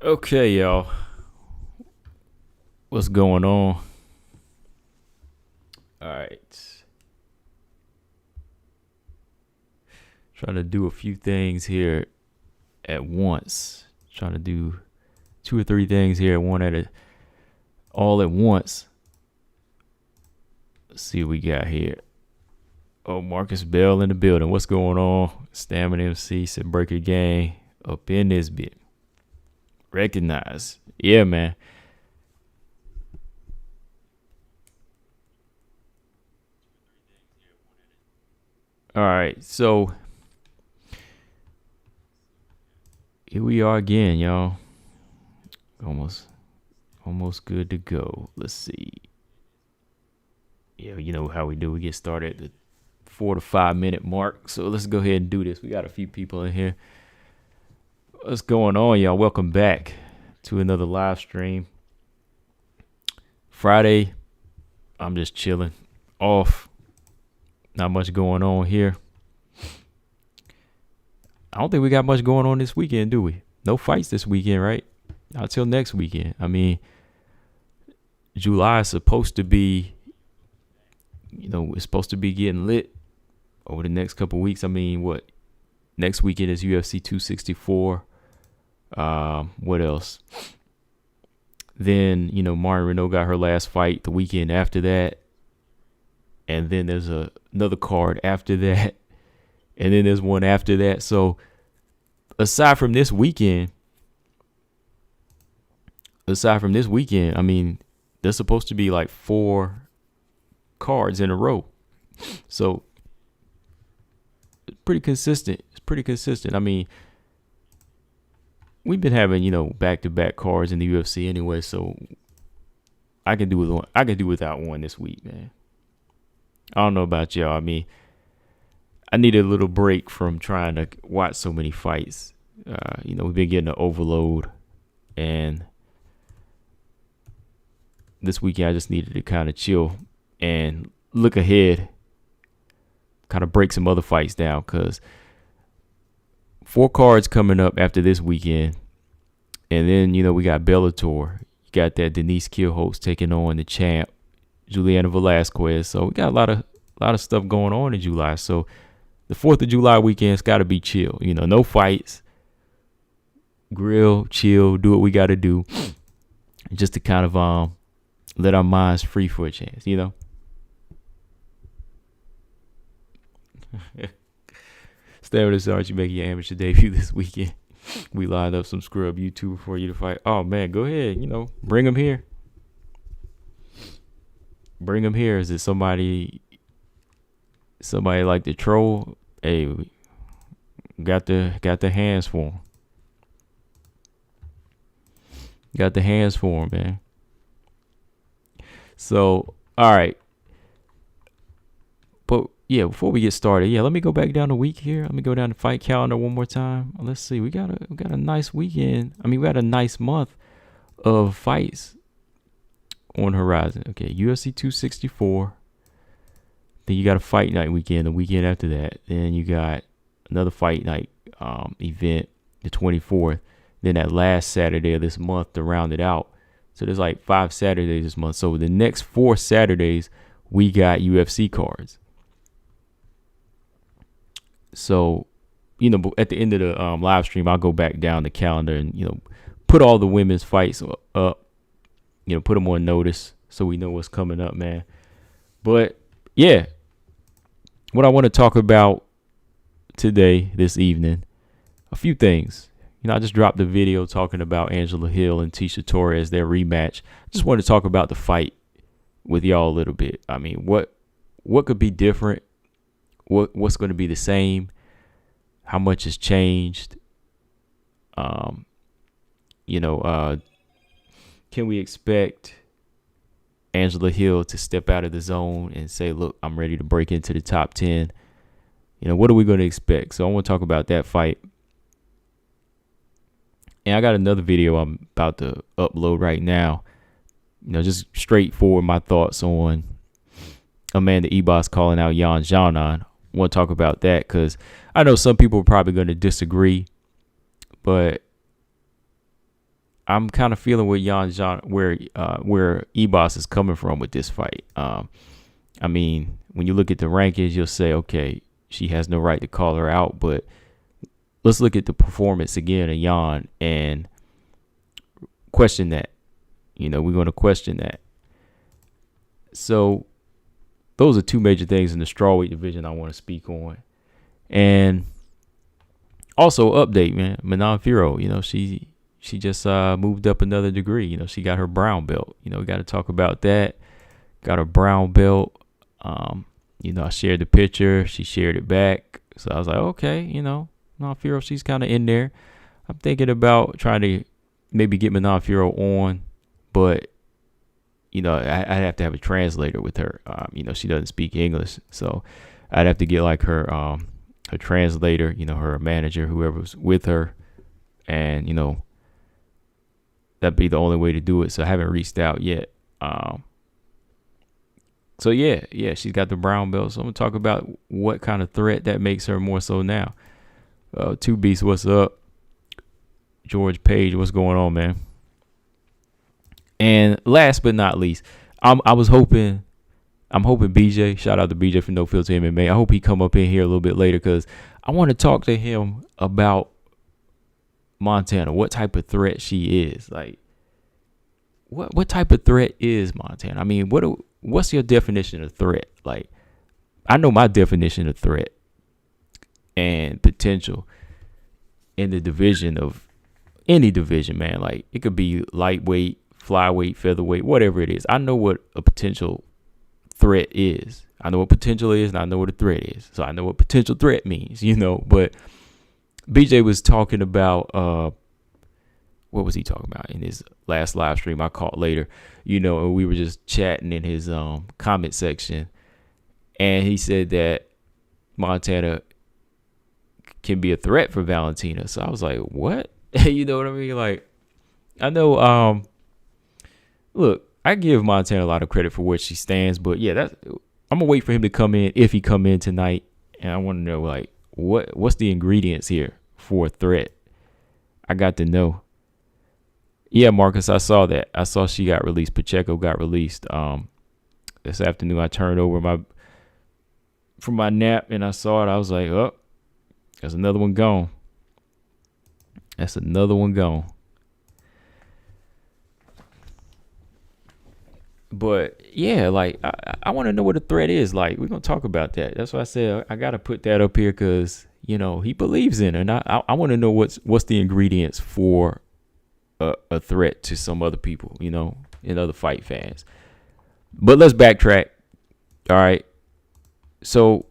Okay, y'all. What's going on? All right. Trying to do a few things here at once. Trying to do 2 or 3 things here all at once. Let's see what we got here. Oh, Marcus Bell in the building. What's going on? Stamina MC said Breaker Gang up in this bit. Recognize. Yeah, man. All right, so here we are again, y'all. Almost good to go. Let's see. Yeah, you know how we do. We get started at the 4 to 5 minute mark. So let's go ahead and do this. We got a few people in here. What's going on, y'all? Welcome back to another live stream. Friday, I'm just chilling, off. Not much going on here. I don't think we got much going on this weekend, do we? No fights this weekend, right? Not till next weekend. I mean, July is supposed to be, it's supposed to be getting lit over the next couple weeks. I mean, what? Next weekend is UFC 264. What else? Then, Marion Renault got her last fight the weekend after that. And then there's another card after that. And then there's one after that. So aside from this weekend, I mean, there's supposed to be like 4 cards in a row. So it's pretty consistent. I mean, we've been having, back-to-back cards in the UFC anyway, so I can do without one this week, man. I don't know about y'all. I mean, I need a little break from trying to watch so many fights. We've been getting an overload, and this weekend I just needed to kind of chill and look ahead, kind of break some other fights down, because 4 cards coming up after this weekend, and then we got Bellator. You got that Denise Kielholtz taking on the champ Juliana Velasquez. So we got a lot of stuff going on in July. So the 4th of July weekend's got to be chill. No fights, grill, chill, do what we got to do, just to kind of let our minds free for a chance. Stamina Sarge, you making your amateur debut this weekend. We lined up some scrub YouTuber for you to fight. Oh man, go ahead. Bring them here. Is it somebody like to troll? Hey, we got the hands for him. Got the hands for him, man. So, all right. But yeah, before we get started, let me go back down the week here. Let me go down the fight calendar one more time. Let's see. We got a nice weekend. I mean, we got a nice month of fights on horizon. Okay, UFC 264. Then you got a fight night weekend, the weekend after that. Then you got another fight night event, the 24th. Then that last Saturday of this month to round it out. So there's like 5 Saturdays this month. So the next 4 Saturdays, we got UFC cards. So, at the end of the live stream, I'll go back down the calendar and, put all the women's fights up, put them on notice so we know what's coming up, man. But, yeah, what I want to talk about today, this evening, a few things. I just dropped the video talking about Angela Hill and Tisha Torres, their rematch. Just want to talk about the fight with y'all a little bit. I mean, what could be different? What's going to be the same? How much has changed? Can we expect Angela Hill to step out of the zone and say, look, I'm ready to break into the top 10? What are we going to expect? So I want to talk about that fight. And I got another video I'm about to upload right now. Just straightforward my thoughts on Amanda Ebos calling out Xiaonan. I want to talk about that because I know some people are probably going to disagree, but I'm kind of feeling where where Ebos is coming from with this fight. I mean, when you look at the rankings, you'll say, okay, she has no right to call her out, but let's look at the performance again of Yan and question that. We're going to question that. So those are two major things in the strawweight division I want to speak on. And also update, man, Manon Firo, she just moved up another degree. She got her brown belt. We got to talk about that. Got her brown belt. I shared the picture. She shared it back. So I was like, okay, Manon Firo, she's kind of in there. I'm thinking about trying to maybe get Manon Firo on, but I'd have to have a translator with her. She doesn't speak English, so I'd have to get like her translator, her manager, whoever's with her, and that'd be the only way to do it. So I haven't reached out yet. So yeah, she's got the brown belt. So I'm gonna talk about what kind of threat that makes her more so now. Two Beasts, what's up? George Page, what's going on, man? And last but not least, I'm hoping BJ, shout out to BJ from No Filter MMA. I hope he come up in here a little bit later because I want to talk to him about Montana, what type of threat she is. Like, what type of threat is Montana? I mean, what's your definition of threat? Like, I know my definition of threat and potential in the division of any division, man. Like, it could be lightweight, flyweight, featherweight, whatever it is. I know what a potential threat is. I know what potential is, and I know what a threat is. So I know what potential threat means, But BJ was talking about what was he talking about in his last live stream? I caught later, and we were just chatting in his comment section, and he said that Montana can be a threat for Valentina. So I was like, what? You know what I mean? Like, I know. Look, I give Montana a lot of credit for where she stands, but yeah, I'm gonna wait for him to come in if he come in tonight, and I want to know like what's the ingredients here for a threat. I got to know. Yeah, Marcus, I saw that. I saw she got released. Pacheco got released. This afternoon I turned over from my nap and I saw it. I was like, oh, there's another one gone. That's another one gone. But yeah, like I want to know what the threat is. Like, we're gonna talk about that. That's why I said I gotta put that up here because he believes in her, and I want to know what's the ingredients for a threat to some other people, and other fight fans. But let's backtrack. All right. So,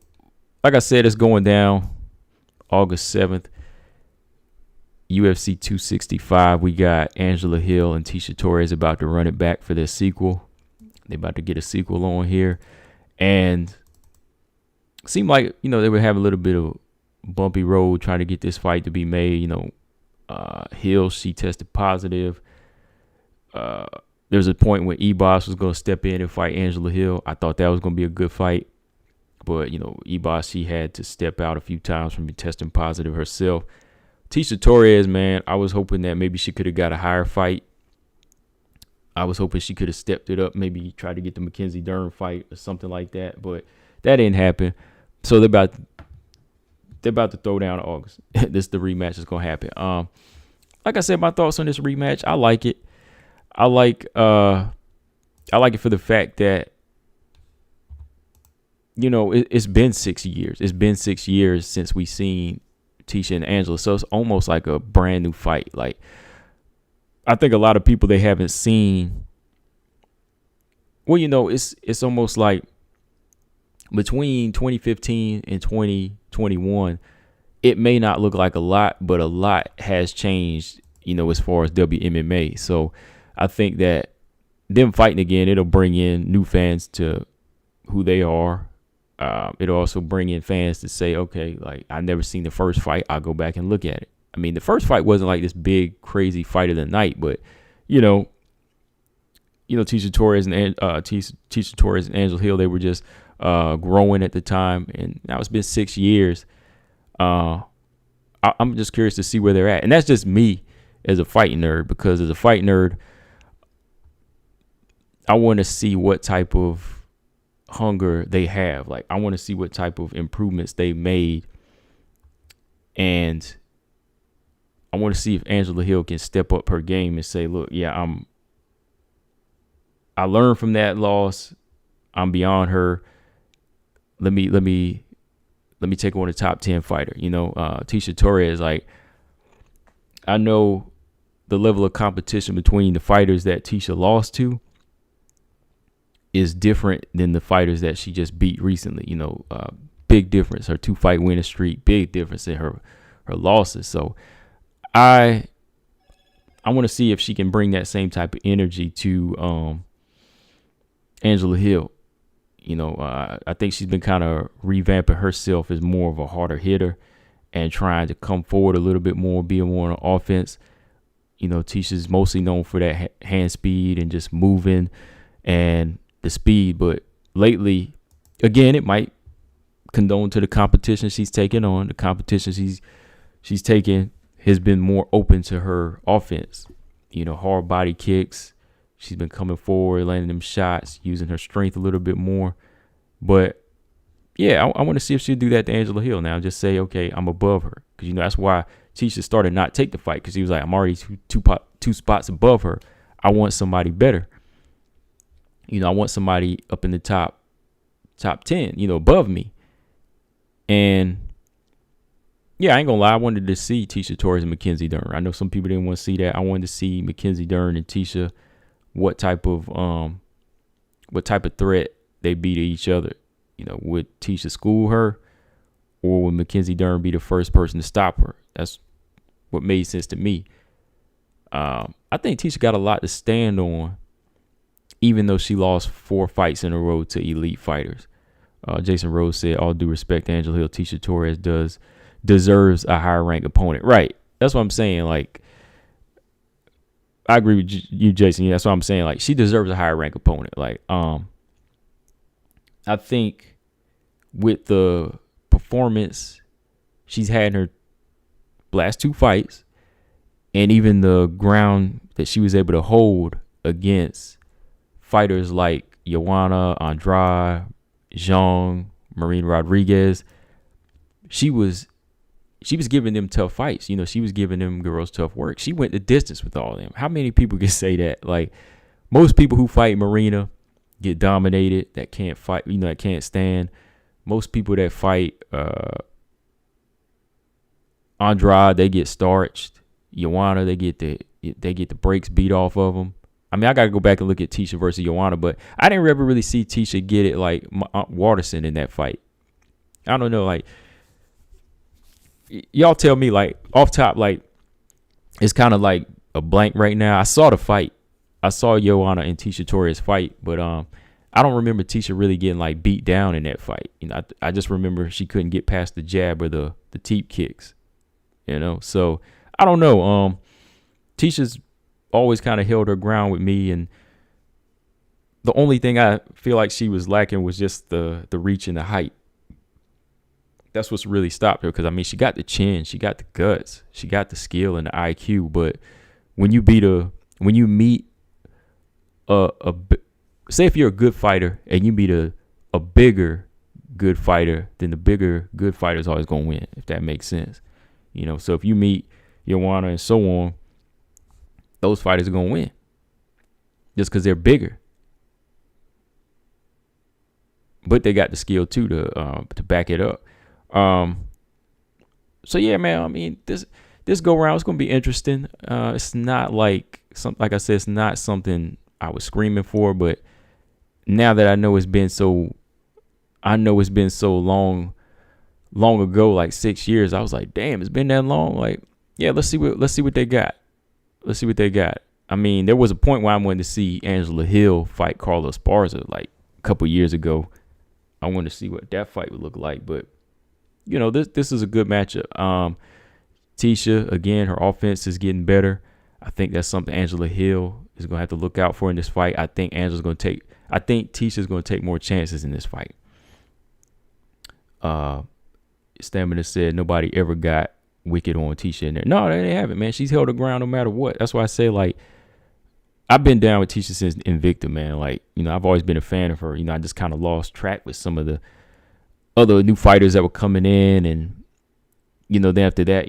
like I said, it's going down August 7th. UFC 265. We got Angela Hill and Tisha Torres about to run it back for their sequel. They about to get a sequel on here, and seemed like they would have a little bit of bumpy road trying to get this fight to be made. Hill, she tested positive. There's a point when Ebos was going to step in and fight Angela Hill. I thought that was going to be a good fight, but Ebos, she had to step out a few times from testing positive herself. Tisha Torres, man, I was hoping that maybe she could have got a higher fight. I was hoping she could have stepped it up, maybe try to get the Mackenzie Dern fight or something like that, but that didn't happen. So they're about to throw down August. This the rematch is gonna happen. Like I said, my thoughts on this rematch. I like it. I like it for the fact that it's been 6 years. It's been 6 years since we seen Tisha and Angela, so it's almost like a brand new fight. Like, I think a lot of people they haven't seen. Well, it's almost like between 2015 and 2021, it may not look like a lot, but a lot has changed, as far as WMMA. So I think that them fighting again, it'll bring in new fans to who they are. It'll also bring in fans to say, okay, like, I never seen the first fight. I'll go back and look at it. I mean, the first fight wasn't like this big, crazy fight of the night, but, Tisha Torres and Angela Hill, they were just growing at the time, and now it's been 6 years. I'm just curious to see where they're at, and that's just me, as a fight nerd, because as a fight nerd, I want to see what type of hunger they have. Like, I want to see what type of improvements they made. And I want to see if Angela Hill can step up her game and say, look, yeah, I learned from that loss. I'm beyond her. Let me take on a top 10 fighter. Tecia Torres, like, I know the level of competition between the fighters that Tecia lost to is different than the fighters that she just beat recently. Big difference. Her 2-fight winning streak, big difference in her losses. So I want to see if she can bring that same type of energy to Angela Hill. I think she's been kind of revamping herself as more of a harder hitter and trying to come forward a little bit more, be more on offense. Ticia's mostly known for that hand speed and just moving and the speed. But lately, again, it might condone to the competition she's taking on. The competition she's taken has been more open to her offense. Hard body kicks. She's been coming forward, landing them shots, using her strength a little bit more. But yeah, I want to see if she'll do that to Angela Hill now. Just say, okay, I'm above her. Because, that's why Tecia started not take the fight, because he was like, I'm already two spots above her. I want somebody better. I want somebody up in the top 10, above me. And yeah, I ain't gonna lie, I wanted to see Tecia Torres and Mackenzie Dern. I know some people didn't want to see that. I wanted to see Mackenzie Dern and Tecia, what type of threat they be to each other. Would Tecia school her, or would Mackenzie Dern be the first person to stop her? That's what made sense to me. I think Tecia got a lot to stand on, even though she lost 4 fights in a row to elite fighters. Jason Rose said, all due respect to Angela Hill, Tecia Torres deserves a higher ranked opponent. Right. That's what I'm saying. Like, I agree with you, Jason. Yeah, that's what I'm saying. Like, she deserves a higher ranked opponent. Like, I think with the performance she's had in her last 2 fights, and even the ground that she was able to hold against fighters like Joanna, Andrade, Zhang, Marina Rodriguez, she was giving them tough fights. She was giving them girls tough work. She went the distance with all of them. How many people can say that? Like, most people who fight Marina get dominated, that can't fight, that can't stand. Most people that fight Andrade, they get starched. Joanna, they get the brakes beat off of them. I mean, I got to go back and look at Tecia versus Joanna, but I didn't ever really see Tecia get it like Waterson in that fight. I don't know, like, y'all tell me, like, off top, like, it's kind of like a blank right now. I saw the fight. I saw Joanna and Tecia Torres fight, but I don't remember Tecia really getting, like, beat down in that fight. I just remember she couldn't get past the jab or the teep kicks, So, I don't know. Ticia's always kind of held her ground with me, and the only thing I feel like she was lacking was just the reach and the height. That's what's really stopped her, because, I mean, she got the chin, she got the guts, she got the skill and the IQ, but when you meet say if you're a good fighter and you meet a bigger good fighter, then the bigger good fighter is always going to win, if that makes sense. So if you meet Joanna and so on, those fighters are going to win just because they're bigger. But they got the skill too to back it up. So yeah, man, I mean, this go round is going to be interesting. It's not like I said, it's not something I was screaming for, but now that I know it's been so long ago, like 6 years, I was like, damn, it's been that long. Like, yeah, let's see what they got. Let's see what they got. I mean, there was a point where I wanted to see Angela Hill fight Carla Esparza like a couple years ago. I wanted to see what that fight would look like, but this is a good matchup. Tecia, again, her offense is getting better. I think that's something Angela Hill is going to have to look out for in this fight. I think Ticia's going to take more chances in this fight. Stamina said nobody ever got wicked on Tisha in there. No, they haven't, man. She's held her ground no matter what. That's why I say, like, I've been down with Tisha since Invicta, man. Like, I've always been a fan of her. I just kind of lost track with some of the other new fighters that were coming in, and then after that,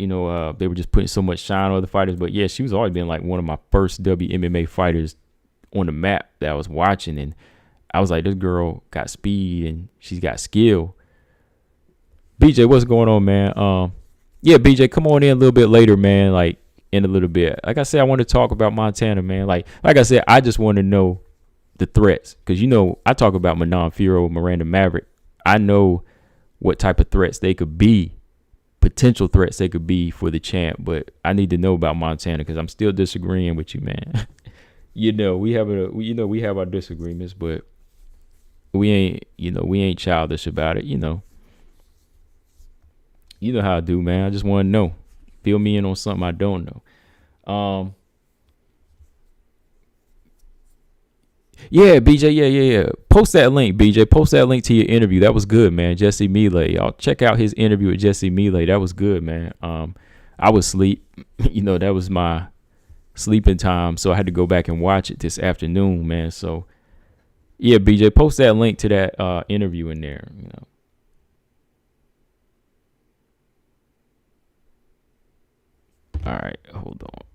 they were just putting so much shine on other fighters. But yeah, she was always been like one of my first WMMA fighters on the map that I was watching, and I was like, this girl got speed and she's got skill. BJ, what's going on, man? Yeah, BJ, come on in a little bit later, man. Like, in a little bit. Like I said, I want to talk about Montana, man. Like I said, I just want to know the threats, because I talk about Manon Firo, Miranda Maverick. I know what type of threats they could be, potential threats they could be for the champ, but I need to know about Montana, because I'm still disagreeing with you, man. We have our disagreements, but we ain't childish about it. You know how I do, man. I just want to know. Fill me in on something I don't know. Yeah, BJ. Yeah. Post that link, BJ. Post that link to your interview. That was good, man. Jesse Millet. Y'all check out his interview with Jesse Millet. That was good, man. I was asleep. That was my sleeping time, so I had to go back and watch it this afternoon, man. So, yeah, BJ, post that link to that interview in there. All right, hold on.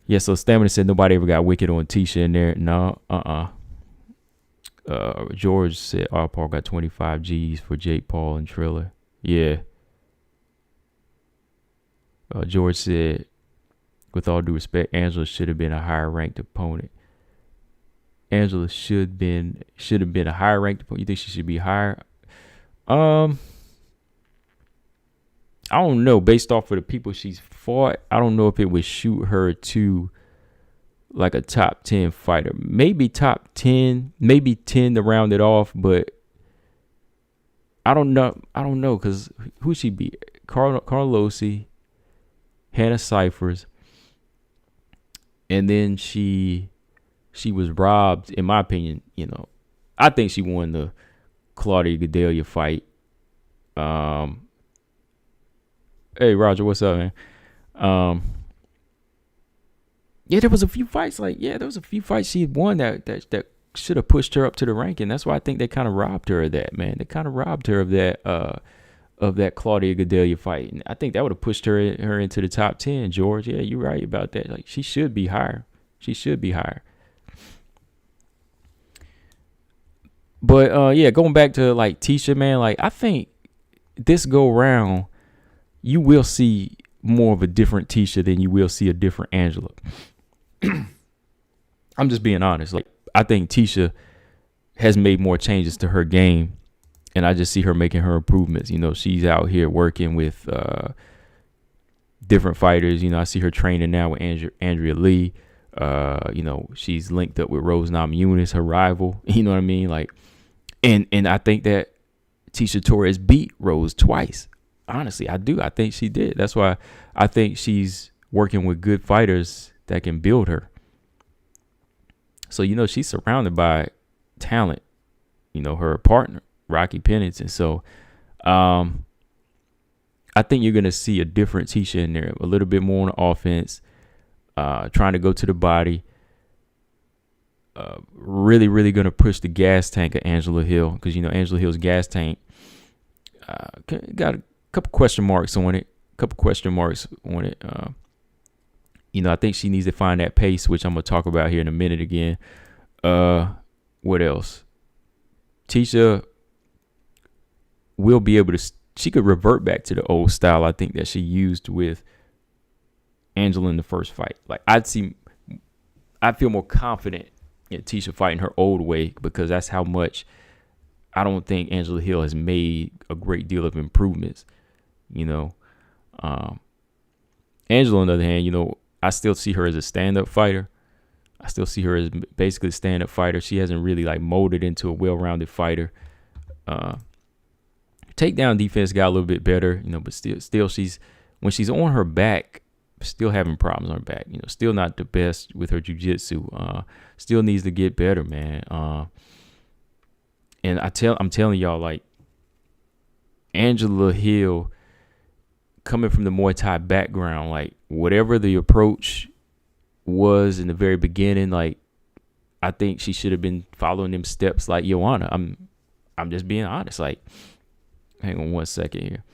Yeah, so Stamina said nobody ever got wicked on Tisha in there. No, George said R. Paul got 25 G's for Jake Paul and Triller. Yeah. George said, with all due respect, Angela should have been a higher ranked opponent. Angela should have been a higher ranked opponent. You think she should be higher? I don't know. Based off of the people she's fought, I don't know if it would shoot her to like a top 10 fighter. Maybe top 10, maybe 10 to round it off, but I don't know. Because who she beat? Carlosi, Hannah Cyphers, and then she was robbed, in my opinion. I think she won the Claudia Gadelha fight. Hey Roger, what's up, man? Yeah, there was a few fights. She had won that should have pushed her up to the ranking. That's why I think they kind of robbed her of that, man. They kind of robbed her of that Claudia Gadelha fight. And I think that would have pushed her into the top 10, George. Yeah, you're right about that. Like, she should be higher. But yeah, going back to like Tisha, man, like I think this go round, you will see more of a different Tisha than you will see a different Angela. I'm just being honest. Like, I think Tisha has made more changes to her game, and I just see her making her improvements. She's out here working with different fighters. I see her training now with Andrea Lee. She's linked up with Rose Namajunas, her rival. You know what I mean? Like, and I think that Tisha Torres beat Rose twice. Honestly, I do. I think she did. That's why I think she's working with good fighters that can build her. So, she's surrounded by talent, her partner, Rocky Pennington. So, I think you're going to see a different Tisha in there, a little bit more on the offense, trying to go to the body, really, really going to push the gas tank of Angela Hill, because, Angela Hill's gas tank got a couple question marks on it. I think she needs to find that pace, which I'm going to talk about here in a minute again. What else? Tisha will be able to, she could revert back to the old style, I think, that she used with Angela in the first fight. Like, I feel more confident in Tisha fighting her old way, because that's how much I don't think Angela Hill has made a great deal of improvements. Angela, on the other hand, I still see her as a stand-up fighter. I still see her as basically a stand-up fighter. She hasn't really like molded into a well-rounded fighter. Takedown defense got a little bit better, but still she's, when she's on her back, still having problems on her back. Still not the best with her jiu-jitsu. Still needs to get better, man. And I'm telling y'all, like, Angela Hill coming from the Muay Thai background, like whatever the approach was in the very beginning, like I think she should have been following them steps like Joanna. I'm just being honest. Like, hang on one second here.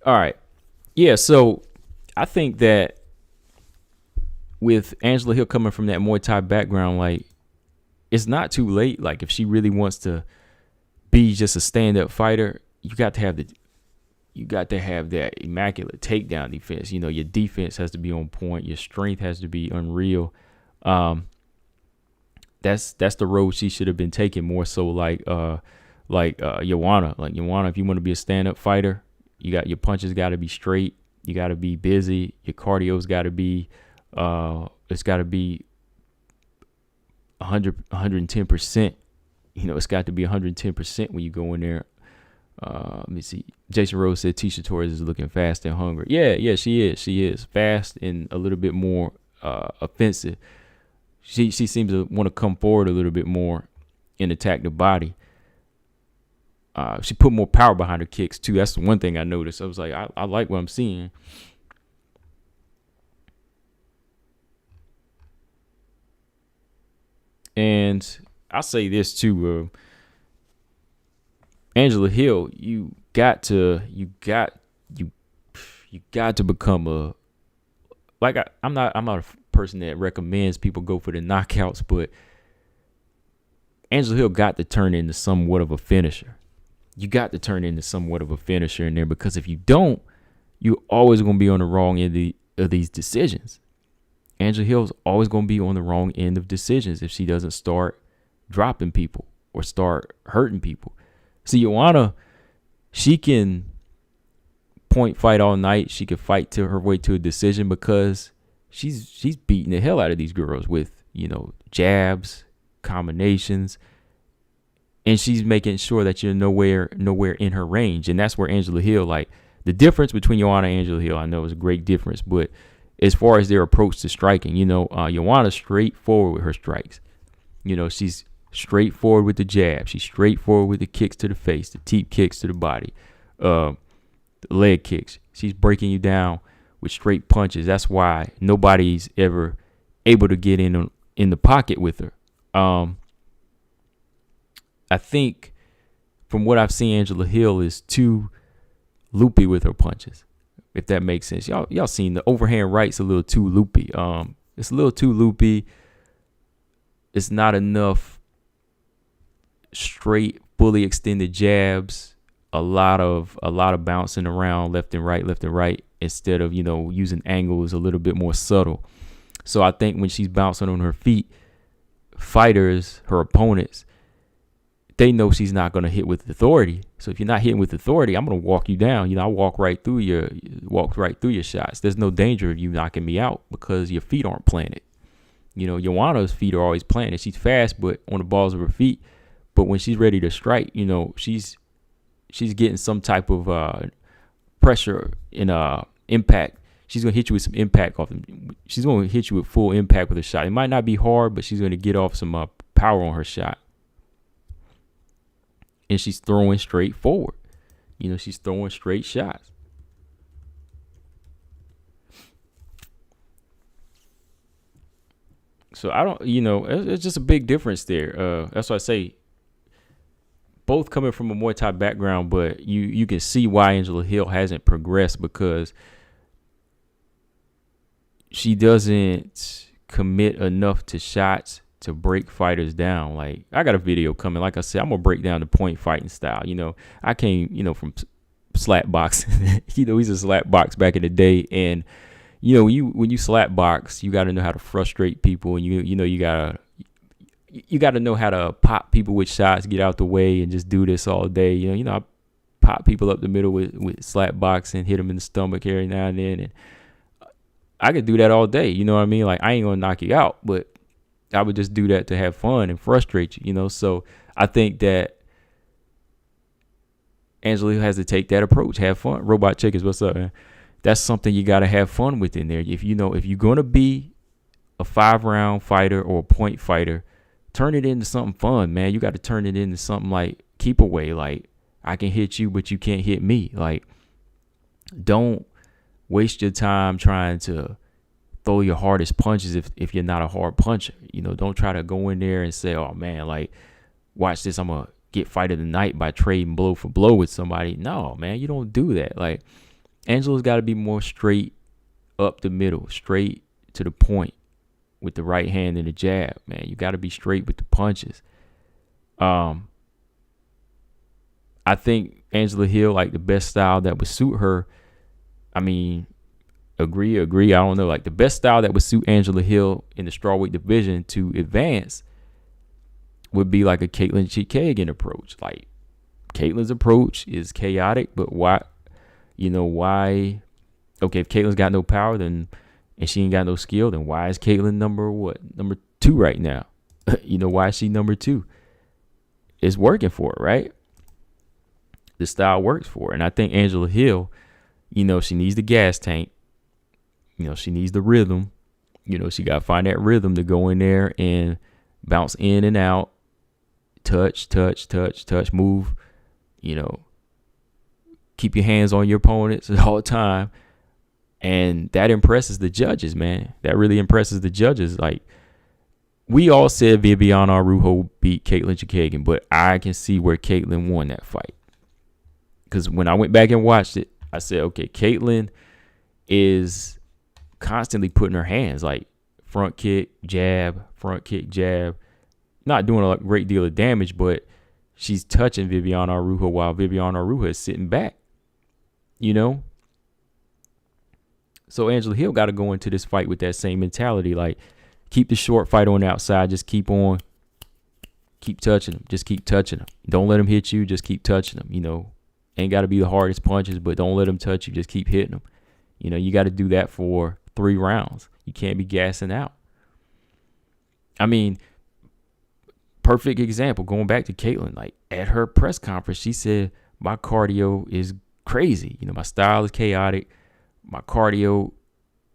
All right. Yeah, so I think that with Angela Hill coming from that Muay Thai background, like it's not too late. Like if she really wants to be just a stand-up fighter, you got to have that immaculate takedown defense. You know, your defense has to be on point. Your strength has to be unreal. That's the road she should have been taking, more so like Joanna. Like Joanna, if you want to be a stand-up fighter, your punches got to be straight. You got to be busy. Your cardio's got to be it's got to be 110%. You know, it's got to be 110% when you go in there. Let me see. Jason Rose said Tisha Torres is looking fast and hungry. Yeah, she is. She is fast and a little bit more offensive. She seems to want to come forward a little bit more and attack the body. She put more power behind her kicks too. That's the one thing I noticed. I was like, I like what I'm seeing. And I'll say this too, Angela Hill, you got to become a, like I'm not a person that recommends people go for the knockouts, but Angela Hill got to turn into somewhat of a finisher. You got to turn into somewhat of a finisher in there, because if you don't, you're always going to be on the wrong end of these decisions. Angela Hill's always going to be on the wrong end of decisions if she doesn't start dropping people or start hurting people. See, Joanna, she can point fight all night. She can fight to her way to a decision because she's beating the hell out of these girls with, you know, jabs, combinations, and she's making sure that you're nowhere in her range. And that's where Angela Hill, like the difference between Joanna and Angela Hill, I know is a great difference, but as far as their approach to striking, you know, Joanna's straightforward with her strikes. You know, she's straightforward with the jab. She's straightforward with the kicks to the face, the teep kicks to the body, the leg kicks. She's breaking you down with straight punches. That's why nobody's ever able to get in the pocket with her. I think from what I've seen, Angela Hill is too loopy with her punches, if that makes sense. Y'all seen the overhand right's a little too loopy. It's a little too loopy. It's not enough straight, fully extended jabs. A lot of bouncing around left and right, instead of, you know, using angles a little bit more subtle. So I think when she's bouncing on her feet, fighters, her opponents, they know she's not going to hit with authority. So if you're not hitting with authority, I'm going to walk you down. You know, I walk right through your shots. There's no danger of you knocking me out because your feet aren't planted. You know, Joanna's feet are always planted. She's fast, but on the balls of her feet. But when she's ready to strike, you know, she's getting some type of pressure and impact. She's going to hit you with some impact off them. She's going to hit you with full impact with a shot. It might not be hard, but she's going to get off some power on her shot. And she's throwing straight forward. You know, she's throwing straight shots. So I don't, you know, it's just a big difference there. That's why I say both coming from a Muay Thai background, but you can see why Angela Hill hasn't progressed, because she doesn't commit enough to shots to break fighters down. Like, I got a video coming. Like I said, I'm gonna break down the point fighting style. You know, I came, you know, from slap boxing. You know, he's a slap box back in the day, and you know, when you slap box, you got to know how to frustrate people, and you got to know how to pop people with shots, get out the way, and just do this all day. You know, I pop people up the middle with slap boxing, hit them in the stomach every now and then, and I could do that all day. You know what I mean? Like, I ain't gonna knock you out, but I would just do that to have fun and frustrate you, you know? So I think that Angela has to take that approach, have fun. Robot Chickens, what's up, man? that's something you got to have fun with in there. If you're going to be a 5-round fighter or a point fighter, turn it into something fun, man. You got to turn it into something like keep away. Like, I can hit you, but you can't hit me. Like, don't waste your time trying to throw your hardest punches if you're not a hard puncher. Don't try to go in there and say, oh man, like, watch this, I'm gonna get fight of the night by trading blow for blow with somebody. No, man, you don't do that. Like, Angela's got to be more straight up the middle, straight to the point with the right hand and the jab, man. You got to be straight with the punches. I think Angela Hill, like, the best style that would suit her, I mean, agree. I don't know. Like, the best style that would suit Angela Hill in the strawweight division to advance would be like a Caitlin Chikagan approach. Like, Caitlin's approach is chaotic, but why? Okay, if Caitlin's got no power, then and she ain't got no skill, then why is Caitlin number 2 right now? Why is she number 2? It's working for her, right? The style works for her. And I think Angela Hill, she needs the gas tank. She needs the rhythm. She got to find that rhythm to go in there and bounce in and out, touch, move, keep your hands on your opponents all the time. And that impresses the judges, man. That really impresses the judges. Like, we all said Viviane Araújo beat Caitlin Chikagan, but I can see where Caitlin won that fight. Because when I went back and watched it, I said, okay, Caitlin is constantly putting her hands, like, front kick, jab, not doing a great deal of damage, but she's touching Viviane Araújo while Viviane Araújo is sitting back, So Angela Hill got to go into this fight with that same mentality, like, keep the short fight on the outside, just keep touching them, just keep touching them. Don't let them hit you, just keep touching them, Ain't got to be the hardest punches, but don't let them touch you, just keep hitting them. You got to do that for 3 rounds. You can't be gassing out. I mean, perfect example, going back to Caitlin, like, at her press conference, she said, my cardio is crazy. My style is chaotic. My cardio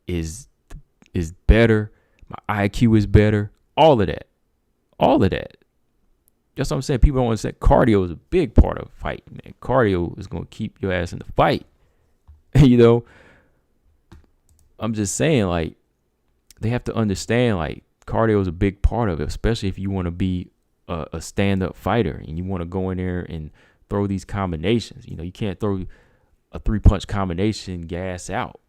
is better. My IQ is better. All of that. That's what I'm saying. People don't understand. Cardio is a big part of a fight, man. Cardio is going to keep your ass in the fight. I'm just saying, like, they have to understand, like, cardio is a big part of it, especially if you want to be a stand-up fighter and you want to go in there and throw these combinations. You can't throw a 3-punch combination, gas out.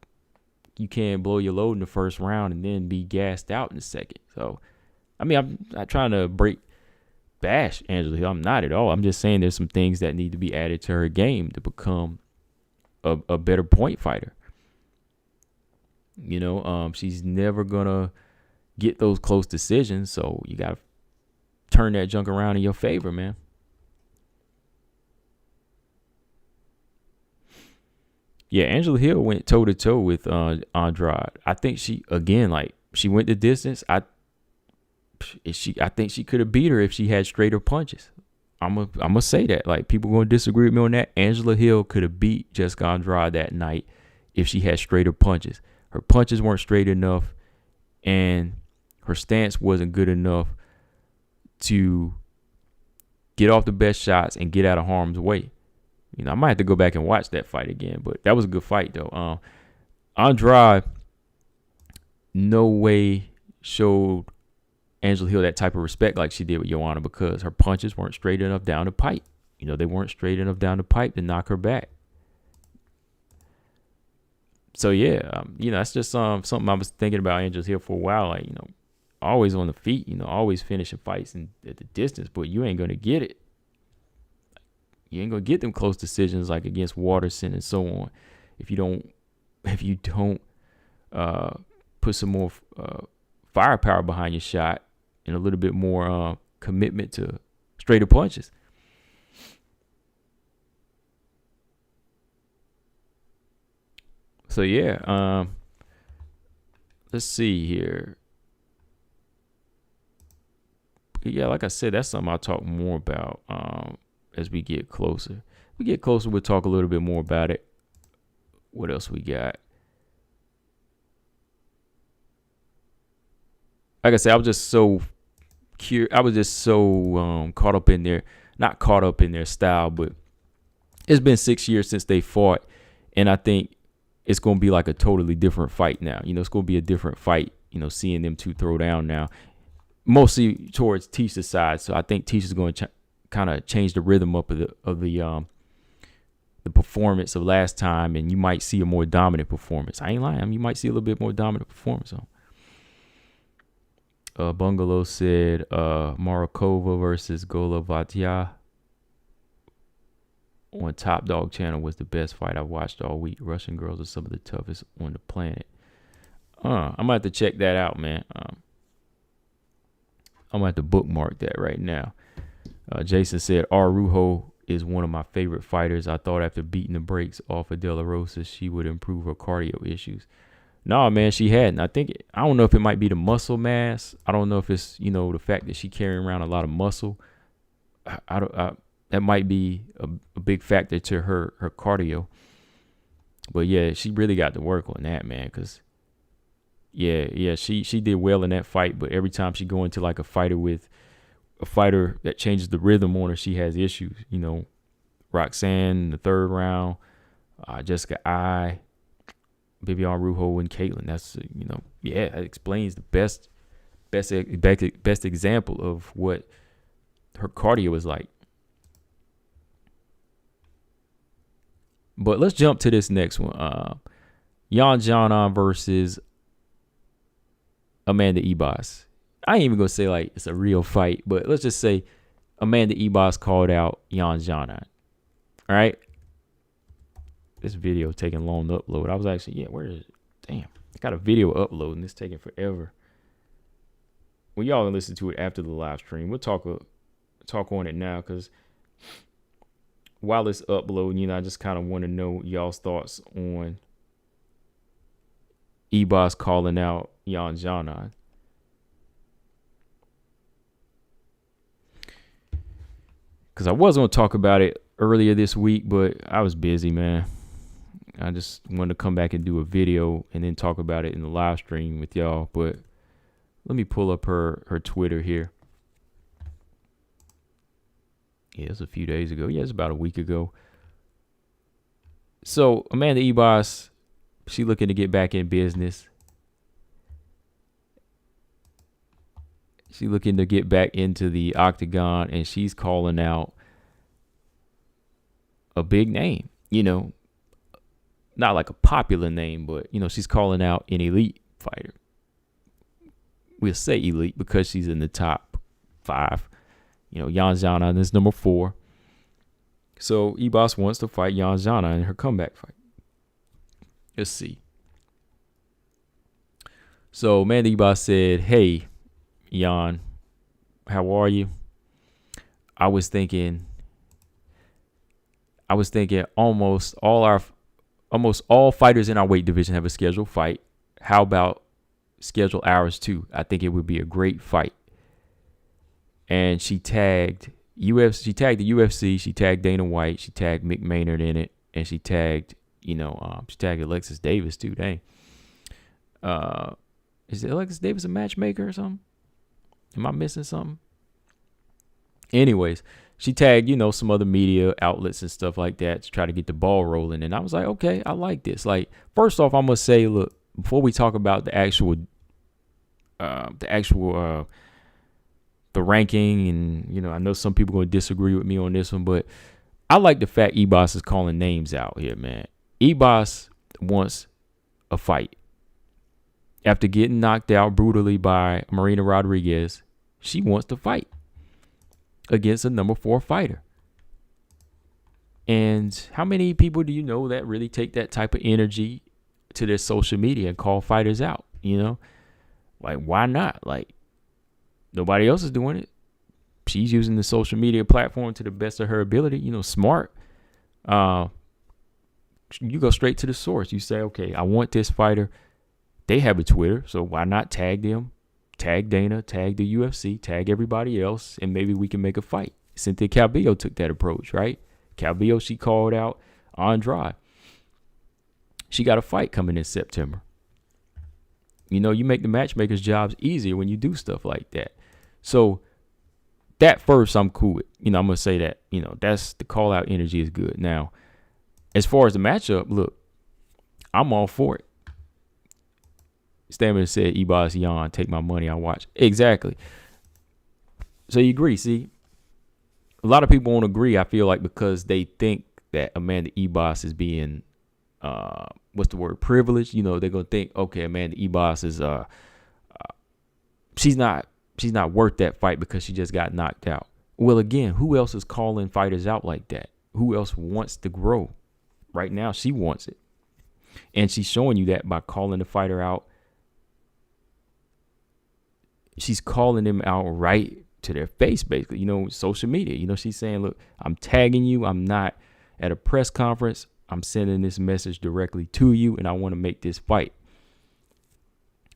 You can't blow your load in the first round and then be gassed out in the second. So, I mean, I'm not trying to bash Angela Hill. I'm not at all. I'm just saying there's some things that need to be added to her game to become a better point fighter. She's never gonna get those close decisions, so you gotta turn that junk around in your favor, man. Yeah, Angela Hill went toe to toe with Andrade. I think she went the distance. I think she could have beat her if she had straighter punches. I'm gonna say that. Like, people gonna disagree with me on that. Angela Hill could have beat Jessica Andrade that night if she had straighter punches. Her punches weren't straight enough, and her stance wasn't good enough to get off the best shots and get out of harm's way. I might have to go back and watch that fight again, but that was a good fight, though. Andrade no way showed Angela Hill that type of respect like she did with Joanna, because her punches weren't straight enough down the pipe. They weren't straight enough down the pipe to knock her back. So, yeah, that's just something I was thinking about Angela Hill for a while. Like, always on the feet, always finishing fights at the distance, but you ain't going to get it. You ain't going to get them close decisions like against Waterson and so on if you don't put some more firepower behind your shot and a little bit more commitment to straighter punches. So, yeah, let's see here. Yeah, like I said, that's something I'll talk more about as we get closer. We'll talk a little bit more about it. What else we got? like I said, I was just so I was just so caught up in their, not caught up in their style, but it's been 6 years since they fought, and I think it's going to be like a totally different fight now. It's going to be a different fight. Seeing them two throw down now, mostly towards Tisha's side. So I think Tisha's going to kind of change the rhythm up of the performance of last time, and you might see a more dominant performance. I ain't lying. You might see a little bit more dominant performance. Bungalow said Marakova versus Golovatiya on Top Dog channel was the best fight I watched all week. Russian girls are some of the toughest on the planet. I'm gonna have to check that out, man. I'm gonna have to bookmark that right now. Jason said Arujo is one of my favorite fighters. I thought after beating the brakes off of De La Rosa, she would improve her cardio issues. No, man, she hadn't. I don't know if it might be the muscle mass. I don't know if it's, the fact that she carrying around a lot of muscle. That might be a big factor to her cardio. But yeah, she really got to work on that, man. Cause she did well in that fight. But every time she go into like a fighter that changes the rhythm on her, she has issues. Roxanne in the third round, Jessica I, Vivian Rujo, and Caitlin. That's that explains the best example of what her cardio is like. But let's jump to this next one. Xiaonan versus Amanda Ebas. I ain't even gonna say like it's a real fight, but let's just say Amanda Ebas called out Xiaonan. All right. This video taking long to upload. I was actually, where is it? Damn, I got a video uploading. It's taking forever. Well, y'all can listen to it after the live stream. We'll talk on it now, because while it's uploading, I just kind of want to know y'all's thoughts on Ebas calling out Xiaonan. Because I was going to talk about it earlier this week, but I was busy, man. I just wanted to come back and do a video and then talk about it in the live stream with y'all. But let me pull up her Twitter here. Yeah, it's a few days ago. Yeah, it's about a week ago. So Amanda Ebas, she looking to get back in business. She looking to get back into the octagon, and she's calling out a big name, not like a popular name, but she's calling out an elite fighter. We'll say elite because she's in the top 5. Xiaonan is number 4. So Ebas wants to fight Xiaonan in her comeback fight. Let's see. So Amanda Ebas said, "Hey, Jan, how are you? I was thinking almost all fighters in our weight division have a scheduled fight. How about schedule ours too? I think it would be a great fight." And she tagged UFC, she tagged the UFC, she tagged Dana White, she tagged Mick Maynard in it, and she tagged, she tagged Alexis Davis too. Dang. Is Alexis Davis a matchmaker or something? Am I missing something? Anyways, she tagged, some other media outlets and stuff like that to try to get the ball rolling. And I was like, okay, I like this. Like, first off, I must say, look, before we talk about the ranking, and I know some people are going to disagree with me on this one, but I like the fact Ebas is calling names out here, man. Ebas wants a fight. After getting knocked out brutally by Marina Rodriguez, she wants to fight against a number 4 fighter. And how many people do you know that really take that type of energy to their social media and call fighters out? Like, why not? Like, nobody else is doing it. She's using the social media platform to the best of her ability. Smart. You go straight to the source. You say, okay, I want this fighter. They have a Twitter, so why not tag them? Tag Dana, tag the UFC, tag everybody else, and maybe we can make a fight. Cynthia Calvillo took that approach, right? Calvillo, she called out Andrade. She got a fight coming in September. You make the matchmakers' jobs easier when you do stuff like that. So that first, I'm cool with. I'm going to say that, that's the call out energy is good. Now, as far as the matchup, look, I'm all for it. Stamina said, Ibas, Yan, take my money, I watch. Exactly. So you agree, see? A lot of people won't agree, I feel like, because they think that Amanda Ibas is being, privileged. They're going to think, okay, Amanda Ibas is, she's not worth that fight because she just got knocked out. Well, again, who else is calling fighters out like that? Who else wants to grow? Right now, she wants it. And she's showing you that by calling the fighter out. She's calling them out right to their face, basically, social media. She's saying, look, I'm tagging you. I'm not at a press conference. I'm sending this message directly to you, and I want to make this fight.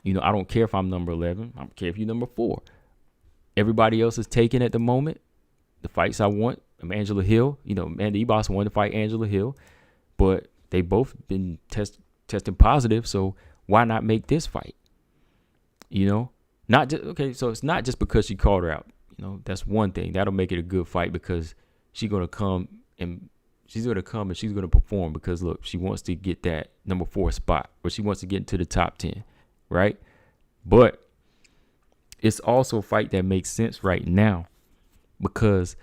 I don't care if I'm number 11. I don't care if you're number 4. Everybody else is taking at the moment the fights I want. I'm Angela Hill. Amanda Ibas wanted to fight Angela Hill, but they both been testing positive. So why not make this fight? Not just okay. So it's not just because she called her out. That's one thing that'll make it a good fight because she's gonna come and she's gonna perform because look, she wants to get that number 4 spot, or she wants to get into the top 10, right? But it's also a fight that makes sense right now because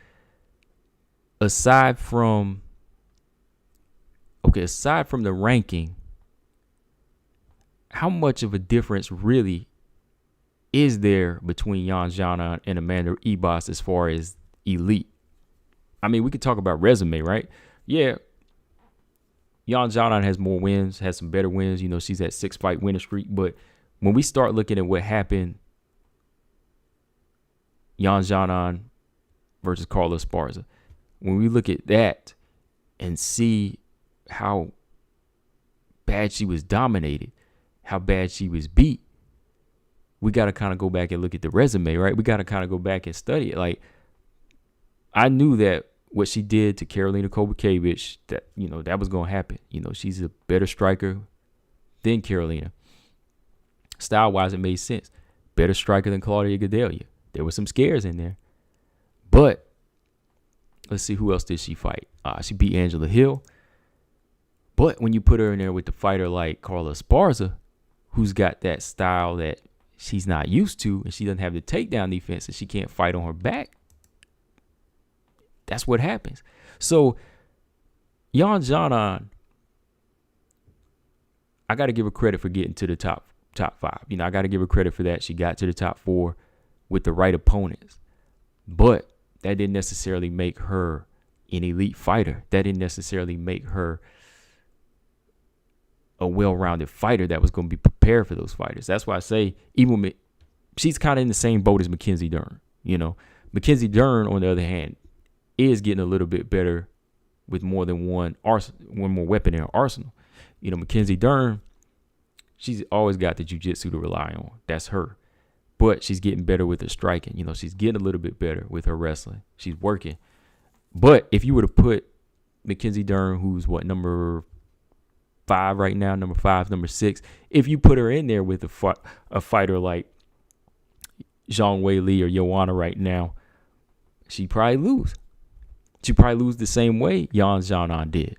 aside from the ranking, how much of a difference really is there between Xiaonan and Amanda Ibas as far as elite? I mean, we could talk about resume, right? Yeah, Xiaonan has more wins, has some better wins. She's at 6-fight winning streak. But when we start looking at what happened, Xiaonan versus Carla Esparza, when we look at that and see how bad she was dominated, how bad she was beat, we got to kind of go back and look at the resume, right? We got to kind of go back and study it. Like, I knew that what she did to Karolina Kowalkiewicz, that, that was going to happen. She's a better striker than Karolina. Style-wise, it made sense. Better striker than Claudia Gadelha. There were some scares in there. But let's see, who else did she fight? She beat Angela Hill. But when you put her in there with the fighter like Carla Esparza, who's got that style that she's not used to, and she doesn't have the takedown defense, and she can't fight on her back, that's what happens. So, Xiaonan, I got to give her credit for getting to the top 5. I got to give her credit for that. She got to the top 4 with the right opponents. But that didn't necessarily make her an elite fighter. That didn't necessarily make her a well-rounded fighter that was going to be prepared for those fighters. That's why I say she's kind of in the same boat as Mackenzie Dern. Mackenzie Dern, on the other hand, is getting a little bit better with more than one more weapon in her arsenal. Mackenzie Dern, she's always got the jiu-jitsu to rely on. That's her. But she's getting better with her striking. She's getting a little bit better with her wrestling. She's working. But if you were to put Mackenzie Dern, who's number 5 right now, number 5, number 6, if you put her in there with a fighter like Zhang Wei Li or Joanna right now, she'd probably lose. She'd probably lose the same way Xiaonan did.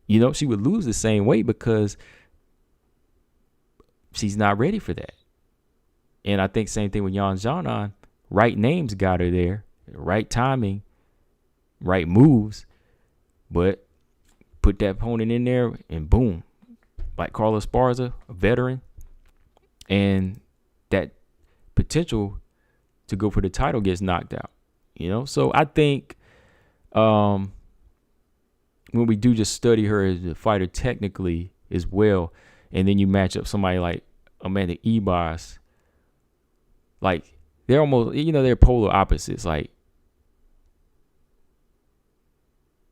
She would lose the same way because she's not ready for that. And I think same thing with Xiaonan. Right names got her there, right timing, right moves, but put that opponent in there and boom, like Carla Esparza, a veteran, and that potential to go for the title gets knocked out. So I think when we do just study her as a fighter technically as well, and then you match up somebody like Amanda Ibas, like they're almost, they're polar opposites. Like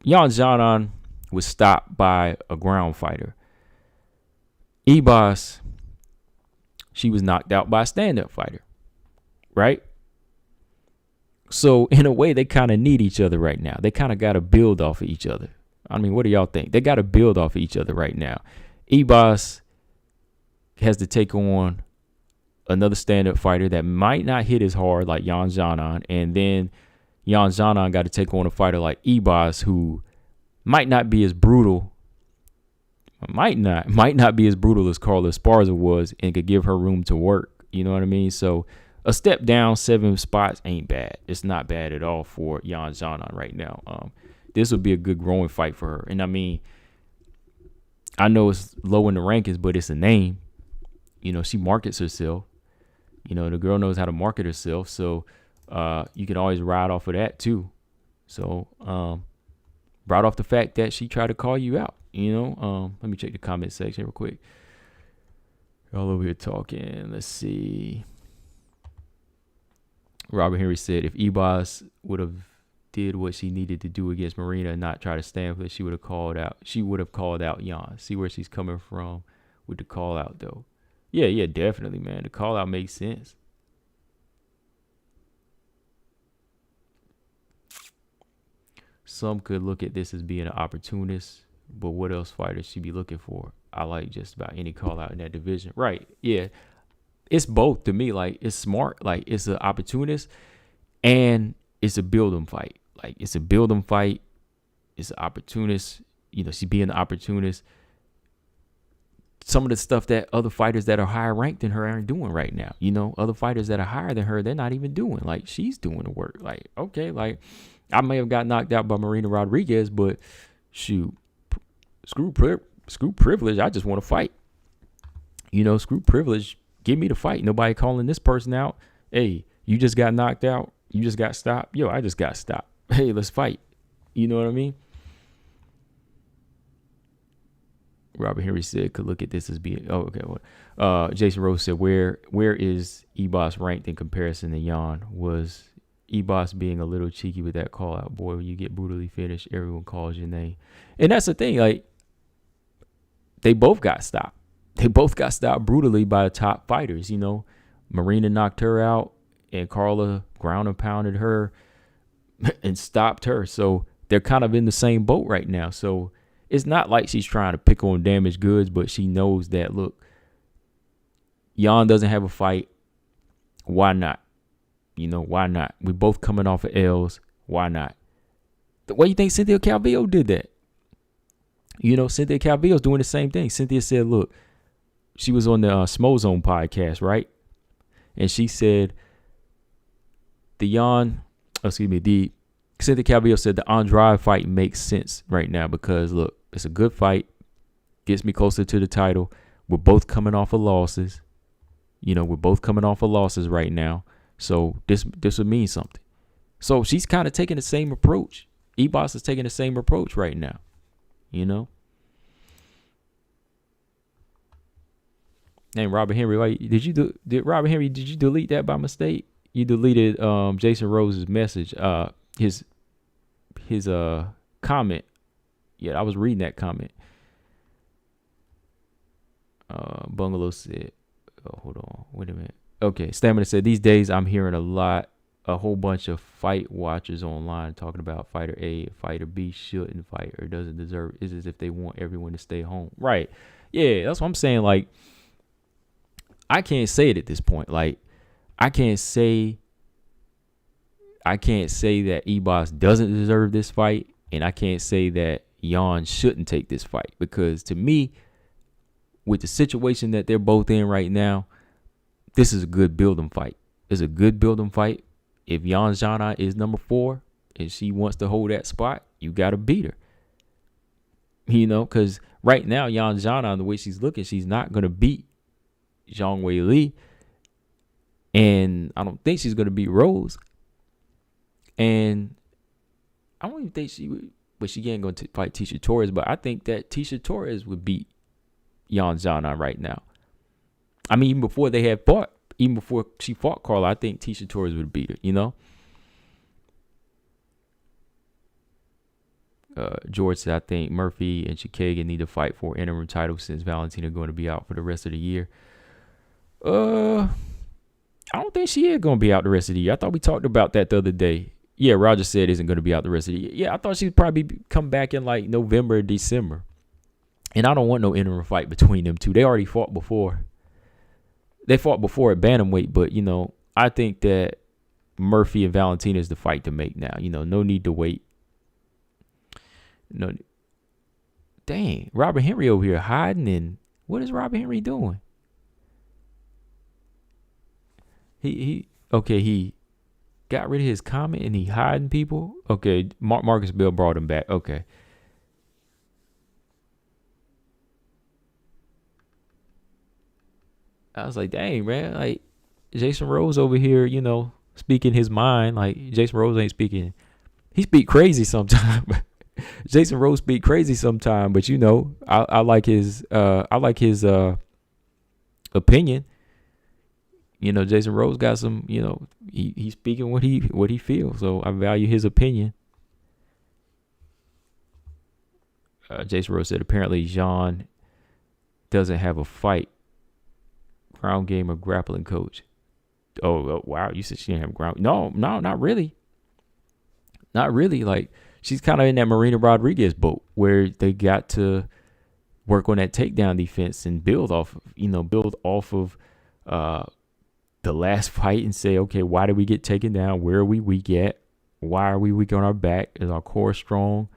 Xiaonan was stopped by a ground fighter. Ibas, she was knocked out by a stand-up fighter, right? So in a way, they kind of need each other right now. They kind of got to build off of each other. I mean, what do y'all think? They got to build off of each other right now. Ibas has to take on another stand-up fighter that might not hit as hard like Xiaonan, and then Xiaonan got to take on a fighter like Ribas, who might not be as brutal, might not be as brutal as Carla Esparza was, and could give her room to work. You know what I mean? So a step down 7 spots ain't bad. It's not bad at all for Xiaonan right now. This would be a good growing fight for her. And I mean, I know it's low in the rankings, but it's a name. You know, she markets herself. You know, the girl knows how to market herself. So you can always ride off of that too. So right off the fact that she tried to call you out, you know. Let me check the comment section real quick. All over here talking. Let's see. Robert Henry said if Ebas would have did what she needed to do against Marina and not try to stand for it, she would have called out. She would have called out Jan. See where she's coming from with the call out though. Yeah, definitely, man. The call out makes sense. Some could look at this as being an opportunist, but what else fighters she be looking for? I like just about any call out in that division. Right. Yeah. It's both to me. Like, it's smart. Like, it's an opportunist and it's a build 'em fight. Like, it's a build 'em fight. It's an opportunist. You know, she being an opportunist. Some of the stuff that other fighters that are higher ranked than her aren't doing right now. You know, other fighters that are higher than her, they're not even doing. Like, she's doing the work. Like, okay, like, I may have got knocked out by Marina Rodriguez, but shoot, screw privilege. I just want to fight. You know, screw privilege. Give me the fight. Nobody calling this person out. Hey, you just got knocked out. You just got stopped. Yo, I just got stopped. Hey, let's fight. You know what I mean? Robert Henry said, could look at this as being, oh, okay. Well, Jason Rose said, where is Ebas ranked in comparison to Jan? Was Ebas being a little cheeky with that call out? Boy, when you get brutally finished, everyone calls your name. And that's the thing. Like, they both got stopped. They both got stopped brutally by the top fighters. You know, Marina knocked her out and Carla ground and pounded her and stopped her. So they're kind of in the same boat right now. So it's not like she's trying to pick on damaged goods, but she knows that, look, Jan doesn't have a fight. Why not? You know, why not? We both coming off of L's. Why not? Why you think Cynthia Calvillo did that? You know, Cynthia Calvillo's doing the same thing. Cynthia said, look, she was on the Smo Zone podcast, right? And she said the Cynthia Calvillo said the Andrade fight makes sense right now because, look, it's a good fight. Gets me closer to the title. We're both coming off of losses. You know, we're both coming off of losses right now. So this would mean something. So she's kind of taking the same approach. Ebas is taking the same approach right now. You know? And Robert Henry, like, did you delete that by mistake? You deleted Jason Rose's message, his comment. Yeah, I was reading that comment. Bungalow said, oh, hold on, wait a minute. Okay, Stamina said, these days I'm hearing a whole bunch of fight watchers online talking about fighter A, fighter B shouldn't fight or doesn't deserve. It's as if they want everyone to stay home. Right. Yeah, that's what I'm saying. Like, I can't say it at this point. Like, I can't say that Ebas doesn't deserve this fight, and I can't say that Jan shouldn't take this fight, because to me, with the situation that they're both in right now, this is a good build-em fight. It's a good build-em fight. If Jan Jana is number 4 and she wants to hold that spot, you got to beat her. You know, because right now, Jan Jana, the way she's looking, she's not going to beat Zhang Wei Li. And I don't think she's going to beat Rose. And I don't even think she would, but she ain't going to fight Tisha Torres. But I think that Tisha Torres would beat Jan Jana right now. I mean, even before they had fought, even before she fought Carla, I think Tisha Torres would beat her, you know? George said, I think Murphy and Chikagan need to fight for interim title since Valentina going to be out for the rest of the year. I don't think she is going to be out the rest of the year. I thought we talked about that the other day. Yeah, Roger said isn't going to be out the rest of the year. Yeah, I thought she'd probably come back in like November, December. And I don't want no interim fight between them two. They already fought before. They fought before at bantamweight, but I think that Murphy and Valentina is the fight to make now. No need to wait. No, dang, Robert Henry over here hiding, and what is Robert Henry doing? He okay. He got rid of his comment and he hiding people. Okay, Marcus Bill brought him back. Okay. I was like, dang, man, like Jason Rose over here, speaking his mind. Like Jason Rose ain't speaking. He speak crazy sometimes. Jason Rose speak crazy sometimes, but I like his opinion. Jason Rose got some, he's speaking what he feels. So I value his opinion. Jason Rose said apparently Jean doesn't have a fight, ground game, or grappling coach. Oh, wow. You said she didn't have ground. No, not really. Not really. Like, she's kind of in that Marina Rodriguez boat where they got to work on that takedown defense and build off of the last fight and say, okay, why did we get taken down? Where are we weak at? Why are we weak on our back? Is our core strong?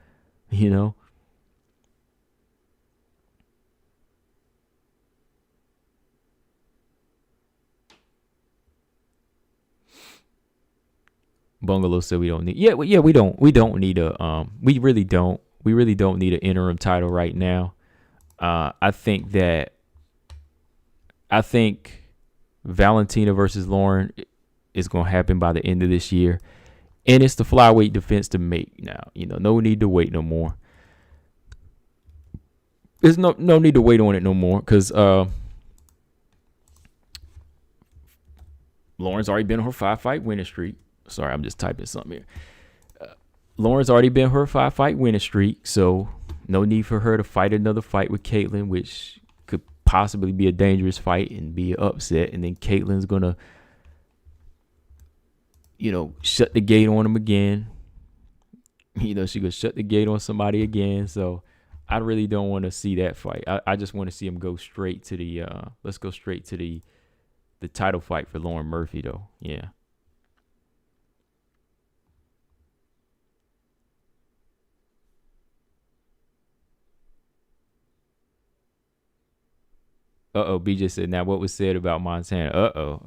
Bungalow said we don't need. Yeah, we don't. We don't need a. We really don't. We really don't need an interim title right now. I think Valentina versus Lauren is going to happen by the end of this year, and it's the flyweight defense to make now. No need to wait no more. There's no need to wait on it no more because Lauren's already been on her 5-fight winning streak. Sorry, I'm just typing something here. Lauren's already been her 5-fight winning streak, so no need for her to fight another fight with Caitlin, which could possibly be a dangerous fight and be an upset. And then Caitlin's going to, shut the gate on him again. She going to shut the gate on somebody again. So I really don't want to see that fight. I just want to see him go straight to the, let's go straight to the title fight for Lauren Murphy, though. Yeah. BJ said, now what was said about Montana?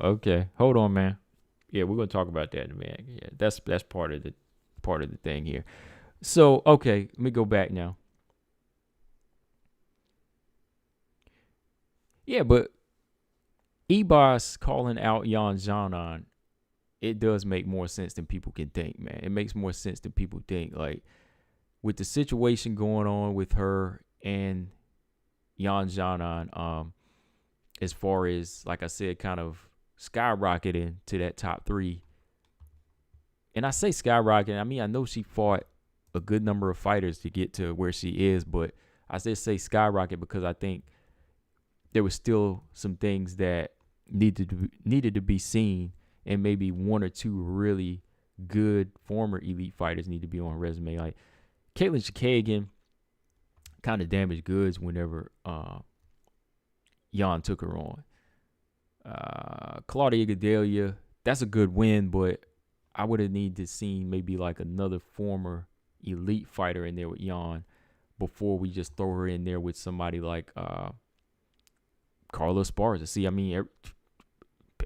Okay. Hold on, man. Yeah, we're gonna talk about that in a minute. Yeah, that's part of the thing here. So, okay, let me go back now. Yeah, but Ebos calling out Xiaonan, it does make more sense than people can think, man. It makes more sense than people think. Like, with the situation going on with her and Xiaonan, as far as, like I said, kind of skyrocketing to that top 3. And I say skyrocketing, I mean, I know she fought a good number of fighters to get to where she is, but I just say skyrocket because I think there was still some things that needed to be seen, and maybe 1 or 2 really good former elite fighters need to be on her resume. Like Caitlin Chikagian kind of damaged goods whenever Jan took her on. Claudia Gadelia, that's a good win, but I would have needed to see maybe like another former elite fighter in there with Jan before we just throw her in there with somebody like Carla Esparza. See, I mean,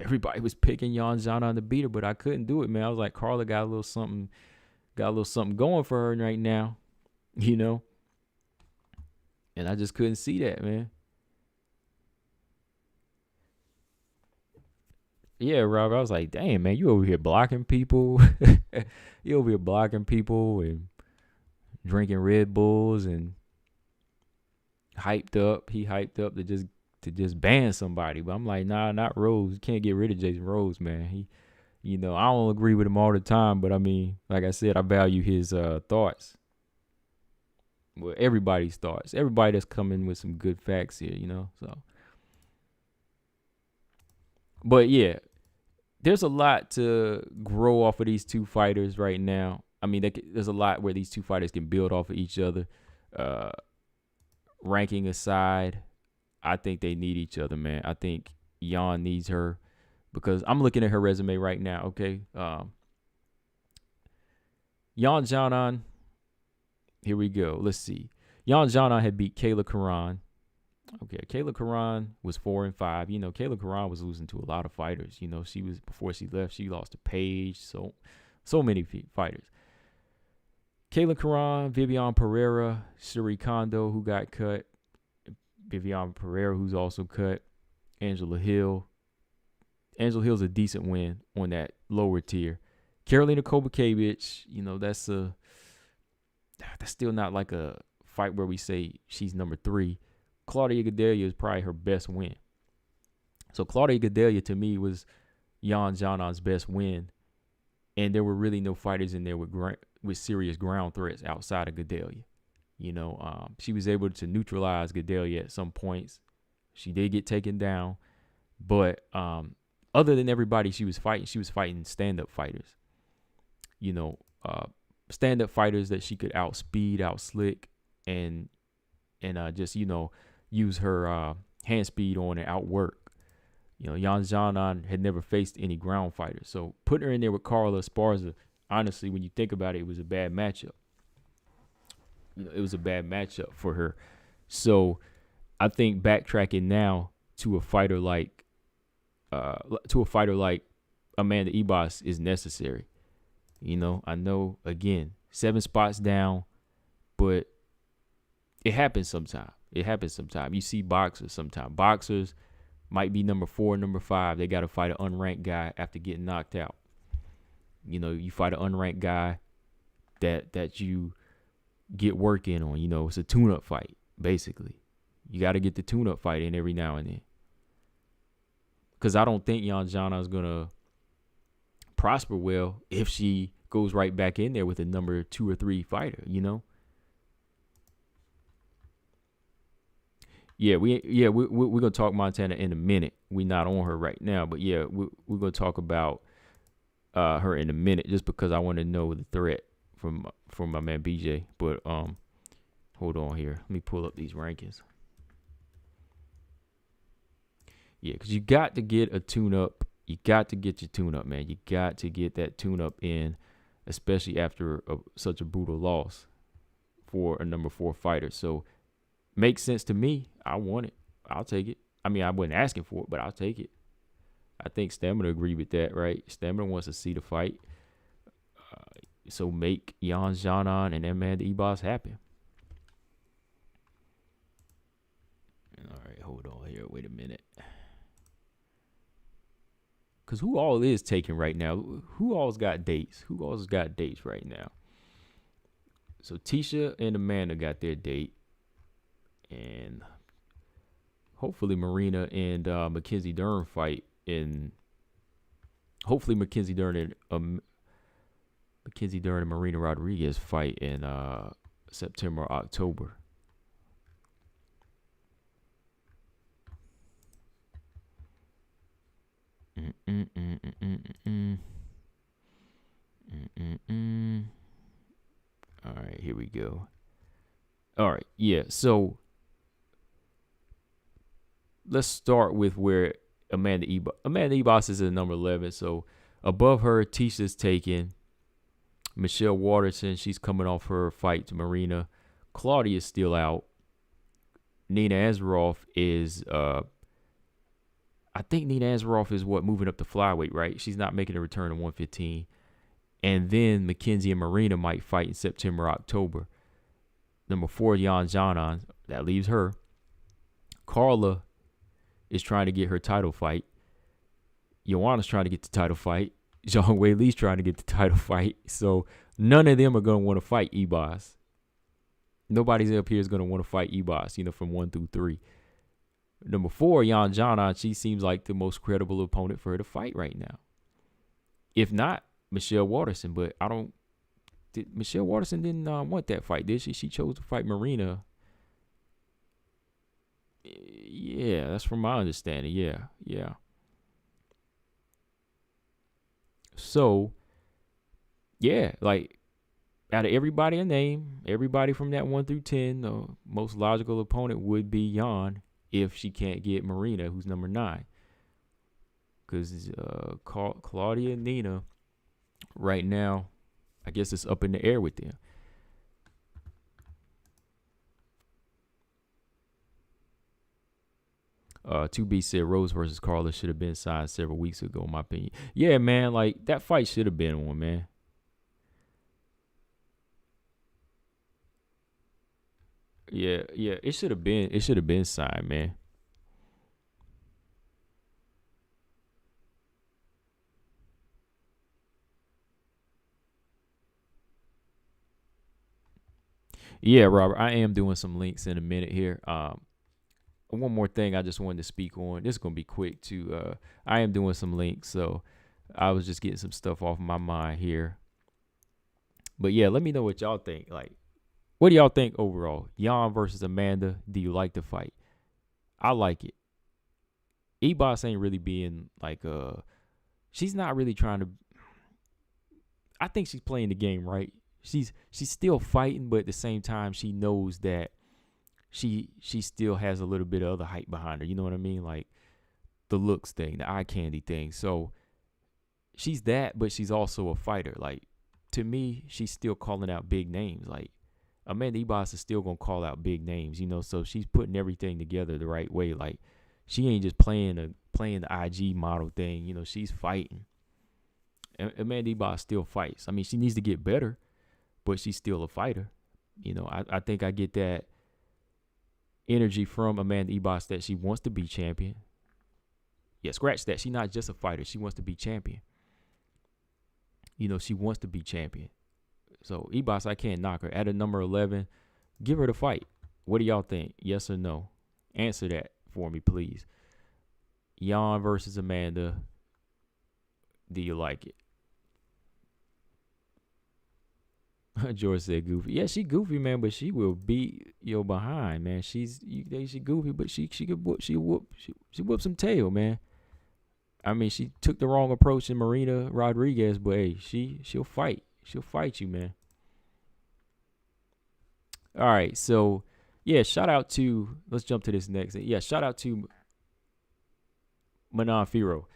everybody was picking Jan Zana to beat her, but I couldn't do it, man. I was like, Carla got a little something going for her right now, and I just couldn't see that, man. Yeah, Rob, I was like, damn, man, you over here blocking people. You over here blocking people and drinking Red Bulls and hyped up. He hyped up to just ban somebody. But I'm like, nah, not Rose. You can't get rid of Jason Rose, man. He, I don't agree with him all the time, but I mean, like I said, I value his thoughts. Well, everybody's thoughts. Everybody that's coming with some good facts here, so. But yeah, there's a lot to grow off of these two fighters right now. I mean, there's a lot where these two fighters can build off of each other. Ranking aside, I think they need each other, man. I think Jan needs her because I'm looking at her resume right now. Okay, Jan Xiaonan. Here we go. Let's see. Jan Xiaonan had beat Kayla Karan. Okay, Kayla Karan was 4-5. You know, Kayla Karan was losing to a lot of fighters. You know, she was before she left, she lost to Paige. So many fighters. Kayla Karan, Vivian Pereira, Suri Kondo, who got cut. Vivian Pereira, who's also cut. Angela Hill. Angela Hill's a decent win on that lower tier. Karolina Kowalkiewicz, you know, that's still not like a fight where we say she's number 3. Claudia Gadelha is probably her best win. So Claudia Gadelha to me was Jan Xiaonan's best win, and there were really no fighters in there with serious ground threats outside of Gadelha. You know, she was able to neutralize Gadelha at some points. She did get taken down, but other than everybody she was fighting stand-up fighters. You know, stand-up fighters that she could outspeed, outslick, and just, you know, use her hand speed on and outwork. You know, Jan Xiaonan had never faced any ground fighters. So putting her in there with Carla Esparza, honestly, when you think about it, it was a bad matchup. You know, it was a bad matchup for her. So I think backtracking now to a fighter like Amanda Ibas is necessary. You know, I know, again, 7 spots down, but it happens sometimes. You see boxers sometimes. Boxers might be number 4, number 5. They got to fight an unranked guy after getting knocked out. You know, you fight an unranked guy that you get work in on. You know, it's a tune-up fight, basically. You got to get the tune-up fight in every now and then. Because I don't think Jan Xiaonan is going to prosper well if she goes right back in there with a number 2 or 3 fighter, you know? We're gonna talk Montana in a minute. We're not on her right now, but yeah, we're gonna talk about her in a minute, just because I want to know the threat from my man BJ. But hold on here. Let me pull up these rankings. Yeah, because you got to get a tune-up. You got to get your tune-up, man. You got to get that tune-up in, especially after such a brutal loss for a number 4 fighter. So makes sense to me. I want it. I'll take it. I mean, I wasn't asking for it, but I'll take it. I think Stamina agree with that, right? Stamina wants to see the fight. So make Jan Xiaonan and Amanda Ibas happen. All right, hold on here. Wait a minute. Because who all is taking right now? Who all's got dates? Who all's got dates right now? So Tisha and Amanda got their date. And hopefully Marina and Mackenzie Dern fight in. Hopefully Mackenzie Dern and Marina Rodriguez fight in September or October. All right, here we go. All right, yeah. So let's start with where Amanda Ibas is at number 11. So above her, Tisha's taken. Michelle Waterson, she's coming off her fight to Marina. Claudia's still out. Nina Ansaroff is, I think Nina Ansaroff is moving up to flyweight, right? She's not making a return to 115. And then Mackenzie and Marina might fight in September, October. Number 4, Jan Xiaonan. That leaves her. Carla is trying to get her title fight. Joanna's trying to get the title fight. Zhang Weili's trying to get the title fight. So none of them are going to want to fight Ibas. Nobody's up here is going to want to fight Ibas, you know, from 1 through 3. Number 4, Jan Xiaonan, she seems like the most credible opponent for her to fight right now. If not, Michelle Waterson. But Michelle Waterson didn't want that fight, did she? She chose to fight Marina. Yeah, that's from my understanding. Yeah. So, yeah, like out of everybody I name, everybody from that 1 through 10, the most logical opponent would be Jan if she can't get Marina, who's number 9. because Claudia and Nina right now, I guess it's up in the air with them. To be said, Rose versus Carla should have been signed several weeks ago, in my opinion. Yeah, man, like that fight should have been one, man. Yeah, yeah, it should have been. It should have been signed, man. Yeah, Robert, I am doing some links in a minute here. One more thing I just wanted to speak on. This is gonna be quick too. I am doing some links, so I was just getting some stuff off my mind here. But yeah, let me know what y'all think. Like, what do y'all think overall? Jan versus Amanda. Do you like the fight? I like it. Ebos ain't really being like she's not really trying to. I think she's playing the game right. She's still fighting, but at the same time, she knows that she still has a little bit of other hype behind her. You know what I mean? Like the looks thing, the eye candy thing. So she's that, but she's also a fighter. Like to me, she's still calling out big names. Like Amanda Ebos is still gonna call out big names. You know, so she's putting everything together the right way. Like she ain't just playing the IG model thing. You know, she's fighting. Amanda Ebos still fights. I mean, she needs to get better, but she's still a fighter. You know, I think I get that energy from Amanda Ebos that she wants to be champion. Yeah, scratch that. She's not just a fighter. She wants to be champion. You know, she wants to be champion. So Ebos, I can't knock her. At a number 11, give her the fight. What do y'all think? Yes or no? Answer that for me, please. Jan versus Amanda. Do you like it? George said goofy. Yeah, she goofy, man, but she will beat your behind, man. She goofy, but she whoop some tail, man. I mean, she took the wrong approach in Marina Rodriguez, but hey, she'll fight. She'll fight you, man. All right, so yeah, shout out to let's jump to this next. Yeah, shout out to Manon Firo.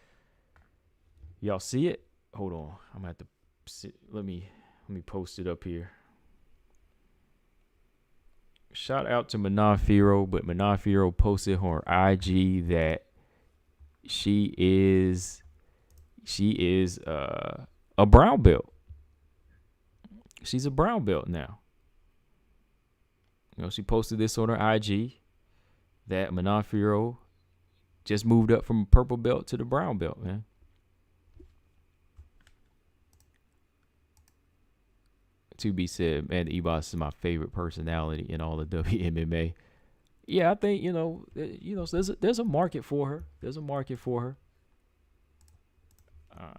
Y'all see it? Hold on, I'm gonna have to sit. Let me post it up here. Shout out to Manon Firo, but Manon Firo posted on her IG that she is a brown belt. She's a brown belt now. You know, she posted this on her IG that Manon Firo just moved up from purple belt to the brown belt, man. To be said, man, Ebos is my favorite personality in all of WMMA. Yeah, I think so there's a market for her. There's a market for her.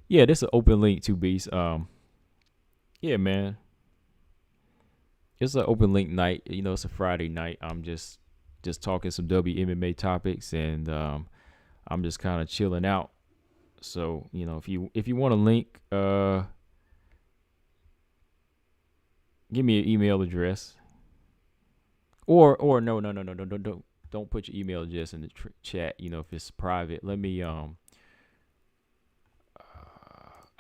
Yeah, this is an open link to Beast. Yeah, man, it's an open link night. You know, it's a Friday night. I'm just talking some WMMA topics, and I'm just kind of chilling out. So you know, if you want a link, give me an email address, or no, don't put your email address in the chat. You know, if it's private, let me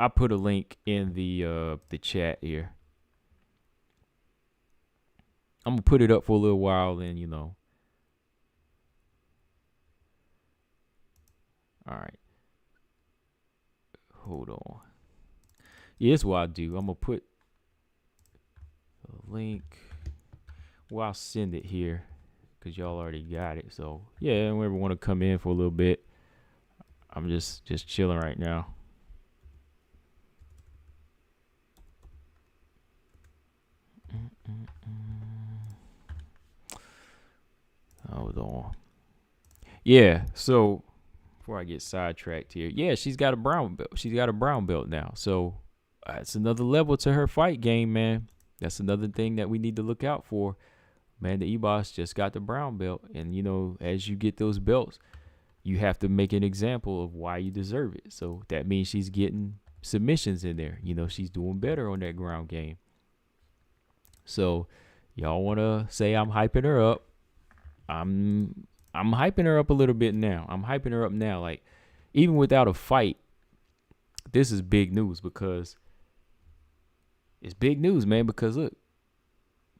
I put a link in the chat here. I'm gonna put it up for a little while, then All right, hold on. Yeah, that's what I do. I'm gonna put a link. Well, I'll send it here because y'all already got it. So yeah, whoever want to come in for a little bit, I'm just chilling right now. Hold on. Yeah, so before I get sidetracked here, yeah, she's got a brown belt. She's got a brown belt now. So that's another level to her fight game, man. That's another thing that we need to look out for. Man, the Ebos just got the brown belt. And, as you get those belts, you have to make an example of why you deserve it. So that means she's getting submissions in there. She's doing better on that ground game. So y'all want to say I'm hyping her up. I'm hyping her up a little bit now. I'm hyping her up now. Like, even without a fight, this is big news because it's big news, man. Because look,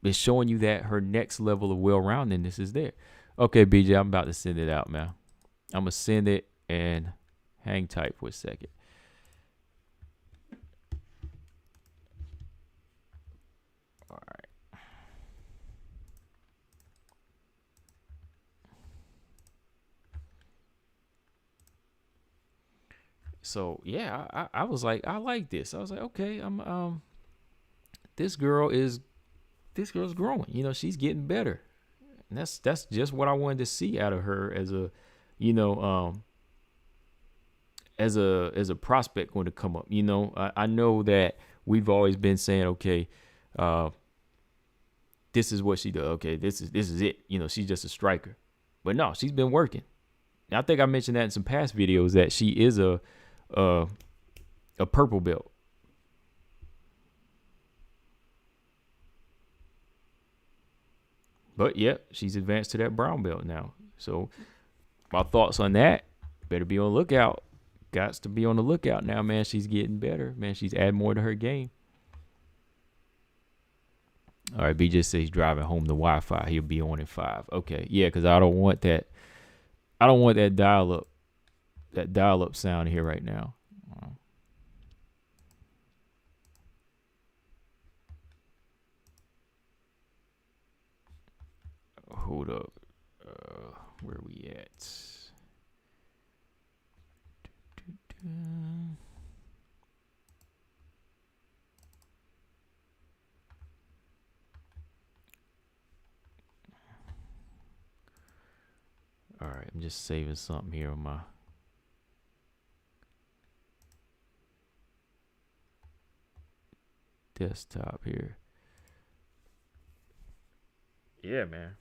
it's showing you that her next level of well-roundedness is there. Okay, BJ, I'm about to send it out, man. I'm gonna send it and hang tight for a second. All right. So yeah, I was like, I like this. I was like, okay, this girl's growing. You know, she's getting better. And that's just what I wanted to see out of her as a, you know, as a prospect going to come up. You know, I know that we've always been saying, okay, this is what she does. Okay, this is it. You know, she's just a striker. But no, she's been working. And I think I mentioned that in some past videos that she is a purple belt. But yeah, she's advanced to that brown belt now. So my thoughts on that, better be on the lookout. Gots to be on the lookout now, man. She's getting better. Man, she's adding more to her game. All right, B just says he's driving home the Wi-Fi. He'll be on in 5. Okay, yeah, because I don't want that. I don't want that dial-up sound here right now. Hold up. Where are we at? All right, I'm just saving something here on my desktop here. Yeah, man.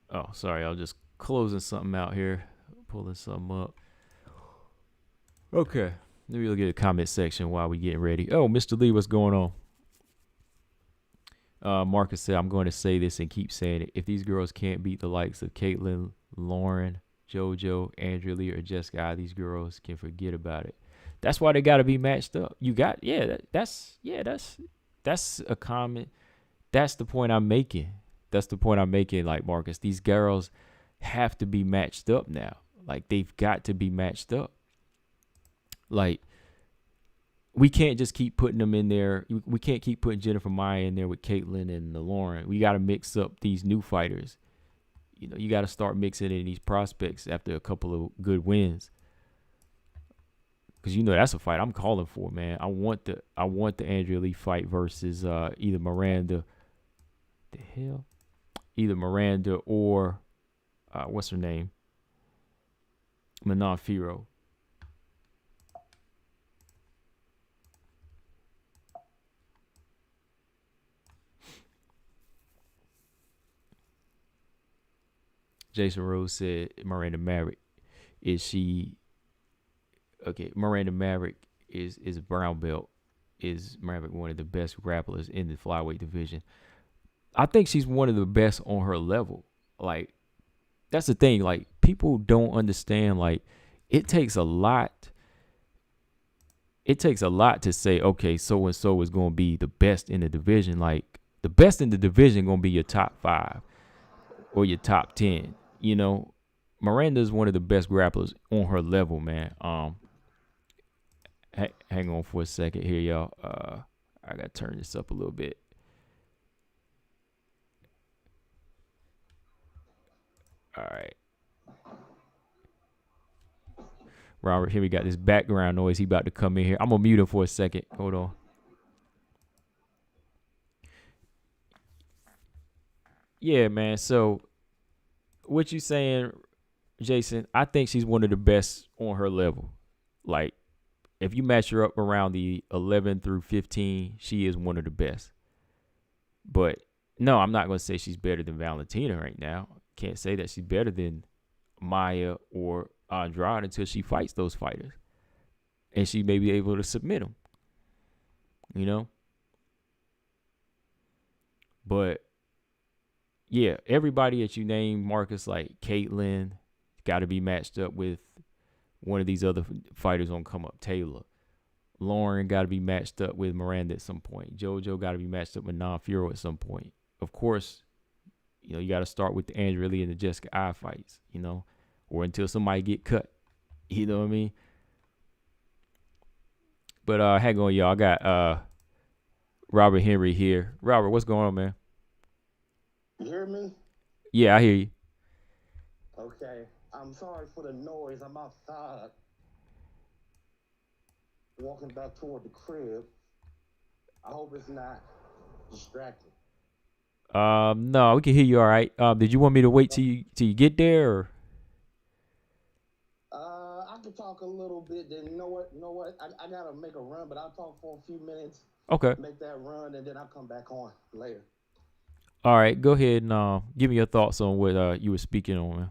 Oh, sorry. I was just closing something out here, pulling something up. Okay. Let me look at the comment section while we getting ready. Oh, Mr. Lee, what's going on? Marcus said, I'm going to say this and keep saying it. If these girls can't beat the likes of Caitlin, Lauren, JoJo, Andrea Lee, or Jessica, these girls can forget about it. That's why they got to be matched up. You got, that's a comment. That's the point I'm making. Like, Marcus, these girls have to be matched up now. Like, they've got to be matched up. Like, we can't just keep putting them in there. We can't keep putting Jennifer Maya in there with Caitlin and Lauren. We got to mix up these new fighters. You know, you got to start mixing in these prospects after a couple of good wins. Because, you know, that's a fight I'm calling for, man. I want the Andrea Lee fight versus either Miranda. The hell? Either Miranda or what's her name? Manon Firo. Jason Rose said Miranda Maverick. Is she okay? Miranda Maverick is a brown belt. Is Maverick one of the best grapplers in the flyweight division? I think she's one of the best on her level. Like, that's the thing. Like, people don't understand. Like, it takes a lot. It takes a lot to say, okay, so and so is going to be the best in the division. Like, the best in the division going to be your top 5 or your top 10. You know, Miranda is one of the best grapplers on her level, man. Hang on for a second here, y'all. I gotta turn this up a little bit. All right. Robert, here we got this background noise. He about to come in here. I'm gonna mute him for a second. Hold on. Yeah, man. So, what you saying, Jason? I think she's one of the best on her level. Like, if you match her up around the 11 through 15, she is one of the best. But no, I'm not going to say she's better than Valentina right now. Can't say that she's better than Maya or Andrade until she fights those fighters. And she may be able to submit them, you know? But yeah, everybody that you name, Marcus, like Caitlyn, got to be matched up with one of these other fighters on come up. Taylor. Lauren got to be matched up with Miranda at some point. JoJo got to be matched up with Non-Furo at some point. Of course, you know, you got to start with the Andrea Lee and the Jessica I fights, you know, or until somebody get cut. You know what I mean? But hang on, y'all. I got Robert Henry here. Robert, what's going on, man? You hear me? Yeah, I hear you. Okay. I'm sorry for the noise. I'm outside walking back toward the crib. I hope it's not distracting. No, we can hear you all right. Did you want me to wait till you get there? Or? I can talk a little bit. Then you know what? I gotta make a run, but I'll talk for a few minutes. Okay. Make that run, and then I'll come back on later. All right, go ahead and give me your thoughts on what you were speaking on, man.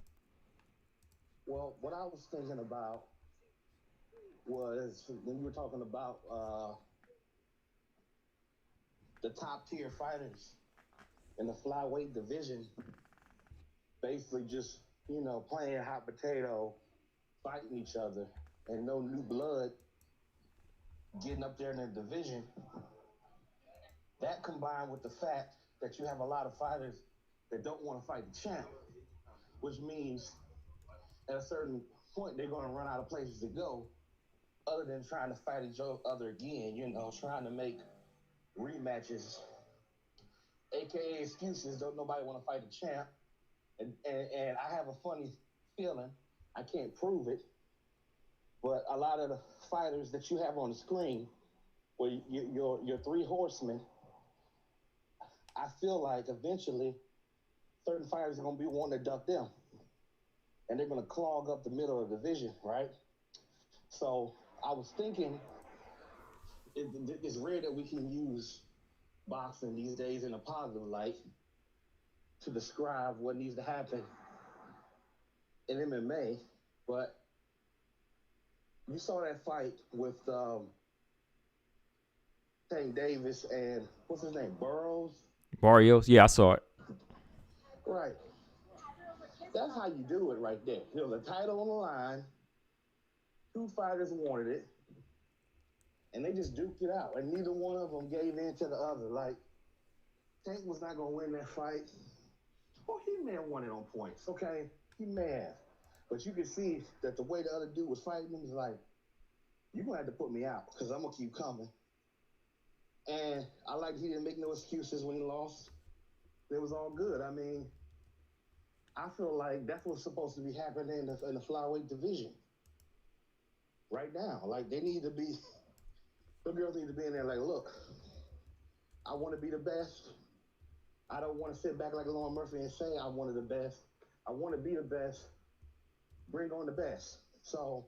Well, what I was thinking about was when you were talking about the top tier fighters in the flyweight division, basically just playing hot potato, fighting each other, and no new blood getting up there in the division. That combined with the fact that you have a lot of fighters that don't want to fight the champ, which means at a certain point they're going to run out of places to go other than trying to fight each other again, trying to make rematches, aka excuses. Don't nobody want to fight the champ. And I have a funny feeling, I can't prove it, but a lot of the fighters that you have on the screen, where your three horsemen, I feel like eventually certain fighters are going to be wanting to duck them. And they're going to clog up the middle of the division, right? So I was thinking, it's rare that we can use boxing these days in a positive light to describe what needs to happen in MMA. But you saw that fight with Tank Davis and what's his name, Burroughs? Barrios? Yeah, I saw it. Right. That's how you do it right there. There was a title on the line. Two fighters wanted it. And they just duked it out. And neither one of them gave in to the other. Like, Tank was not going to win that fight. Well, he may have won it on points, okay? He may have. But you could see that the way the other dude was fighting him was like, you're going to have to put me out because I'm going to keep coming. And I like he didn't make no excuses when he lost. It was all good. I mean, I feel like that's what's supposed to be happening in the flyweight division right now. Like, they need to be, the girls need to be in there like, look, I want to be the best. I don't want to sit back like Lauren Murphy and say I wanted the best. I want to be the best. Bring on the best. So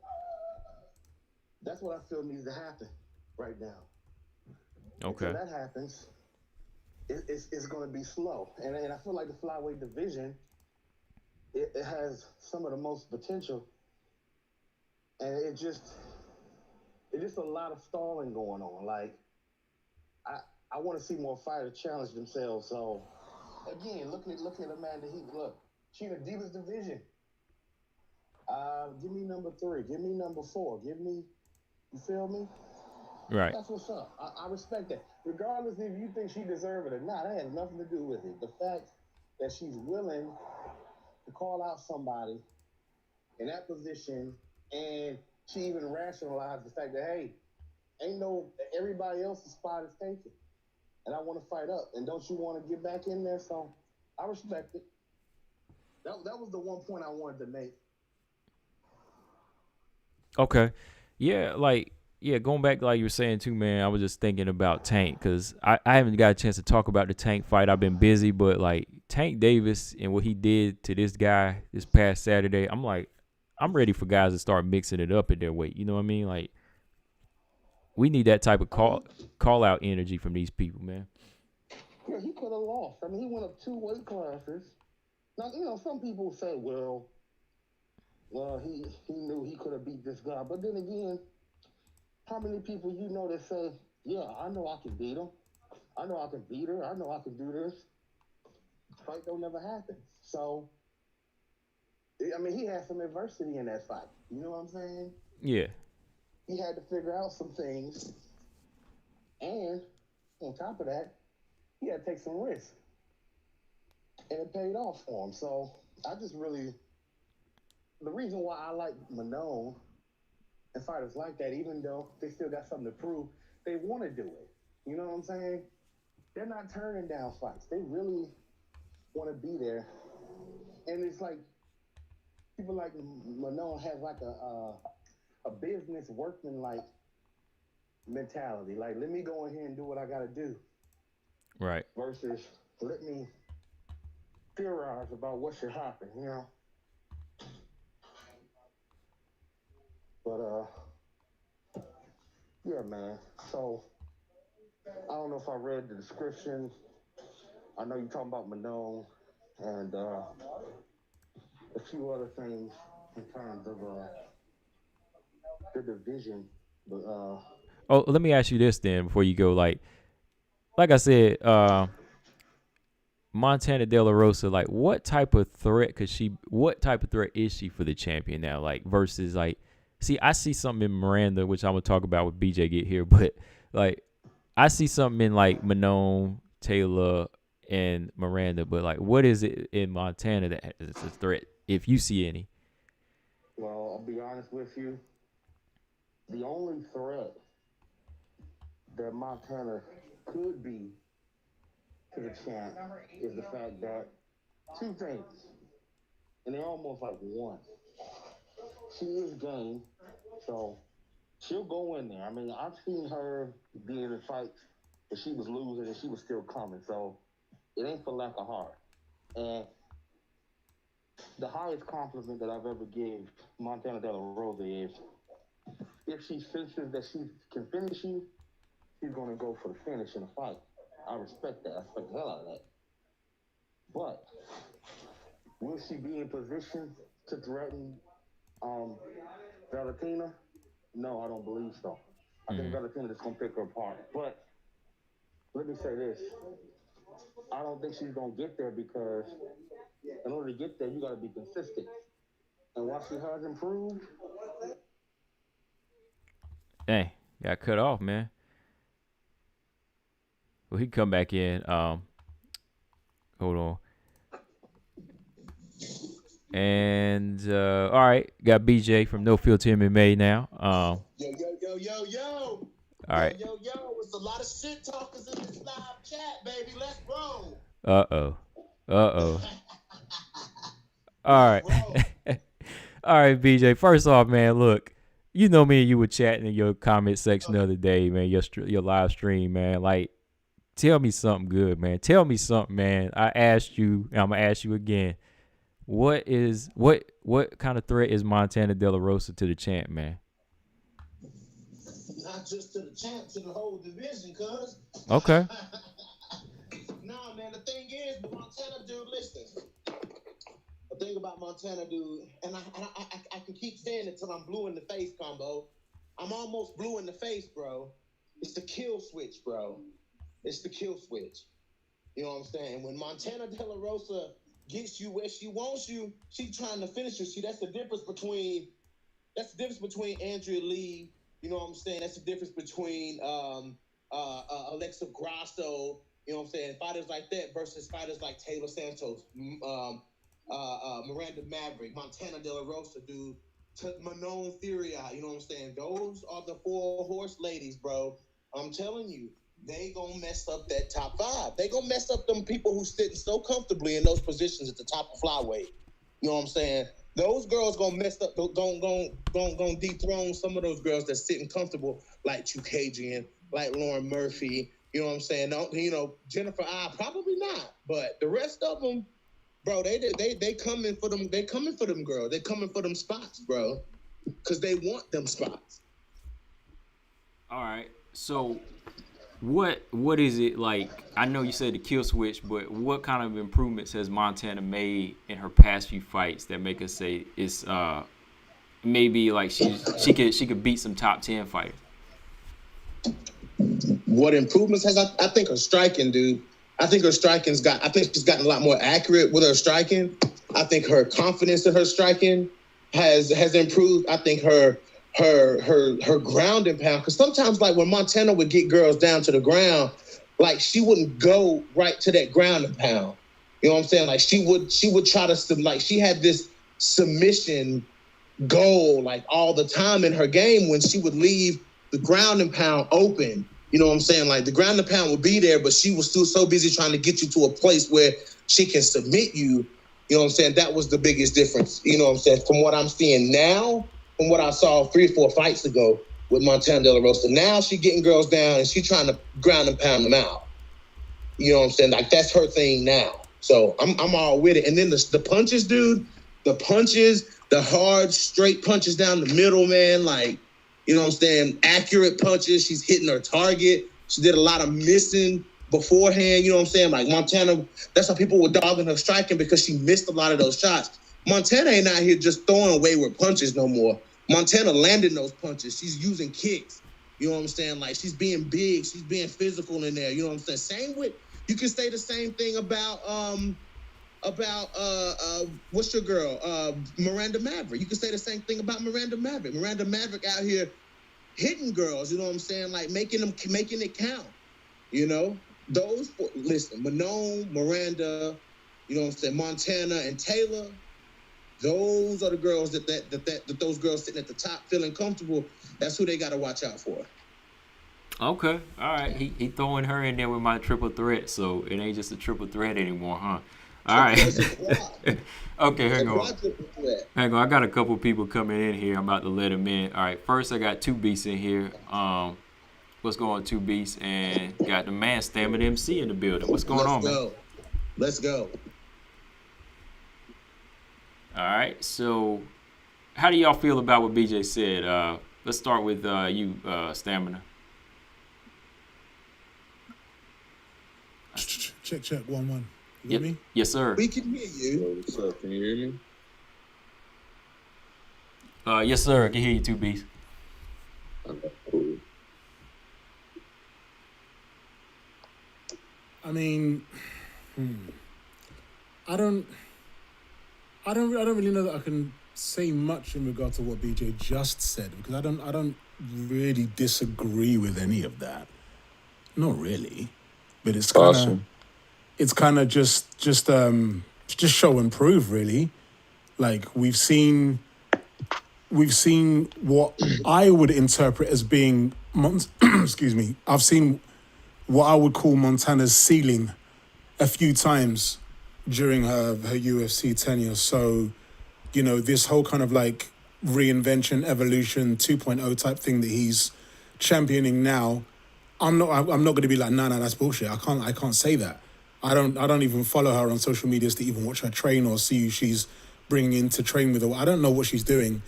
that's what I feel needs to happen right now. Okay. Until that happens, it's going to be slow. And I feel like the flyweight division, it has some of the most potential. And it's just a lot of stalling going on. Like, I want to see more fighters challenge themselves. So, again, look at Amanda Heath. Look, she in the Divas division. Give me number 3. Give me number 4. Give me, you feel me? Right. That's what's up. I respect that. Regardless if you think she deserves it or not, that has nothing to do with it. The fact that she's willing to call out somebody in that position, and she even rationalized the fact that, hey, everybody else's spot is taken. And I want to fight up. And don't you want to get back in there? So I respect it. That was the one point I wanted to make. Okay. Yeah, going back like you were saying too, man, I was just thinking about Tank because I haven't got a chance to talk about the Tank fight. I've been busy, but like Tank Davis and what he did to this guy this past Saturday, I'm like, I'm ready for guys to start mixing it up at their weight. You know what I mean? Like, we need that type of call out energy from these people, man. Yeah, he could have lost. I mean, he went up 2 weight classes. Now, some people say, well, he knew he could have beat this guy. But then again, how many people that say, yeah, I know I can beat him. I know I can beat her. I know I can do this. Fight don't never happen. So, I mean, he had some adversity in that fight. You know what I'm saying? Yeah. He had to figure out some things. And on top of that, he had to take some risk. And it paid off for him. So, the reason why I like Manon and fighters like that, even though they still got something to prove, they want to do it. You know what I'm saying? They're not turning down fights. They really want to be there. And it's like people like Manon have like a business workman like mentality. Like, let me go in here and do what I got to do. Right. Versus let me theorize about what should happen, But yeah, man. So I don't know if I read the description. I know you're talking about Manon and a few other things in terms of the division. But Oh, let me ask you this then before you go. Like I said, Montana De La Rosa, like what type of threat is she for the champion now? Like versus like, see, I see something in Miranda, which I'm gonna talk about when BJ get here, but like I see something in like Manon, Taylor, and Miranda, but like what is it in Montana that is a threat, if you see any? well, I'll be honest with you. The only threat that Montana could be to the champ is the fact that two things, and they're almost like one. She is game, so she'll go in there. I mean, I've seen her be in fights that she was losing and she was still coming. So it ain't for lack of heart. And the highest compliment that I've ever gave Montana De La Rosa is if she senses that she can finish you, she's gonna go for the finish in the fight. I respect that. I respect the hell out of that. But will she be in position to threaten Valentina? No, I don't believe so. I think Valentina is gonna pick her apart. But let me say this: I don't think she's gonna get there because in order to get there, you got to be consistent. And while she has improved, Dang, got cut off, man. Well, he can come back in. Hold on. And all right, got BJ from No Filter MMA now. Yo. All right. Yo. It's a lot of shit talkers in this live chat, baby. Let's roll. Uh oh. All right. All right, BJ. First off, man, look, you know me and you were chatting in your comment section the other day, man. Your live stream, man. Like, tell me something good, man. Tell me something, man. I asked you, and I'm gonna ask you again. What kind of threat is Montana De La Rosa to the champ, man? Not just to the champ, to the whole division, cuz. Okay. Nah, man, the thing is, Montana dude, listen. The thing about Montana dude, and I can keep saying it till I'm blue in the face, combo. I'm almost blue in the face, bro. It's the kill switch, bro. It's the kill switch. You know what I'm saying? When Montana De La Rosa gets you where she wants you, she's trying to finish you. See, that's the difference between Andrea Lee. You know what I'm saying? That's the difference between Alexa Grasso. You know what I'm saying? Fighters like that versus fighters like Taylor Santos, Miranda Maverick, Montana De La Rosa, dude. Manon Furia. You know what I'm saying? Those are the 4 horse ladies, bro. I'm telling you. They gonna mess up that top 5. They gonna mess up them people who sitting so comfortably in those positions at the top of flyweight. You know what I'm saying? Those girls gonna mess up, gonna dethrone some of those girls that's sitting comfortable, like Chukagian, like Lauren Murphy. You know what I'm saying? Jennifer I probably not, but the rest of them, bro, they coming for them. They coming for them girls. They coming for them spots, bro, because they want them spots. All right. So What is it like? I know you said the kill switch, but what kind of improvements has Montana made in her past few fights that make us say it's maybe like she could beat some top 10 fighters? What improvements has I think her striking, dude. I think she's gotten a lot more accurate with her striking. I think her confidence in her striking has improved. I think her ground and pound, because sometimes like when Montana would get girls down to the ground, like she wouldn't go right to that ground and pound. You know what I'm saying? Like she would try to like she had this submission goal like all the time in her game when she would leave the ground and pound open. You know what I'm saying? Like the ground and pound would be there, but she was still so busy trying to get you to a place where she can submit you. You know what I'm saying? That was the biggest difference. You know what I'm saying? From what I'm seeing now, from what I saw 3 or 4 fights ago with Montana De La Rosa. Now she's getting girls down and she's trying to ground and pound them out. You know what I'm saying? Like that's her thing now. So I'm all with it. And then the punches, dude, the hard, straight punches down the middle, man. Like, you know what I'm saying? Accurate punches. She's hitting her target. She did a lot of missing beforehand. You know what I'm saying? Like Montana, that's how people were dogging her striking because she missed a lot of those shots. Montana ain't out here just throwing wayward punches no more. Montana landing those punches. She's using kicks. You know what I'm saying? Like she's being big. She's being physical in there. You know what I'm saying? Same with, you can say the same thing about what's your girl? Miranda Maverick. You can say the same thing about Miranda Maverick. Miranda Maverick out here hitting girls, you know what I'm saying? Like making it count. You know? Listen, Manon, Miranda, you know what I'm saying, Montana and Taylor, those are the girls that those girls sitting at the top feeling comfortable. That's who they got to watch out for. Okay, all right. He throwing her in there with my triple threat, so it ain't just a triple threat anymore, huh? All right. Okay, hang on. I got a couple people coming in here. I'm about to let them in. All right, first I got Two Beasts in here. What's going on, Two Beasts? And got the man Stamina MC in the building. What's going on, man? Let's go. All right, so how do y'all feel about what BJ said? Let's start with you, Stamina. Check 1-1. You hear me? Yes, sir. We can hear you. What's up? Can you hear me? Yes, sir. I can hear you, Two Beasts. Okay, cool. I mean, I don't really know that I can say much in regard to what BJ just said, because I don't really disagree with any of that. Not really, but it's kind of Awesome. it's kind of just show and prove, really. Like we've seen what I would interpret as being excuse me. I've seen what I would call Montana's ceiling a few times during her UFC tenure. So, you know, this whole kind of like reinvention, evolution 2.0 type thing that he's championing now, I'm not going to be like, no, that's bullshit. I can't say that. I don't even follow her on social medias to even watch her train or see who she's bringing in to train with her. I don't know what she's doing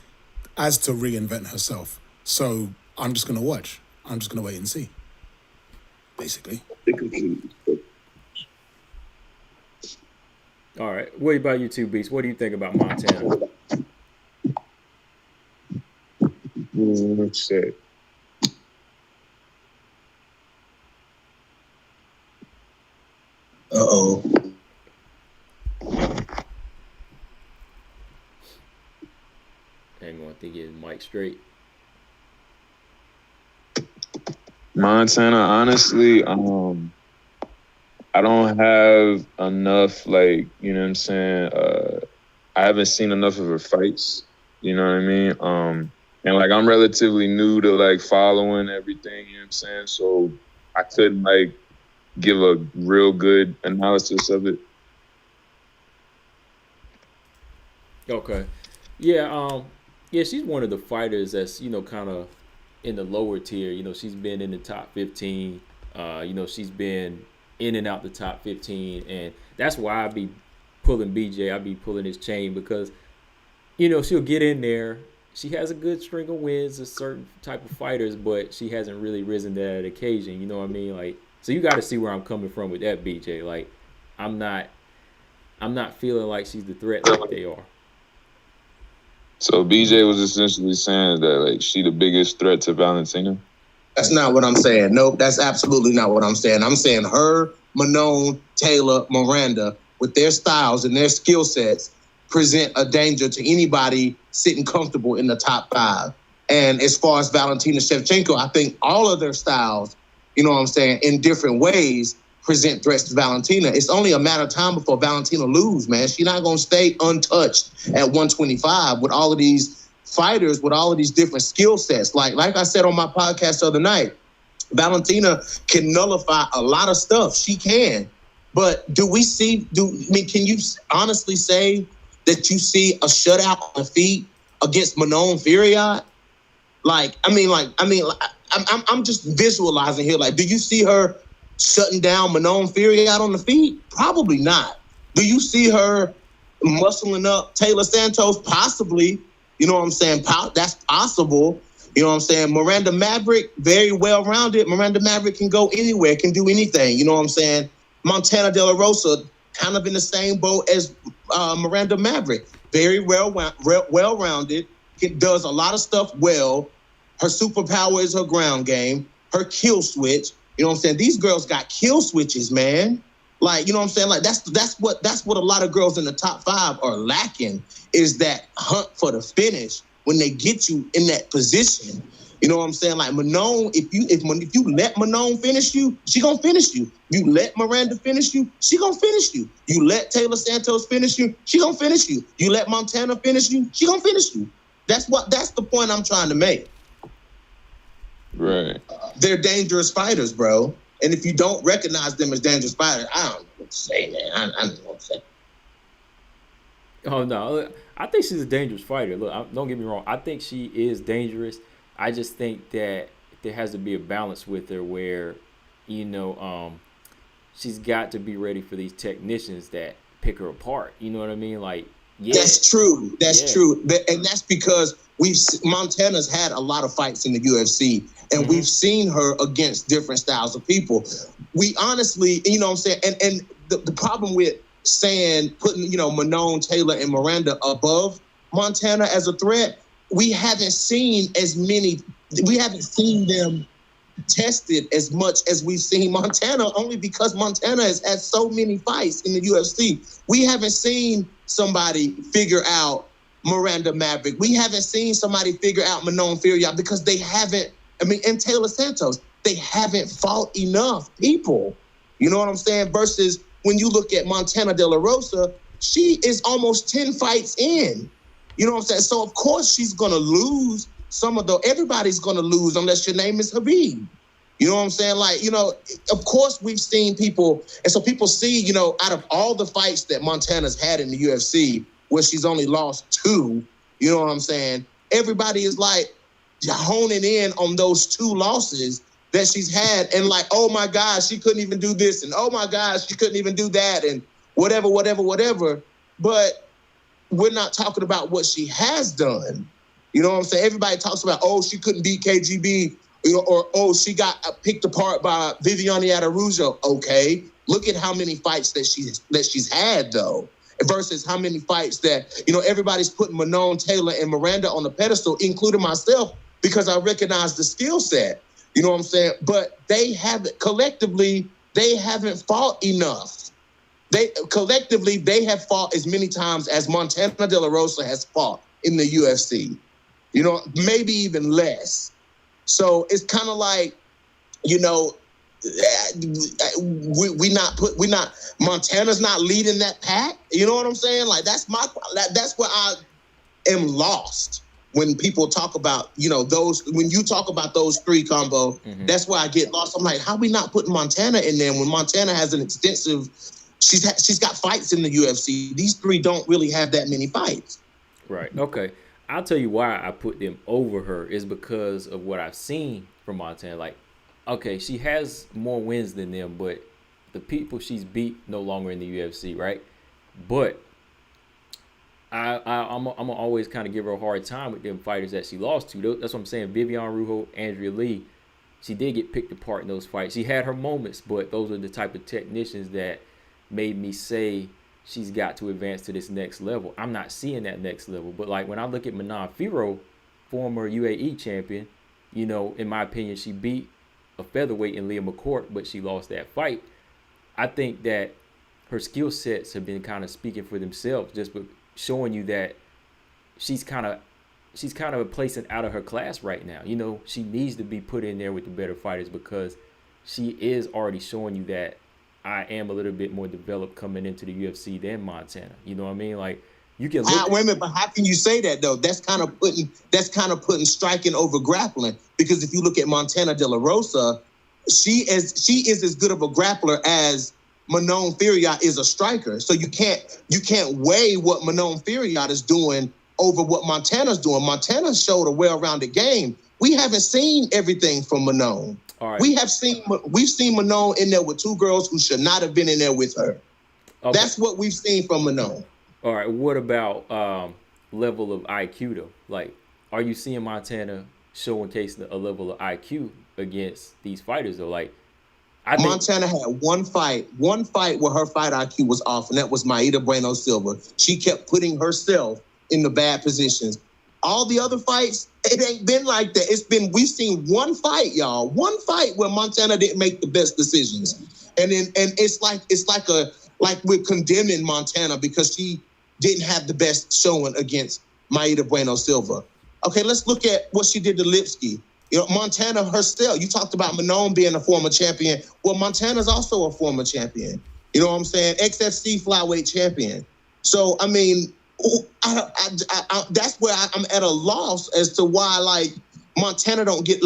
as to reinvent herself. So I'm just going to watch. I'm just going to wait and see, basically. All right. What about you, Two Beasts? What do you think about Montana? Let's see. Uh-oh. Hang on, I think his mic straight. Montana, honestly, I don't have enough, like, you know what I'm saying? I haven't seen enough of her fights, you know what I mean? And like I'm relatively new to like following everything, you know what I'm saying? So I couldn't like give a real good analysis of it. Okay. Yeah, she's one of the fighters that's, you know, kind of in the lower tier. You know, she's been in the top 15. You know, she's been in and out the top 15. And that's why I be pulling his chain, because, you know, she'll get in there. she has a good string of wins, a certain type of fighters, but she hasn't really risen to that occasion. You know what I mean? Like, so you got to see where I'm coming from with that, BJ. Like, I'm not feeling like she's the threat like they are. So BJ was essentially saying that like she the biggest threat to Valentina. That's not what I'm saying. Nope, that's absolutely not what I'm saying. I'm saying her, Manon, Taylor, Miranda, with their styles and their skill sets, present a danger to anybody sitting comfortable in the top 5. And as far as Valentina Shevchenko, I think all of their styles, you know what I'm saying, in different ways, present threats to Valentina. It's only a matter of time before Valentina lose, man. She's not going to stay untouched at 125 with all of these fighters, with all of these different skill sets. Like I said on my podcast the other night, Valentina can nullify a lot of stuff. She can. But can you honestly say that you see a shutout on the feet against Manon Furiat? I'm just visualizing here. Like, do you see her shutting down Manon Furiat on the feet? Probably not. Do you see her muscling up Taylor Santos? Possibly. You know what I'm saying? That's possible. You know what I'm saying? Miranda Maverick, very well-rounded. Miranda Maverick can go anywhere, can do anything. You know what I'm saying? Montana De La Rosa, kind of in the same boat as Miranda Maverick. Very well-rounded. Does a lot of stuff well. Her superpower is her ground game, her kill switch. You know what I'm saying? These girls got kill switches, man. Like, you know what I'm saying? Like, that's what a lot of girls in the top 5 are lacking, is that hunt for the finish when they get you in that position. You know what I'm saying? Like, Manon, if you let Manon finish you, she gonna finish you. You let Miranda finish you, she gonna finish you. You let Taylor Santos finish you, she gonna finish you. You let Montana finish you, she gonna finish you. That's the point I'm trying to make. Right. They're dangerous fighters, bro. And if you don't recognize them as dangerous fighters, I don't know what to say, man. I don't know what to say. Oh no, I think she's a dangerous fighter. Look, don't get me wrong. I think she is dangerous. I just think that there has to be a balance with her where, she's got to be ready for these technicians that pick her apart. You know what I mean? Like, yeah, that's true. That's true, and that's because Montana's had a lot of fights in the UFC, and we've seen her against different styles of people. We honestly, you know what I'm saying, and the problem with putting Manon, Taylor, and Miranda above Montana as a threat, we haven't seen them tested as much as we've seen Montana, only because Montana has had so many fights in the UFC. We haven't seen somebody figure out Miranda Maverick. We haven't seen somebody figure out Manon Furiat because they haven't, and Taylor Santos, they haven't fought enough people. You know what I'm saying? Versus when you look at Montana De La Rosa, she is almost 10 fights in. You know what I'm saying? So, of course, she's going to lose everybody's going to lose unless your name is Habib. You know what I'm saying? Like, of course we've seen people, and so people see, out of all the fights that Montana's had in the UFC, where she's only lost 2, you know what I'm saying? Everybody is like honing in on those 2 losses that she's had, and like, oh my God, she couldn't even do this, and oh my God, she couldn't even do that, and whatever. But we're not talking about what she has done. You know what I'm saying? Everybody talks about, oh, she couldn't beat KGB, or oh, she got picked apart by Viviane Araujo. Okay, look at how many fights that she's had though, versus how many fights that everybody's putting Manon, Taylor, and Miranda on the pedestal, including myself, because I recognize the skill set. You know what I'm saying? But they haven't fought enough. They have fought as many times as Montana De La Rosa has fought in the UFC. Maybe even less. So it's kind of like, Montana's not leading that pack. You know what I'm saying? Like that's where I am lost when people talk about, when you talk about those 3 combo, that's where I get lost. I'm like, how we not putting Montana in there when Montana has an extensive, she's got fights in the UFC. These 3 don't really have that many fights. Right. Okay. I'll tell you why I put them over her is because of what I've seen from Montana. Like, okay, she has more wins than them, but the people she's beat no longer in the UFC, right? But I'm gonna always kind of give her a hard time with them fighters that she lost to. That's what I'm saying. Vivian Rujo, Andrea Lee, she did get picked apart in those fights. She had her moments, but those are the type of technicians that made me say she's got to advance to this next level. I'm not seeing that next level, but like when I look at Manon Firo, former UAE champion, in my opinion, she beat a featherweight in Leah McCourt, but she lost that fight. I think that her skill sets have been kind of speaking for themselves, just showing you that she's kind of a placing out of her class right now. She needs to be put in there with the better fighters because she is already showing you that I am a little bit more developed coming into the UFC than Montana. You know what I mean? Like you can look. Wait a minute, but how can you say that though? That's kind of putting striking over grappling, because if you look at Montana De La Rosa, she is as good of a grappler as Manon Firiat is a striker. So you can't weigh what Manon Firiat is doing over what Montana's doing. Montana showed a well-rounded game. We haven't seen everything from Manon. All right. We've seen Manon in there with two girls who should not have been in there with her. Okay. That's what we've seen from Manon. All right. What about level of IQ though? Like, are you seeing Montana showcase a level of IQ against these fighters though? Like, Montana had one fight where her fight IQ was off, and that was Maida Bueno Silva. She kept putting herself in the bad positions. All the other fights, it ain't been like that. We've seen one fight, y'all. One fight where Montana didn't make the best decisions. And it's like we're condemning Montana because she didn't have the best showing against Maida Bueno Silva. Okay, let's look at what she did to Lipsky. Montana herself, you talked about Manon being a former champion. Well, Montana's also a former champion. You know what I'm saying? XFC flyweight champion. So, I mean, that's where I'm at a loss as to why, like, Montana don't get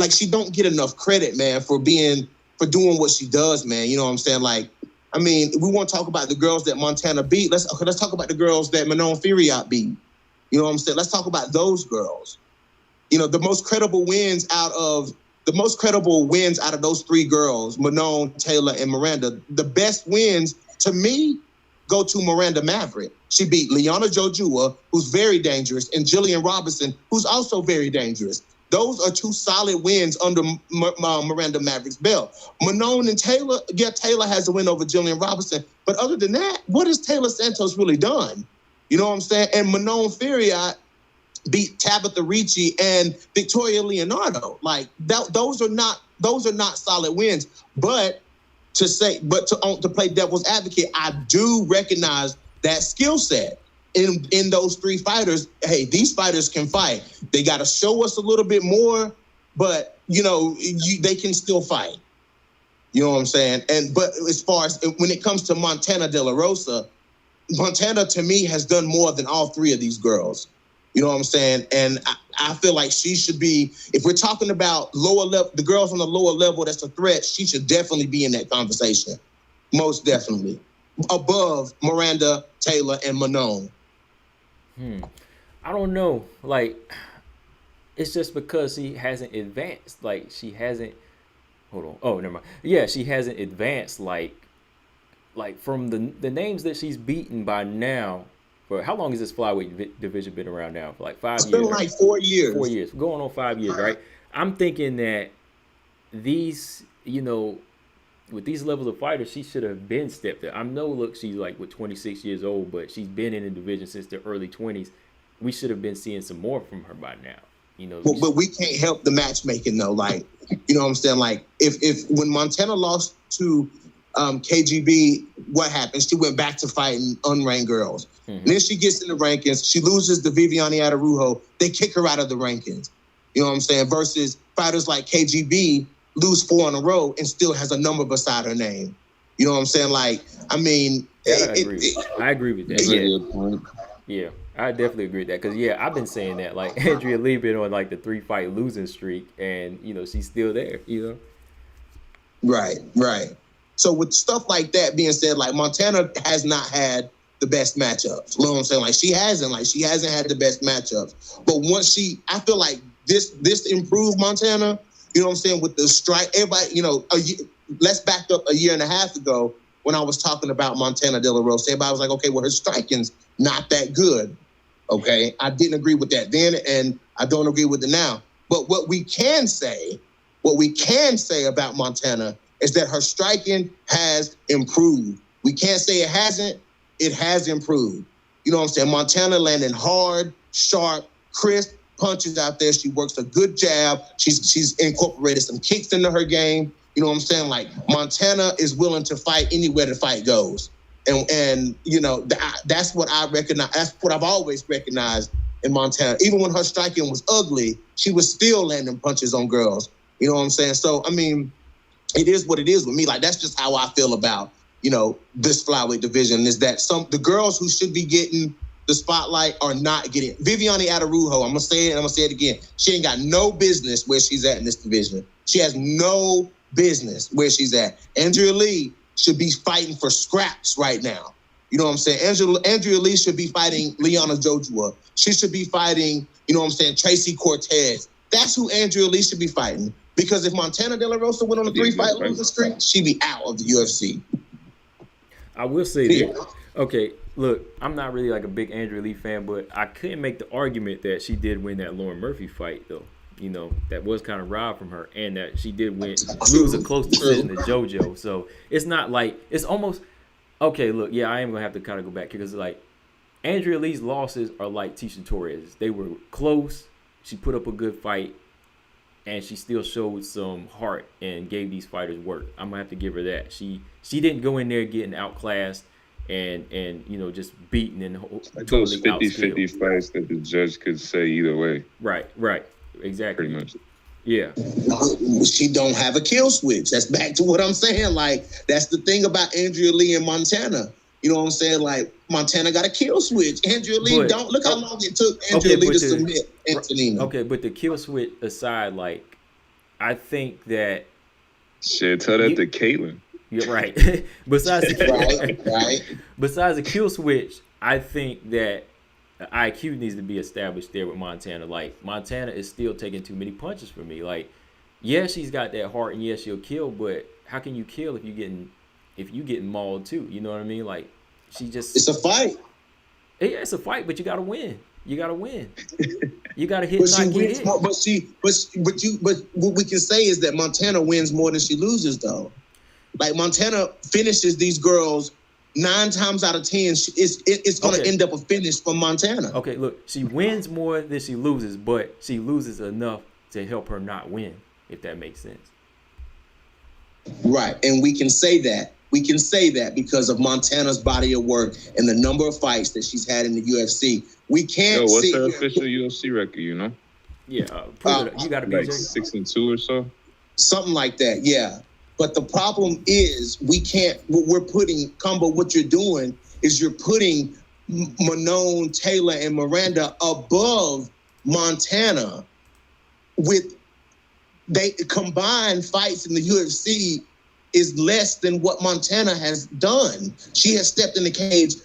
enough credit, man, for doing what she does, man. You know what I'm saying? Like, I mean, we want to talk about the girls that Montana beat. Let's talk about the girls that Manon Firiat beat. You know what I'm saying? Let's talk about those girls. The most credible wins out of those three girls, Manon, Taylor, and Miranda, the best wins to me go to Miranda Maverick. She beat Liana Jojua, who's very dangerous, and Jillian Robinson, who's also very dangerous. Those are two solid wins under Miranda Maverick's belt. Manon and Taylor, yeah, Taylor has a win over Jillian Robinson, but other than that, what has Taylor Santos really done? You know what I'm saying? And Manon Firiat beat Tabitha Ricci and Victoria Leonardo. Like those are not solid wins. But to play devil's advocate, I do recognize that skill set in those three fighters. Hey, these fighters can fight. They got to show us a little bit more, but they can still fight. You know what I'm saying? But as far as when it comes to Montana De La Rosa, Montana to me has done more than all three of these girls. You know what I'm saying? And I feel like she should be, if we're talking about lower level, the girls on the lower level that's a threat, she should definitely be in that conversation. Most definitely. Above Miranda, Taylor, and Manon. I don't know. Like, it's just because she hasn't advanced. Like, she hasn't, hold on. Oh, never mind. Yeah, she hasn't advanced, like from the names that she's beaten by now. For how long has this flyweight division been around now? For like 5 years. It's been like 4 years. 4 years. Going on 5 years, right? I'm thinking that these, with these levels of fighters, she should have been stepped up. I know, look, she's like 26 years old, but she's been in the division since the early 20s. We should have been seeing some more from her by now. But we can't help the matchmaking though. Like, you know what I'm saying? Like, if when Montana lost to KGB, what happened? She went back to fighting unranked girls. Mm-hmm. Then she gets in the rankings. She loses to Viviane Araújo. They kick her out of the rankings. You know what I'm saying? Versus fighters like KGB lose 4 in a row and still has a number beside her name. You know what I'm saying? Like, I mean, I agree with that. Yeah, I definitely agree with that. Because, I've been saying that. Like, Andrea Lee been on, like, the 3-fight losing streak, and, she's still there, Right. So with stuff like that being said, like, Montana has not had the best matchups. You know what I'm saying? Like, she hasn't had the best matchups. But once I feel like this improved Montana, you know what I'm saying, with the strike, everybody, let's back up a year and a half ago when I was talking about Montana De La Rosa. Everybody was like, okay, well, her striking's not that good. Okay, I didn't agree with that then, and I don't agree with it now. But what we can say about Montana is that her striking has improved. We can't say it hasn't. It has improved. You know what I'm saying? Montana landing hard, sharp, crisp punches out there. She works a good jab. She's incorporated some kicks into her game. You know what I'm saying? Like, Montana is willing to fight anywhere the fight goes. And you know, that's what I recognize. That's what I've always recognized in Montana. Even when her striking was ugly, she was still landing punches on girls. You know what I'm saying? So, I mean, it is what it is with me. Like, that's just how I feel about, you know, this flyweight division, is that the girls who should be getting the spotlight are not getting it. Viviane Araújo, I'm going to say it and I'm going to say it again. She ain't got no business where she's at in this division. She has no business where she's at. Andrea Lee should be fighting for scraps right now. You know what I'm saying? Andrea Lee should be fighting Liana Jojua. She should be fighting, you know what I'm saying, Tracy Cortez. That's who Andrea Lee should be fighting. Because if Montana De La Rosa went on a 3-fight losing streak, she'd be out of the UFC. I will say that. Okay, look, I'm not really like a big Andrea Lee fan, but I couldn't make the argument that she did win that Lauren Murphy fight, though. You know, that was kind of robbed from her, and that she did lose a close decision to JoJo. So it's not like, it's almost, okay, look, yeah, I am going to have to kind of go back because, like, Andrea Lee's losses are like Tisha Torres. They were close. She put up a good fight, and she still showed some heart and gave these fighters work. I'm going to have to give her that. She didn't go in there getting outclassed and you know, just beaten and totally those 50-50 fights that the judge could say either way. Right. Exactly. Pretty much. Yeah. She don't have a kill switch. That's back to what I'm saying. Like, that's the thing about Andrea Lee and Montana. You know what I'm saying? Like, Montana got a kill switch. Andrea Lee don't. Look how long it took Andrea Lee to submit Antonina. Okay, but the kill switch aside, like, I think that... Shit, tell that to Caitlin. You're right. Besides the kill switch, I think that IQ needs to be established there with Montana. Like, Montana is still taking too many punches for me. Like, yeah, she's got that heart, and yeah, she'll kill, but how can you kill if you getting mauled too? You know what I mean? Like, it's a fight. Yeah, it's a fight, but you gotta win. You gotta win. You gotta hit. But what we can say is that Montana wins more than she loses, though. Like, Montana finishes these girls 9 times out of 10. It's going to end up a finish for Montana. Okay, look, she wins more than she loses, but she loses enough to help her not win, if that makes sense. Right, and we can say that. We can say that because of Montana's body of work and the number of fights that she's had in the UFC. We can't what's her official UFC record, you know? Yeah, you got to be like 6-2 or so? Something like that, yeah. But the problem is what you're doing is you're putting Manon, Taylor, and Miranda above Montana. With they combined fights in the UFC is less than what Montana has done. She has stepped in the cage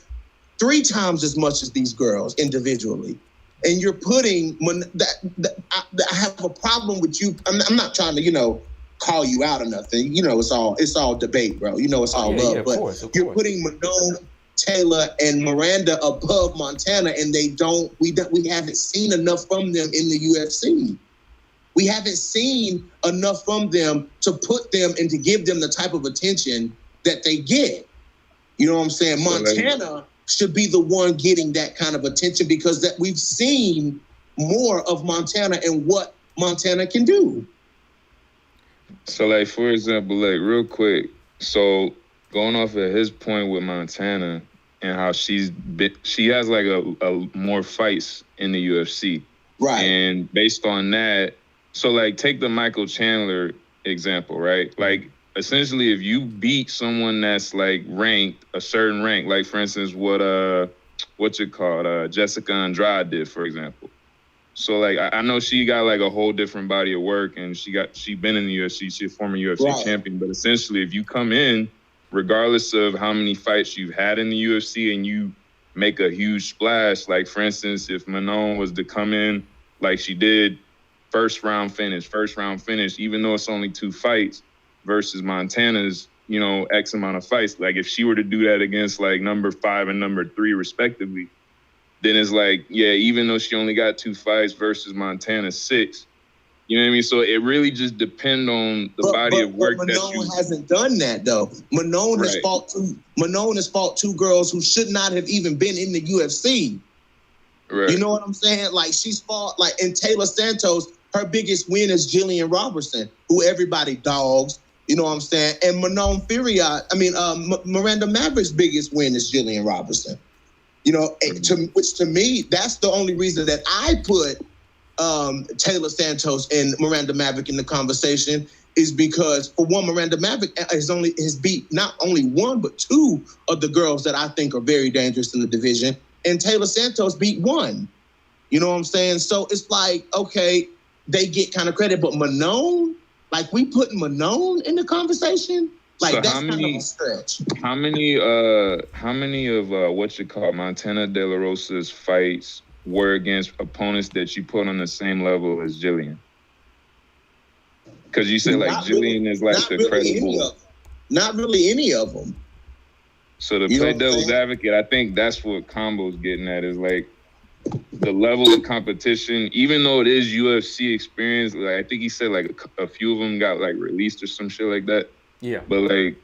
3 times as much as these girls individually. And you're putting I have a problem with you. I'm not trying to, you know, call you out or nothing. You know, it's all debate, bro. You know, it's all love. But you're putting Manon, Taylor, and Miranda above Montana, and we haven't seen enough from them in the UFC. We haven't seen enough from them to put them and to give them the type of attention that they get. You know what I'm saying? Montana should be the one getting that kind of attention because that we've seen more of Montana and what Montana can do. So, like, for example, like, real quick, so going off of his point with Montana and how she has, like, a more fights in the UFC. Right. And based on that, so, like, take the Michael Chandler example, right? Like, essentially, if you beat someone that's, like, ranked, a certain rank, like, for instance, Jessica Andrade did, for example. So, like, I know she got, like, a whole different body of work, and she been in the UFC. She's a former UFC champion. But essentially, if you come in, regardless of how many fights you've had in the UFC, and you make a huge splash, like, for instance, if Manon was to come in like she did, first round finish, even though it's only 2 fights versus Montana's, you know, X amount of fights. Like, if she were to do that against, like, number 5 and number 3, respectively, then it's like, yeah, even though she only got 2 fights versus Montana 6, you know what I mean? So it really just depends on the body of work that you... Manon hasn't done that, though. Manon has fought 2 girls who should not have even been in the UFC. Right. You know what I'm saying? Like, she's fought, like, in Taylor Santos, her biggest win is Jillian Robertson, who everybody dogs. You know what I'm saying? And Miranda Maverick's biggest win is Jillian Robertson. You know, which to me, that's the only reason that I put Taylor Santos and Miranda Maverick in the conversation, is because, for one, Miranda Maverick has beat not only 1 but 2 of the girls that I think are very dangerous in the division, and Taylor Santos beat 1. You know what I'm saying? So it's like, okay, they get kind of credit, but Manon, like, we putting Manon in the conversation? Like, so that's kind of a stretch. How many of Montana De La Rosa's fights were against opponents that you put on the same level as Jillian? Because you said, like, Jillian is like the credible. Not really any of them. So to play devil's advocate, I think that's what Combo's getting at, is like the level of competition, even though it is UFC experience. Like, I think he said like a few of them got like released or some shit like that. Yeah. But like,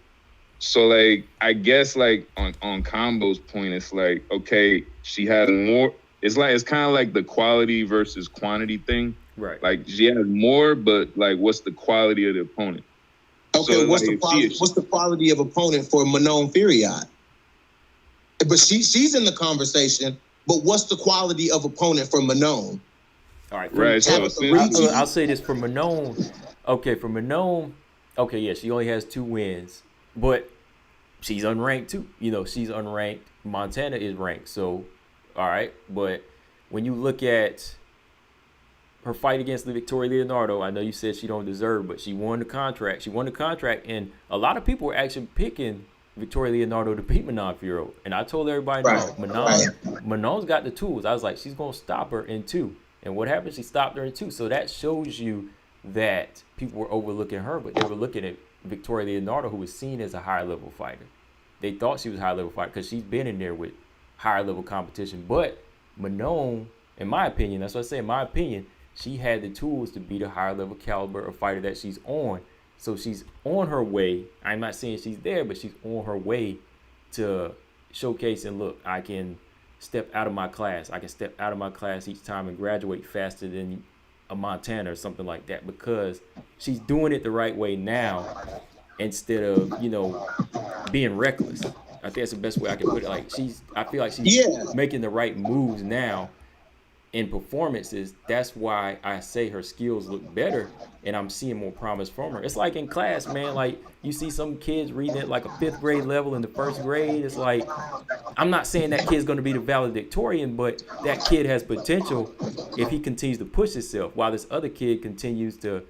so like, I guess like on Combo's point, it's like, okay, she has more. It's kind of like the quality versus quantity thing. Right. Like, she has more, but like, what's the quality of the opponent? Okay, so, what's like, the quality of opponent for Manon Furiat? But she's in the conversation. But what's the quality of opponent for Manon? All right. Right. So I'll say this for Manon. Okay, for Manon. Okay, yeah, she only has 2 wins, but she's unranked too. You know, she's unranked. Montana is ranked. So, all right. But when you look at her fight against Victoria Leonardo, I know you said she don't deserve, but she won the contract. She won the contract, and a lot of people were actually picking Victoria Leonardo to beat Manon Fiorot. And I told everybody, no, Manon's got the tools. I was like, she's going to stop her in 2. And what happened? She stopped her in 2. So that shows you that people were overlooking her, but they were looking at Victoria Leonardo, who was seen as a higher level fighter. They thought she was a higher level fighter because she's been in there with higher level competition. But Manon, in my opinion, that's what I say, in my opinion, she had the tools to beat a higher level caliber of fighter that she's on. So she's on her way. I'm not saying she's there, but she's on her way to showcasing, look, I can step out of my class. I can step out of my class each time and graduate faster than a Montana or something like that, because she's doing it the right way now instead of, you know, being reckless. I think that's the best way I can put it. Like, I feel like she's making the right moves now in performances. That's why I say her skills look better and I'm seeing more promise from her. It's like in class, man, like you see some kids reading at like a 5th grade level in the 1st grade. It's like, I'm not saying that kid's going to be the valedictorian, but that kid has potential if he continues to push himself, while this other kid continues to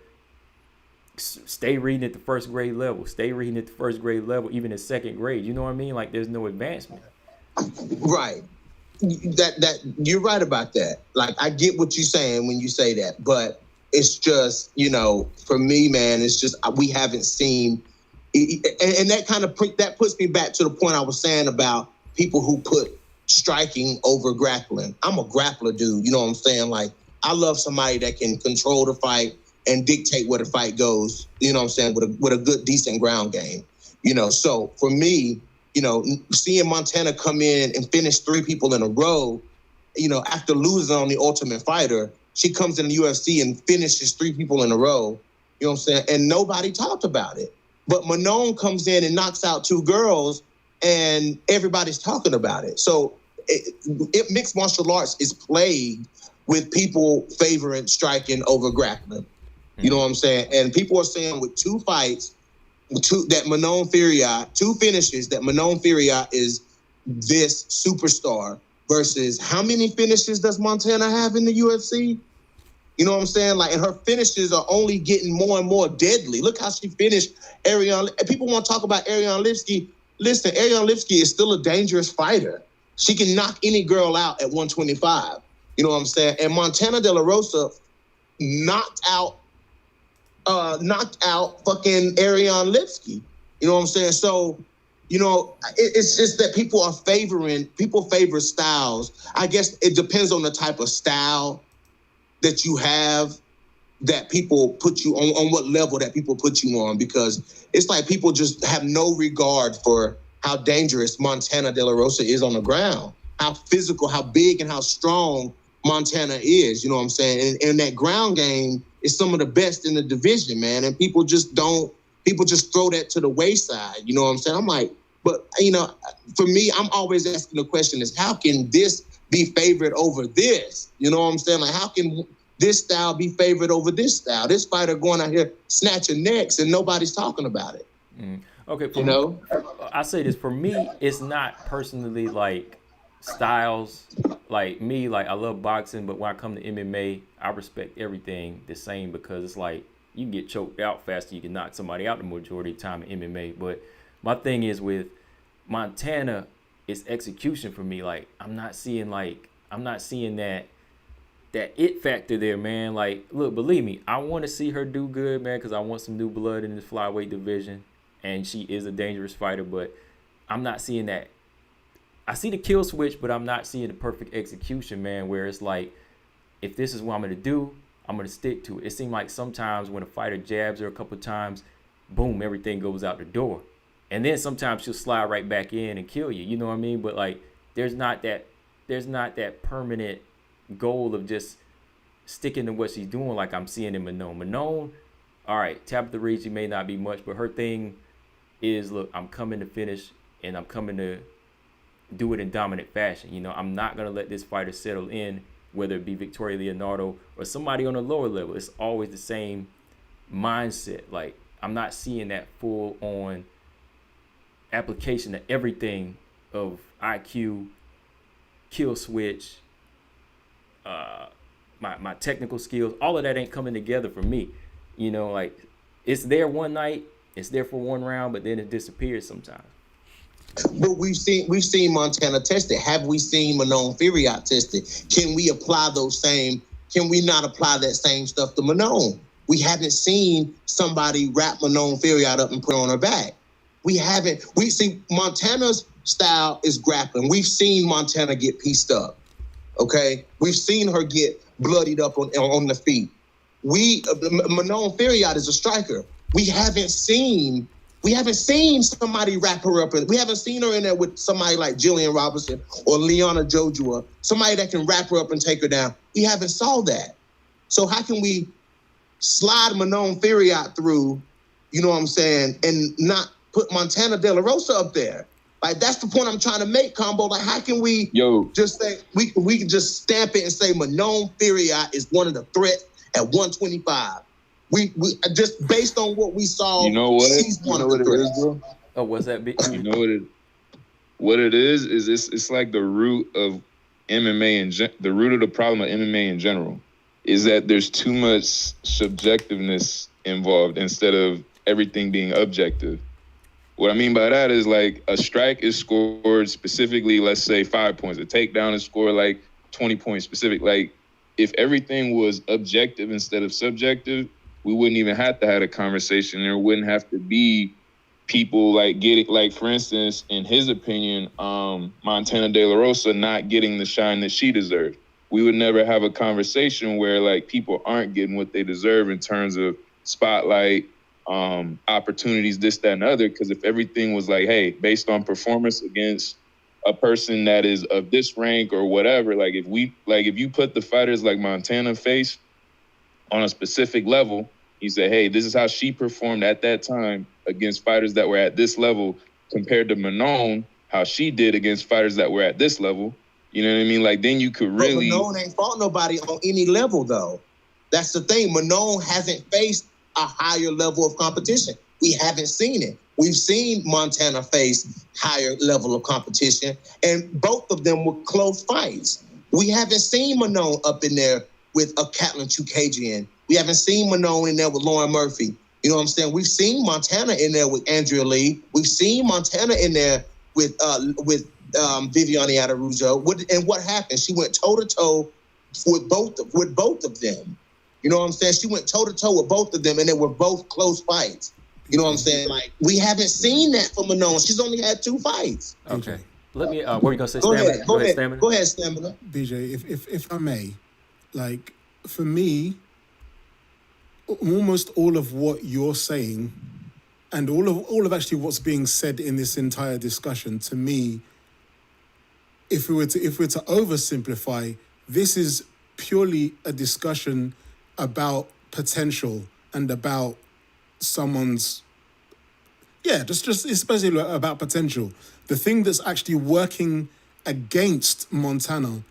stay reading at the 1st grade level, even in 2nd grade. You know what I mean? Like, there's no advancement. Right. That you're right about that. Like, I get what you're saying when you say that, but it's just, you know, for me, man, it's just, we haven't seen, and that kind of that puts me back to the point I was saying about people who put striking over grappling. I'm a grappler dude, you know what I'm saying? Like, I love somebody that can control the fight and dictate where the fight goes, you know what I'm saying, with a good, decent ground game. You know, so for me, you know, seeing Montana come in and finish 3 people in a row, you know, after losing on The Ultimate Fighter, she comes in the UFC and finishes 3 people in a row, you know what I'm saying? And nobody talked about it. But Manon comes in and knocks out 2 girls and everybody's talking about it. So mixed martial arts is plagued with people favoring striking over grappling. You know what I'm saying? And people are saying with 2 fights, 2 finishes, that Manon Furiat is this superstar, versus how many finishes does Montana have in the UFC? You know what I'm saying? Like, and her finishes are only getting more and more deadly. Look how she finished Ariane. People want to talk about Ariane Lipsky. Listen, Ariane Lipsky is still a dangerous fighter. She can knock any girl out at 125. You know what I'm saying? And Montana De La Rosa knocked out fucking Ariane Lipsky. You know what I'm saying? So It's just that people favor styles. I guess it depends on the type of style that you have, that people put you on what level that people put you on, because it's like people just have no regard for how dangerous Montana De La Rosa is on the ground, how physical, how big, and how strong Montana is. You know what I'm saying? And that ground game is some of the best in the division, man. And people just throw that to the wayside. You know what I'm saying? I'm like, but, for me, I'm always asking the question is, how can this be favored over this? You know what I'm saying? Like, how can this style be favored over this style? This fighter going out here snatching necks and nobody's talking about it. Okay, me, I say this, for me, it's not personally like styles. Like me, like I love boxing, but when I come to MMA, I respect everything the same, because it's like you can get choked out faster, you can knock somebody out the majority of the time in MMA. But my thing is with Montana, it's execution for me. Like I'm not seeing that it factor there, man. Like, look, believe me, I want to see her do good, man, because I want some new blood in the flyweight division, and she is a dangerous fighter, but I'm not seeing that. I see the kill switch, but I'm not seeing the perfect execution, man, where it's like, if this is what I'm going to do, I'm going to stick to it. It seems like sometimes when a fighter jabs her a couple times, boom, everything goes out the door. And then sometimes she'll slide right back in and kill you. You know what I mean? But, like, there's not that permanent goal of just sticking to what she's doing like I'm seeing in Manon. Manon, all right, tap the reach, it may not be much, but her thing is, look, I'm coming to finish, and I'm coming to do it in dominant fashion. I'm not going to let this fighter settle in, whether it be Victoria Leonardo or somebody on a lower level. It's always the same mindset. Like, I'm not seeing that full-on application of everything of IQ, kill switch, my technical skills. All of that ain't coming together for me. Like, it's there one night, it's there for one round, but then it disappears sometimes. But we've seen Montana tested. Have we seen Manon Firiat tested? Can we not apply that same stuff to Manon? We haven't seen somebody wrap Manon Firiat up and put her on her back. We haven't. We see Montana's style is grappling. We've seen Montana get pieced up. Okay, we've seen her get bloodied up on the feet. Manon Firiat is a striker. We haven't seen somebody wrap her up. We haven't seen her in there with somebody like Jillian Robinson or Liana Jojua, somebody that can wrap her up and take her down. We haven't saw that. So how can we slide Manon Firiat through, you know what I'm saying, and not put Montana De La Rosa up there? Like, that's the point I'm trying to make, Combo. Like, how can we just say, we can just stamp it and say Manon Firiat is one of the threats at 125. We just based on what we saw, you know what? She's one of the threats. Bro? Oh, what's that big? You know what it is it's like the root of MMA and the root of the problem of MMA in general is that there's too much subjectiveness involved instead of everything being objective. What I mean by that is, like, a strike is scored specifically, let's say 5 points. A takedown is scored like 20 points specific. Like, if everything was objective instead of subjective, we wouldn't even have to have a conversation. There wouldn't have to be people like getting, like, for instance, in his opinion, Montana De La Rosa not getting the shine that she deserved. We would never have a conversation where, like, people aren't getting what they deserve in terms of spotlight, opportunities, this, that, and other. Because if everything was like, hey, based on performance against a person that is of this rank or whatever, like, if you put the fighters like Montana face on a specific level, you say, hey, this is how she performed at that time against fighters that were at this level compared to Manon, how she did against fighters that were at this level. You know what I mean? Like, then you could really... But Manon ain't fought nobody on any level, though. That's the thing. Manon hasn't faced a higher level of competition. We haven't seen it. We've seen Montana face higher level of competition, and both of them were close fights. We haven't seen Manon up in there with a Catlin Chukagian. We haven't seen Manon in there with Lauren Murphy. You know what I'm saying? We've seen Montana in there with Andrea Lee. We've seen Montana in there with Viviane Araujo. And what happened? She went toe-to-toe with both of them. You know what I'm saying? She went toe-to-toe with both of them, and they were both close fights. You know what I'm saying? Like, we haven't seen that from Manon. She's only had 2 fights. Okay. Let me. What are you gonna say? Go Stamina? ahead. Go ahead. Stamina. Go ahead, Stamina. BJ, if I may, like, for me, almost all of what you're saying and all of actually what's being said in this entire discussion, to me, if we were to oversimplify, this is purely a discussion about potential and about someone's, just it's basically about potential. The thing that's actually working against Montana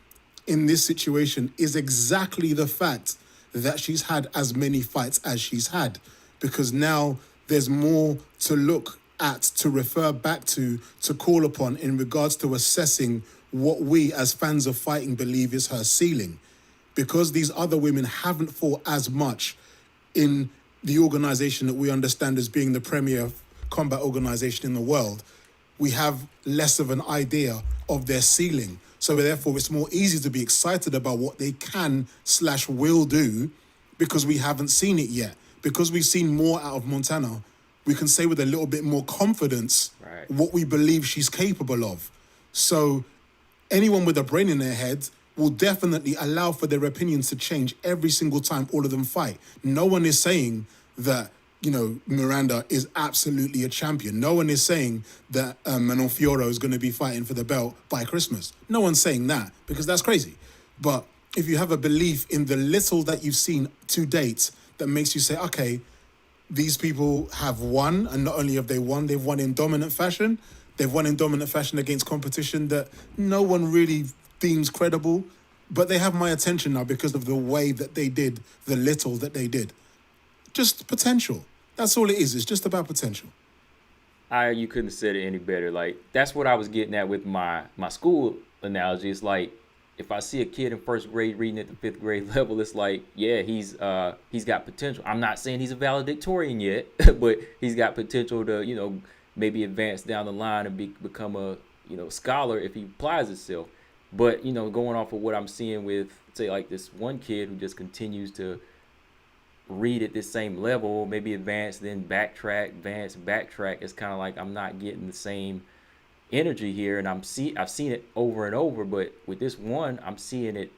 in this situation is exactly the fact that she's had as many fights as she's had, because now there's more to look at, to refer back to call upon in regards to assessing what we as fans of fighting believe is her ceiling. Because these other women haven't fought as much in the organization that we understand as being the premier combat organization in the world, we have less of an idea of their ceiling. So therefore, it's more easy to be excited about what they can/will do, because we haven't seen it yet. Because we've seen more out of Montana, we can say with a little bit more confidence what we believe she's capable of. So anyone with a brain in their head will definitely allow for their opinions to change every single time all of them fight. No one is saying that, Miranda is absolutely a champion. No one is saying that Manon Fiorot is going to be fighting for the belt by Christmas. No one's saying that, because that's crazy. But if you have a belief in the little that you've seen to date that makes you say, okay, these people have won, and not only have they won, they've won in dominant fashion. They've won in dominant fashion against competition that no one really deems credible, but they have my attention now because of the way that they did the little that they did. Just potential. That's all it is. It's just about potential. You couldn't have said it any better. Like, that's what I was getting at with my school analogy. It's like, if I see a kid in first grade reading at the 5th grade level, it's like, yeah, he's got potential. I'm not saying he's a valedictorian yet, but he's got potential to, maybe advance down the line and become a, scholar if he applies himself. But, going off of what I'm seeing with, say, like this one kid who just continues to read at this same level, maybe advance, then backtrack, backtrack. It's kind of like I'm not getting the same energy here, and I've seen it over and over. But with this one, I'm seeing it.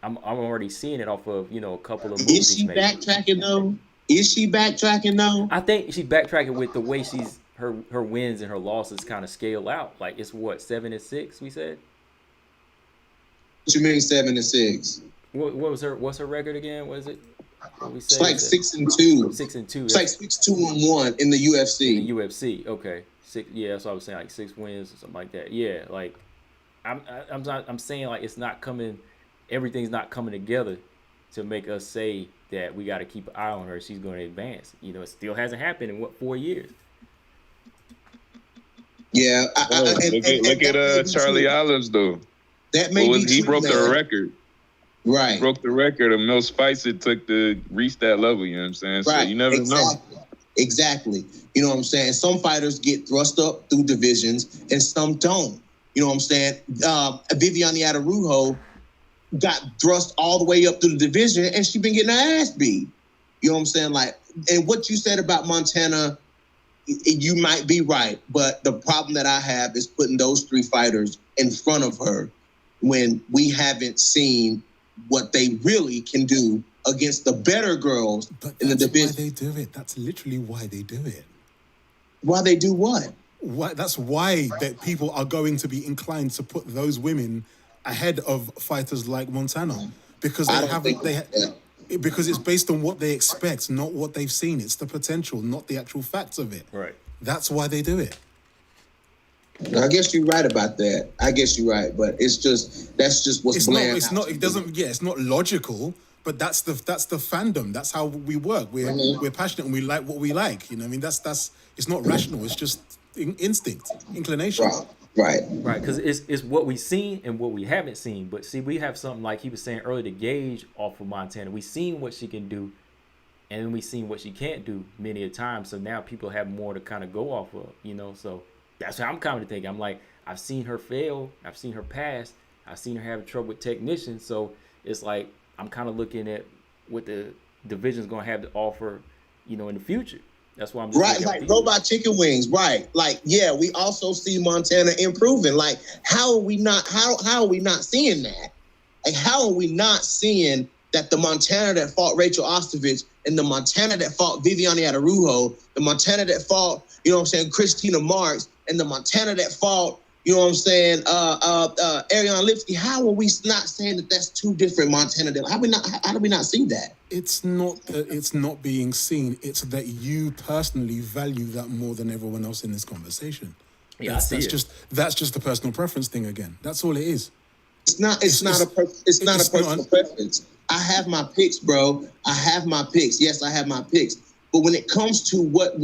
I'm already seeing it off of a couple of movies. Is she backtracking though? Is she backtracking though? I think she's backtracking with the way her wins and her losses kind of scale out. Like, it's what, 7-6 we said. What you mean 7-6? What's her record again? What is it? What we say? It's like 6-2. 6-2. It's like 6-2-1 in the UFC. In the UFC, okay. That's what I was saying, like 6 wins or something like that. Yeah, like I'm saying, like, it's not coming. Everything's not coming together to make us say that we got to keep an eye on her. She's going to advance. It still hasn't happened in 4 years. Yeah, look at Charlie Olives though. That may be he true, broke man. the record. Right. He broke the record of most fights it took to reach that level. You know what I'm saying? Right. So you never know. Exactly. You know what I'm saying? Some fighters get thrust up through divisions and some don't. You know what I'm saying? Viviane Araújo got thrust all the way up through the division and she been getting her ass beat. You know what I'm saying? Like, and what you said about Montana, you might be right, but the problem that I have is putting those 3 fighters in front of her when we haven't seen what they really can do against the better girls in the division. That's why they do it. That's literally why they do it. Why they do what? That's why that people are going to be inclined to put those women ahead of fighters like Montana, because because it's based on what they expect, not what they've seen. It's the potential, not the actual facts of it. Right. That's why they do it. I guess you're right about that. I guess you're right, but that's just what's bland. It's not logical, but that's the fandom. That's how we work. We're passionate and we like what we like. You know what I mean? That's it's not rational. It's just instinct, inclination. Right. Because it's what we've seen and what we haven't seen. But see, we have something like he was saying earlier to gauge off of Montana. We've seen what she can do, and then we've seen what she can't do many a time. So now people have more to kind of go off of, So that's how I'm kind of thinking. I'm like, I've seen her fail. I've seen her pass. I've seen her have trouble with technicians. So it's like I'm kind of looking at what the division's going to have to offer, in the future. That's why I'm just right, like robot chicken wings, right? Like, yeah, we also see Montana improving. Like, how are we not seeing that? Like, how are we not seeing that the Montana that fought Rachel Ostovich and the Montana that fought Viviane Araújo, the Montana that fought, you know what I'm saying, Christina Marks, and the Montana that fought, you know what I'm saying, Ariane Lipsky, how are we not saying that that's two different Montana? How do we not see that? It's not that it's not being seen. It's that you personally value that more than everyone else in this conversation. Yeah, that's just a personal preference thing again. That's all it is. It's not a personal preference. I have my picks, bro. I have my picks. Yes, I have my picks. But when it comes to what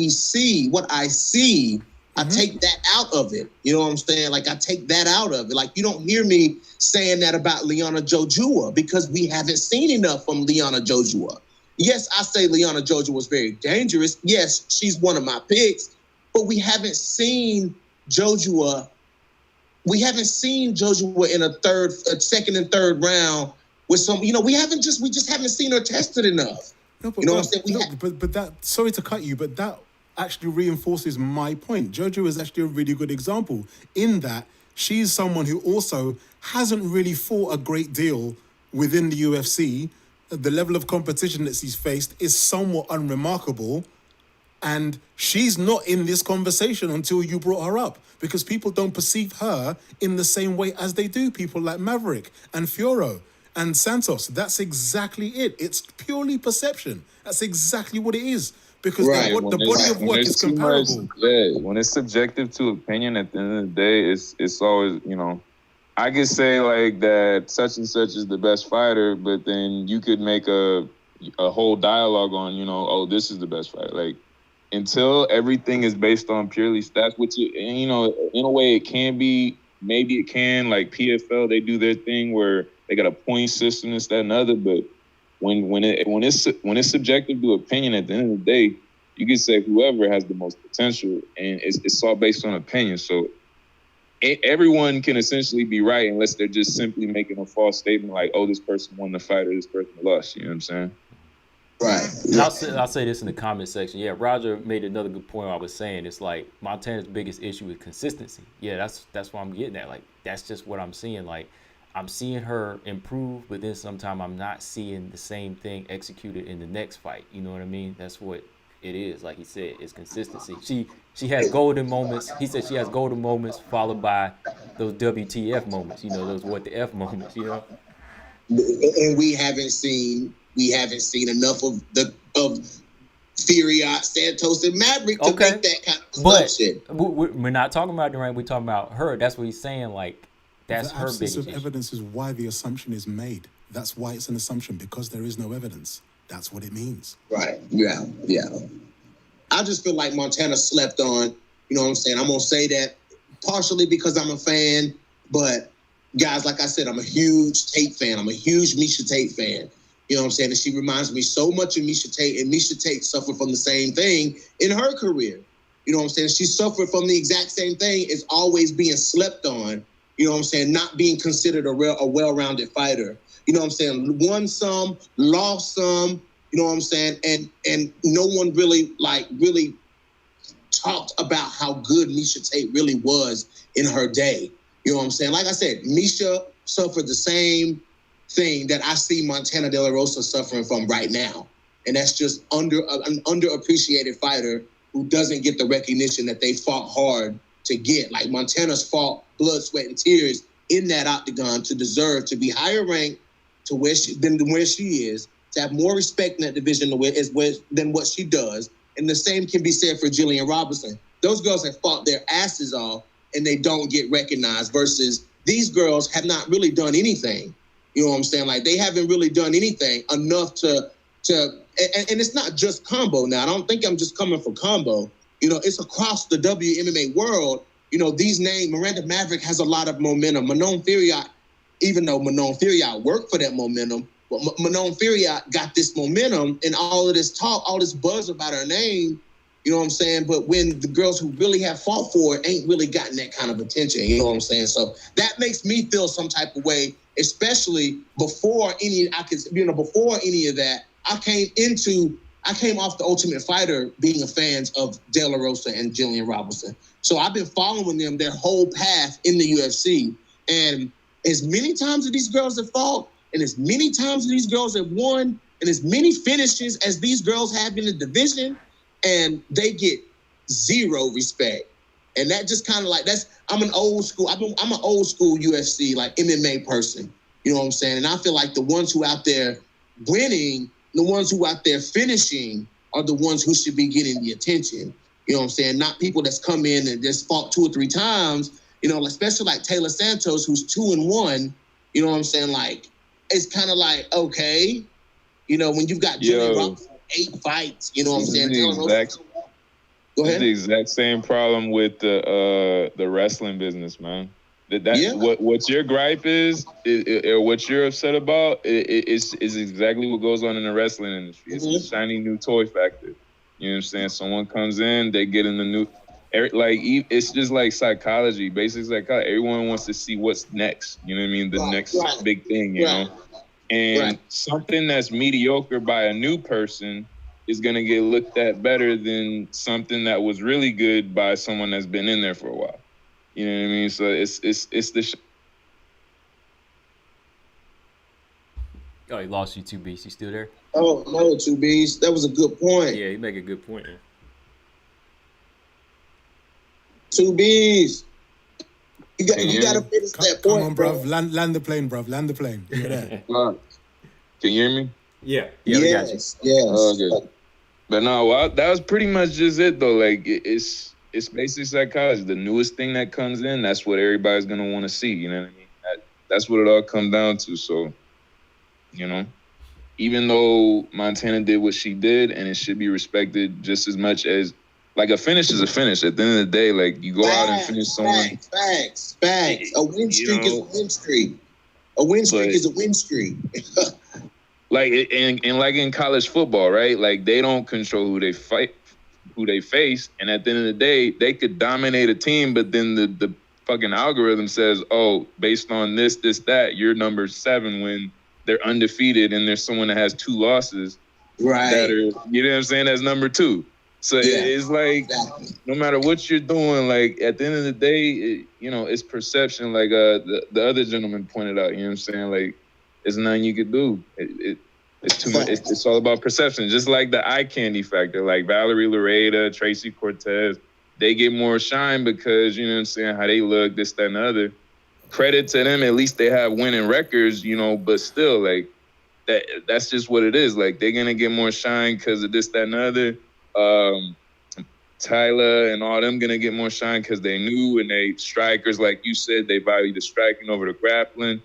I see, I take that out of it. You know what I'm saying? Like, I take that out of it. Like, you don't hear me saying that about Liana Jojua because we haven't seen enough from Liana Jojua. Yes, I say Liana Jojua was very dangerous. Yes, she's one of my picks. But we haven't seen Jojua. We haven't seen Jojua in a second and third round with some, we just haven't seen her tested enough. No, but, you know what I'm saying? But that, sorry to cut you, but that actually reinforces my point. Jojo is actually a really good example in that she's someone who also hasn't really fought a great deal within the UFC. The level of competition that she's faced is somewhat unremarkable. And she's not in this conversation until you brought her up because people don't perceive her in the same way as they do people like Maverick and Fioro and Santos. That's exactly it. It's purely perception. That's exactly what it is. Because the body of work is comparable. When it's subjective to opinion, at the end of the day, it's always, I could say like that such and such is the best fighter, but then you could make a whole dialogue on, this is the best fighter. Like, until everything is based on purely stats, which, in a way it can be, maybe it can, like PFL, they do their thing where they got a point system, this, that, and other, but when it's subjective to opinion, at the end of the day, you can say whoever has the most potential, and it's all based on opinion. So everyone can essentially be right unless they're just simply making a false statement like, oh, this person won the fight or this person lost. You know what I'm saying? Right. And I'll say this in the comment section. Yeah, Roger made another good point. I was saying it's like Montana's biggest issue is consistency. Yeah, that's what I'm getting at. Like, that's just what I'm seeing. Like, I'm seeing her improve, but then sometimes I'm not seeing the same thing executed in the next fight. You know what I mean? That's what it is. Like he said, it's consistency. She has golden moments. He said she has golden moments followed by those WTF moments. Those what the F moments. And we haven't seen enough of Furiat, Santos, and Maverick to make that kind of bullshit. We're not talking about Durant. We're talking about her. That's what he's saying. Like, that's her biggest issue. The absence of evidence is why the assumption is made. That's why it's an assumption, because there is no evidence. That's what it means. Right. Yeah. I just feel like Montana slept on. You know what I'm saying? I'm going to say that partially because I'm a fan, but guys, like I said, I'm a huge Tate fan. I'm a huge Miesha Tate fan. You know what I'm saying? And she reminds me so much of Miesha Tate, and Miesha Tate suffered from the same thing in her career. You know what I'm saying? She suffered from the exact same thing as always being slept on. You know what I'm saying? Not being considered a well-rounded fighter. You know what I'm saying? Won some, lost some, you know what I'm saying? And no one really talked about how good Miesha Tate really was in her day. You know what I'm saying? Like I said, Miesha suffered the same thing that I see Montana De La Rosa suffering from right now. And that's just an underappreciated fighter who doesn't get the recognition that they fought hard to get. Like, Montana's fought blood, sweat, and tears in that octagon to deserve to be higher ranked than where she is, to have more respect in that division than what she does. And the same can be said for Jillian Robinson. Those girls have fought their asses off and they don't get recognized, versus these girls have not really done anything. You know what I'm saying? Like, they haven't really done anything enough to and it's not just Combo now. I don't think I'm just coming for Combo. It's across the WMMA world. These names, Miranda Maverick has a lot of momentum. Manon Furiat, even though Manon Furiat worked for that momentum, but Manon Furiat got this momentum and all of this talk, all this buzz about her name, you know what I'm saying? But when the girls who really have fought for it ain't really gotten that kind of attention, you know what I'm saying? So that makes me feel some type of way, especially before any of that. I came into I came off the Ultimate Fighter being a fan of De La Rosa and Jillian Robinson. So I've been following them their whole path in the UFC. And as many times as these girls have fought, and as many times as these girls have won, and as many finishes as these girls have in the division, and they get zero respect. And that just kind of like, I'm an old school UFC, like MMA person. You know what I'm saying? And I feel like the ones who out there winning, the ones who out there finishing are the ones who should be getting the attention. You know what I'm saying? Not people that's come in and just fought 2 or 3 times, you know, especially like Taylor Santos, who's 2-1. You know what I'm saying? Like, it's kind of like, okay, you know, when you've got Jillian Robinson 8 fights, you know what I'm saying? Go ahead. It's the exact same problem with the wrestling business, man. What your gripe is or what you're upset about is exactly what goes on in the wrestling industry. It's a shiny new toy factor. You know what I'm saying? Someone comes in, they get in the new, like, it's just like psychology, basic psychology. Everyone wants to see what's next. You know what I mean? The next big thing, you know? And something that's mediocre by a new person is going to get looked at better than something that was really good by someone that's been in there for a while. You know what I mean? So it's the. Oh, he lost you, 2Bs. You still there? Oh no, 2Bs. That was a good point. Yeah, you make a good point. Man. 2Bs. You got to finish that point. Come on, bruv. Land the plane, bruv. Land the plane. You're there. Can you hear me? Yeah. Yes. Okay. But no, well, that was pretty much just it, though. Like, it's basic psychology. The newest thing that comes in, that's what everybody's going to want to see. You know what I mean? That's what it all comes down to. So, you know, even though Montana did what she did, and it should be respected just as much as, like, a finish is a finish. At the end of the day, like, you go out and finish someone. Facts. A win streak is a win streak. A win streak is a win streak. Like, and like in college football, right? Like, they don't control who they face. And at the end of the day, they could dominate a team, but then the fucking algorithm says, oh, based on this, that, you're number 7 when they're undefeated and there's someone that has 2 losses. Right. That are, you know what I'm saying? That's number 2. So it's like, no matter what you're doing, like, at the end of the day, you know, it's perception. Like the other gentleman pointed out, you know what I'm saying? Like, there's nothing you could do. It's too much. It's all about perception. Just like the eye candy factor, like Valerie Lareda, Tracy Cortez, they get more shine because, you know what I'm saying, how they look, this, that, and the other. Credit to them, at least they have winning records, you know, but still, like, that's just what it is. Like, they're going to get more shine because of this, that, and the other. Tyler and all them going to get more shine because they new and they strikers, like you said, they value the striking over the grappling.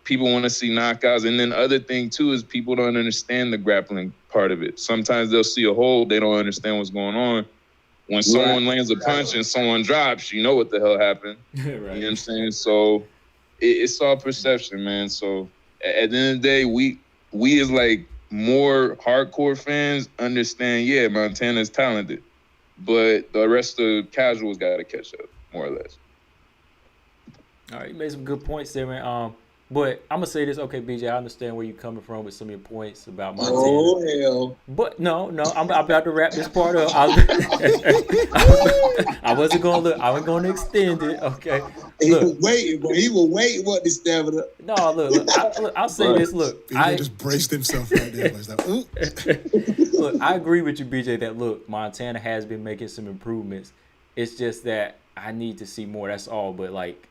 People want to see knockouts. And then the other thing, too, is people don't understand the grappling part of it. Sometimes they'll see a hold. They don't understand what's going on. When someone lands a punch and someone drops, you know what the hell happened. Right. You know what I'm saying? So it's all perception, man. So at the end of the day, we as, like, more hardcore fans understand, yeah, Montana's talented. But the rest of the casuals got to catch up, more or less. All right, you made some good points there, man. But I'm going to say this. Okay, BJ, I understand where you're coming from with some of your points about Montana. Oh, hell. But no, I'm about to wrap this part up. I wasn't going to look. I was going to extend it, okay? He was waiting, but he was waiting what the stamina. No, look, I'll say this. Look, BJ just braced himself right there. He's like, ooh. Look, I agree with you, BJ, that, look, Montana has been making some improvements. It's just that I need to see more. That's all. But, like,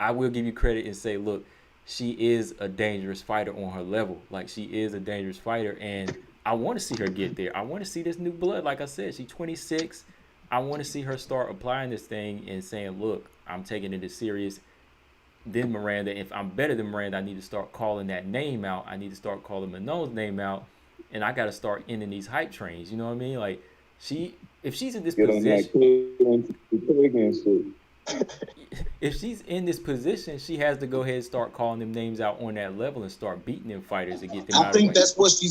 I will give you credit and say, look, she is a dangerous fighter on her level. Like, she is a dangerous fighter, and I want to see her get there. I want to see this new blood. Like I said, she's 26. I want to see her start applying this thing and saying, look, I'm taking it as serious. Then Miranda, if I'm better than Miranda, I need to start calling that name out. I need to start calling Manon's name out, and I got to start ending these hype trains. You know what I mean? Like, if she's in this position, if she's in this position, she has to go ahead and start calling them names out on that level and start beating them fighters and get them out of the way.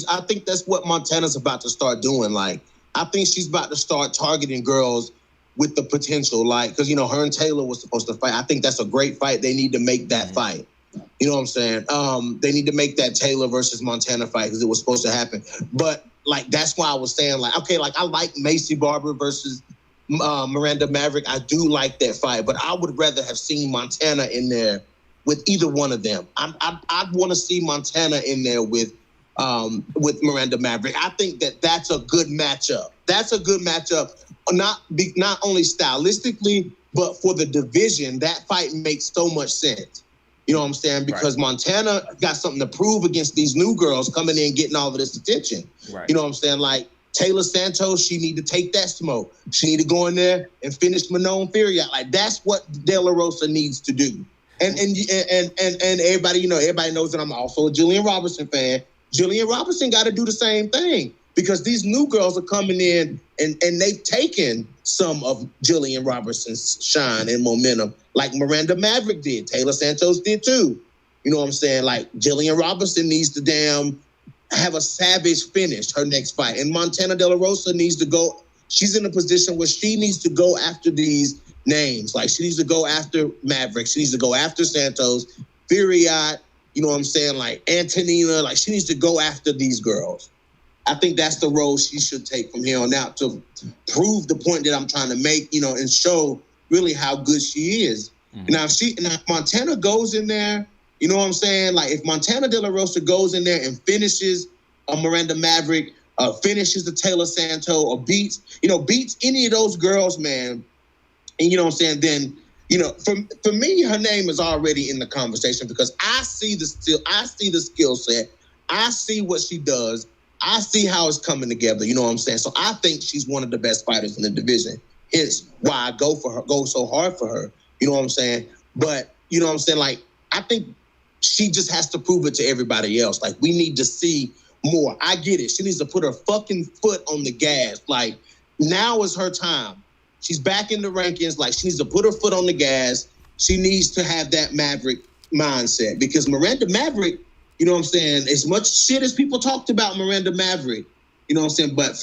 I think that's what Montana's about to start doing. Like, I think she's about to start targeting girls with the potential, like, because, you know, her and Taylor was supposed to fight. I think that's a great fight. They need to make that fight. You know what I'm saying? They need to make that Taylor versus Montana fight because it was supposed to happen. But like that's why I was saying like, okay, like I like Macy Barber versus Miranda Maverick. I do like that fight, but I would rather have seen Montana in there with either one of them. I'd want to see Montana in there with Miranda Maverick. I think that's a good matchup. That's a good matchup, not only stylistically, but for the division. That fight makes so much sense. You know what I'm saying? Because Montana got something to prove against these new girls coming in getting all of this attention. Right. You know what I'm saying? Like Taylor Santos, she need to take that smoke. She need to go in there and finish Manon Fury out. Like that's what De La Rosa needs to do. And everybody, everybody knows that I'm also a Jillian Robertson fan. Jillian Robertson got to do the same thing because these new girls are coming in and they've taken some of Jillian Robertson's shine and momentum, like Miranda Maverick did. Taylor Santos did too. You know what I'm saying? Like Jillian Robertson needs to have a savage finish her next fight. And Montana De La Rosa needs to go. She's in a position where she needs to go after these names. Like she needs to go after Maverick. She needs to go after Santos, Furiat, you know what I'm saying? Like Antonina, like she needs to go after these girls. I think that's the role she should take from here on out to prove the point that I'm trying to make, and show really how good she is. Mm-hmm. Now, if Montana goes in there, you know what I'm saying? Like if Montana De La Rosa goes in there and finishes a Miranda Maverick, finishes the Taylor Santos, or beats any of those girls, man. And you know what I'm saying? Then, for me, her name is already in the conversation because I see the skill set. I see what she does. I see how it's coming together. You know what I'm saying? So I think she's one of the best fighters in the division. Hence why I go so hard for her. You know what I'm saying? But you know what I'm saying? Like, I think she just has to prove it to everybody else. Like, we need to see more. I get it. She needs to put her fucking foot on the gas. Like, now is her time. She's back in the rankings. Like, she needs to put her foot on the gas. She needs to have that Maverick mindset because Miranda Maverick, you know what I'm saying, as much shit as people talked about Miranda Maverick, you know what I'm saying, but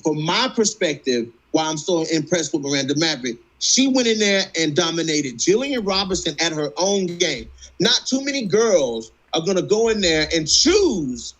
from my perspective, why I'm so impressed with Miranda Maverick, she went in there and dominated Jillian Robertson at her own game. Not too many girls are going to go in there and choose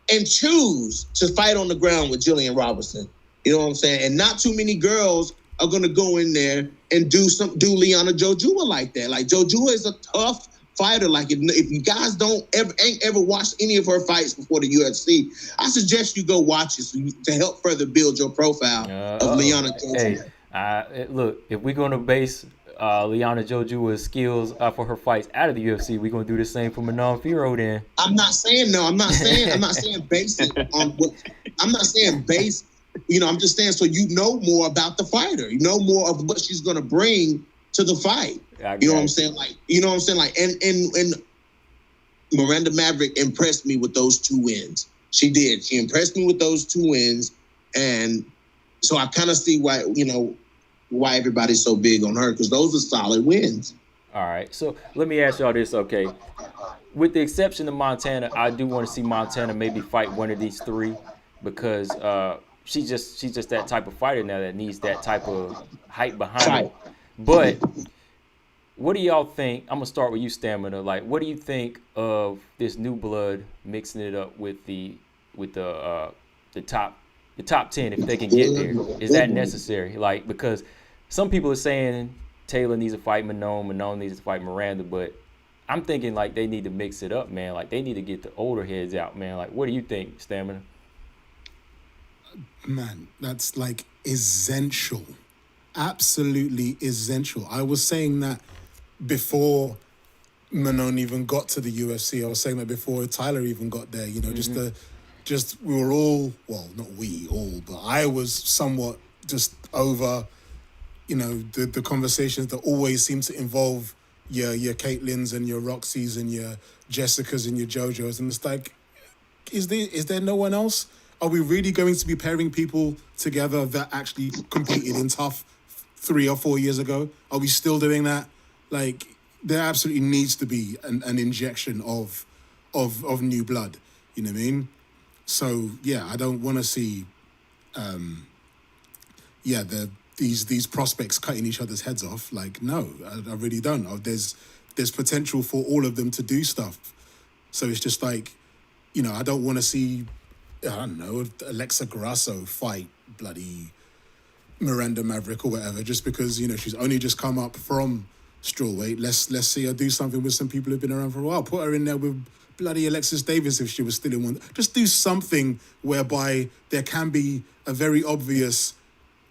to fight on the ground with Jillian Robertson. You know what I'm saying? And not too many girls are going to go in there and do Liana Jojua like that. Like, Jojua is a tough fighter. Like, if you guys ain't ever watched any of her fights before the UFC, I suggest you go watch it to help further build your profile of Liana Jojua. Hey, look, if we're going to base Liana Jojua's skills for her fights out of the UFC, we're going to do the same for Manon Firo then. I'm not saying base it on what, I'm not saying base, I'm just saying so you know more about the fighter. You know more of what she's going to bring to the fight. You know what I'm saying? Like, and Miranda Maverick impressed me with those 2 wins. She did. She impressed me with those 2 wins. And so I kind of see why everybody's so big on her, because those are solid wins. All right. So let me ask y'all this, okay? With the exception of Montana, I do want to see Montana maybe fight one of these 3 because she's just that type of fighter now that needs that type of hype behind her. But what do y'all think? I'm gonna start with you, Stamina. Like, what do you think of this new blood mixing it up with the top 10 if they can get there? Is that necessary? Like, because some people are saying Taylor needs to fight Manon needs to fight Miranda, but I'm thinking like they need to mix it up, man. Like, they need to get the older heads out, man. Like, what do you think, Stamina? Man, that's like essential. Absolutely essential. I was saying that before Manon even got to the UFC. I was saying that before Tyler even got there. We were all, well, not we all, but I was somewhat just over, the conversations that always seem to involve your Caitlins and your Roxys and your Jessicas and your JoJos, and it's like, is there no one else? Are we really going to be pairing people together that actually competed in tough 3 or 4 years ago? Are we still doing that? Like, there absolutely needs to be an injection of new blood. You know what I mean? So yeah, I don't want to see, these prospects cutting each other's heads off. Like, no, I really don't. There's potential for all of them to do stuff. So it's just like, I don't want to see I don't know, Alexa Grasso fight bloody Miranda Maverick or whatever, just because, you know, she's only just come up from strawweight. Let's see her do something with some people who've been around for a while. Put her in there with bloody Alexis Davis if she was still in one. Just do something whereby there can be a very obvious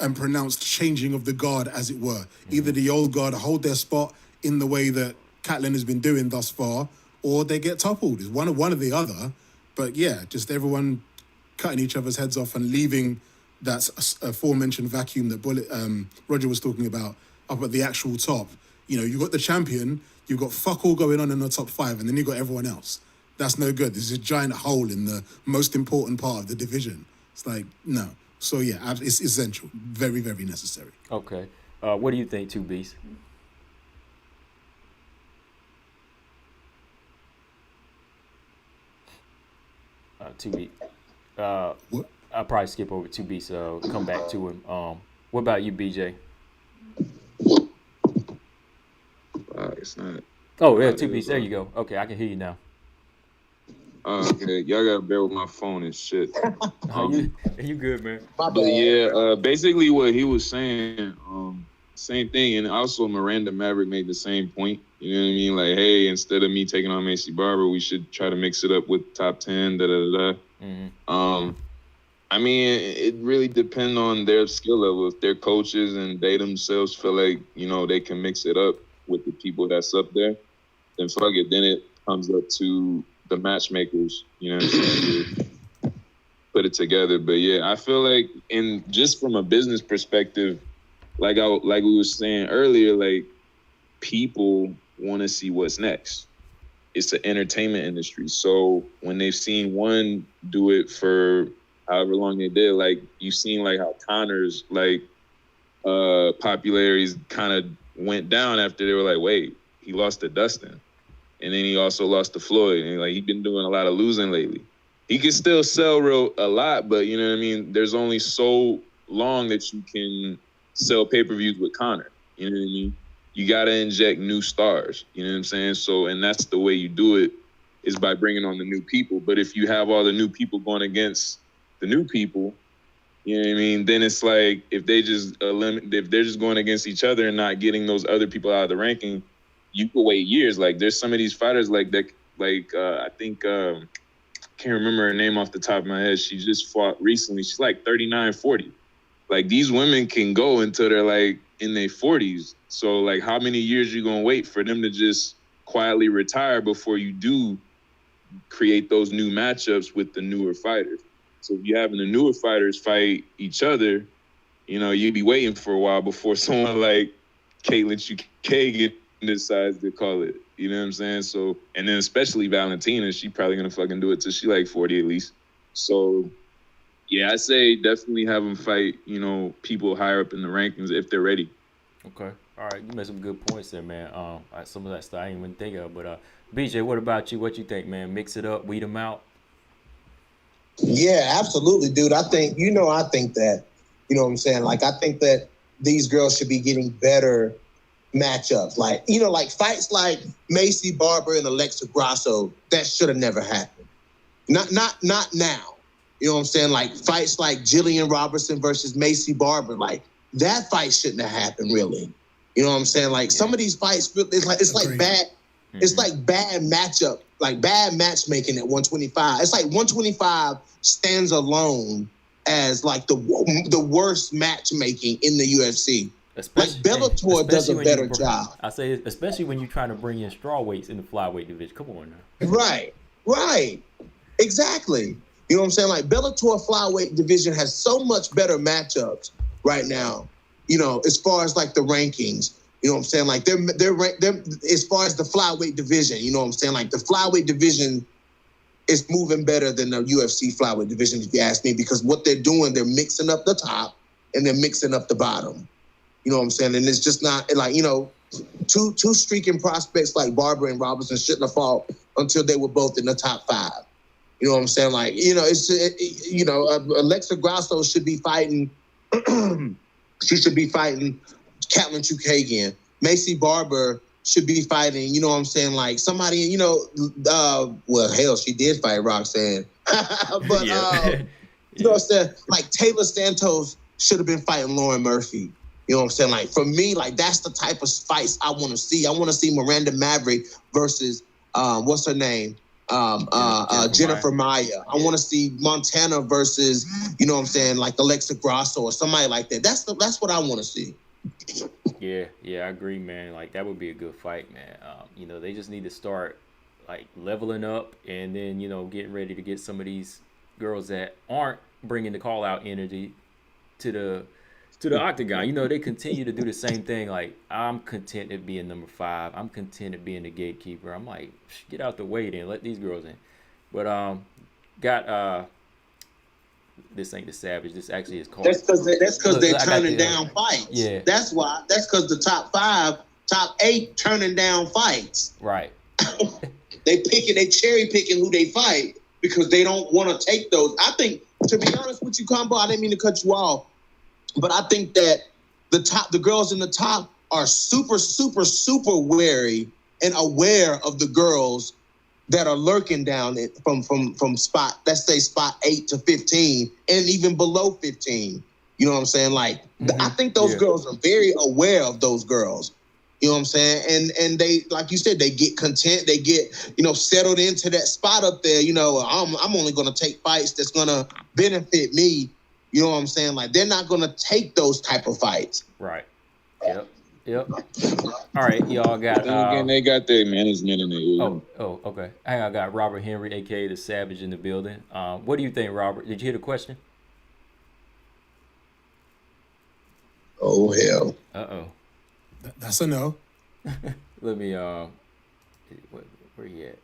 and pronounced changing of the guard, as it were. Either the old guard hold their spot in the way that Catelyn has been doing thus far, or they get toppled. It's one or the other. But yeah, just everyone cutting each other's heads off and leaving that aforementioned vacuum that Roger was talking about up at the actual top. You know, you got the champion, you've got fuck all going on in the top 5, and then you got everyone else. That's no good. There's a giant hole in the most important part of the division. It's like, no. So yeah, it's essential. Very, very necessary. Okay. What do you think, 2 Beasts? Two Beasts. What? I'll probably skip over 2 Beasts. Come back to him. What about you, BJ? It's not. Oh yeah, 2 Beasts. There you go. Okay, I can hear you now. Okay, y'all gotta bear with my phone and shit. You good, man? But yeah, basically what he was saying, same thing, and also Miranda Maverick made the same point. You know what I mean? Like, hey, instead of me taking on Macy Barber, we should try to mix it up with top 10. I mean, it really depends on their skill level. If their coaches and they themselves feel like, you know, they can mix it up with the people that's up there, then fuck it. Then it comes up to the matchmakers, you know what I'm saying, to put it together. But yeah, I feel like, and just from a business perspective, like we were saying earlier, like, people want to see what's next. It's an entertainment industry. So when they've seen one do it for however long they did, like, you've seen like how Connor's like popularity kind of went down after they were like, wait, he lost to Dustin. And then he also lost to Floyd. And like, he's been doing a lot of losing lately. He can still sell a lot, but you know what I mean? There's only so long that you can sell pay-per-views with Connor. You know what I mean? You got to inject new stars. You know what I'm saying? So, and that's the way you do it, is by bringing on the new people. But if you have all the new people going against the new people, you know what I mean? Then it's like, if they just if they're just going against each other and not getting those other people out of the ranking, you could wait years. Like, there's some of these fighters like that, like I think, can't remember her name off the top of my head. She just fought recently. She's like 39, 40. Like, these women can go until they're like in their 40s. So like, how many years you gonna wait for them to just quietly retire before you do create those new matchups with the newer fighters? So if you're having the newer fighters fight each other, you know, you'd be waiting for a while before someone like Caitlin Chukagian decides to call it. You know what I'm saying? So, and then especially Valentina, she probably gonna fucking do it till she like 40 at least. So yeah, I say definitely have them fight, you know, people higher up in the rankings if they're ready. Okay. All right. You made some good points there, man. Some of that stuff I didn't even think of. But BJ, what about you? What you think, man? Mix it up, weed them out? Yeah, absolutely, dude. I think that, you know what I'm saying? Like, I think that these girls should be getting better matchups. Like, you know, like fights like Macy Barber and Alexa Grasso, that should have never happened. Not now. You know what I'm saying? Like, fights like Jillian Robertson versus Macy Barber, like, that fight shouldn't have happened, really. You know what I'm saying? Like, some of these fights, it's like bad. It's like bad matchup, like bad matchmaking at 125. It's like 125 stands alone as like the worst matchmaking in the UFC. Like, Bellator does a better job. I say, especially when you're trying to bring in strawweights in the flyweight division. Come on now. Right. Exactly. You know what I'm saying? Like, Bellator flyweight division has so much better matchups right now, you know, as far as like the rankings. You know what I'm saying? Like, they're as far as the flyweight division, you know what I'm saying? Like, the flyweight division is moving better than the UFC flyweight division, if you ask me, because what they're doing, they're mixing up the top and they're mixing up the bottom. You know what I'm saying? And it's just not like, you know, two streaking prospects like Barber and Robertson shouldn't have fought until they were both in the top 5. You know what I'm saying? Like, you know, Alexa Grasso should be fighting. She should be fighting Catelyn Chukagian. Macy Barber should be fighting, you know what I'm saying? Like somebody, you know, well, hell, she did fight Roxanne. But, you know what I'm saying? Like Taylor Santos should have been fighting Lauren Murphy. You know what I'm saying? Like for me, like that's the type of fights I want to see. I want to see Miranda Maverick versus, what's her name? Jennifer Maya. I want to see Montana versus, you know what I'm saying, like Alexa Grasso or somebody like that. That's what I want to see. Yeah, I agree, man. Like that would be a good fight, man. You know, they just need to start like leveling up, and then getting ready to get some of these girls that aren't bringing the call out energy to the octagon. You know, they continue to do the same thing. Like, I'm content at being number 5. I'm content at being the gatekeeper. I'm like, get out the way then. Let these girls in. But got this ain't the Savage. This actually is called. That's because they're turning down fights. Yeah. That's why. That's because the top 5, top 8 turning down fights. Right. They cherry picking who they fight because they don't want to take those. I think, to be honest with you, Combo, I didn't mean to cut you off, but I think that the girls in the top are super, super, super wary and aware of the girls that are lurking down from spot, let's say spot 8 to 15, and even below 15. You know what I'm saying? Like, I think those girls are very aware of those girls. You know what I'm saying? And they, like you said, they get content. They get, settled into that spot up there. I'm only going to take fights that's going to benefit me. You know what I'm saying? Like, they're not going to take those type of fights. Right. Yep. All right, y'all got. Again, they got their management in there. Oh, okay. I got Robert Henry, aka the Savage, in the building. What do you think, Robert? Did you hear the question? Oh hell. Uh-oh. That's a no. Let me where he at?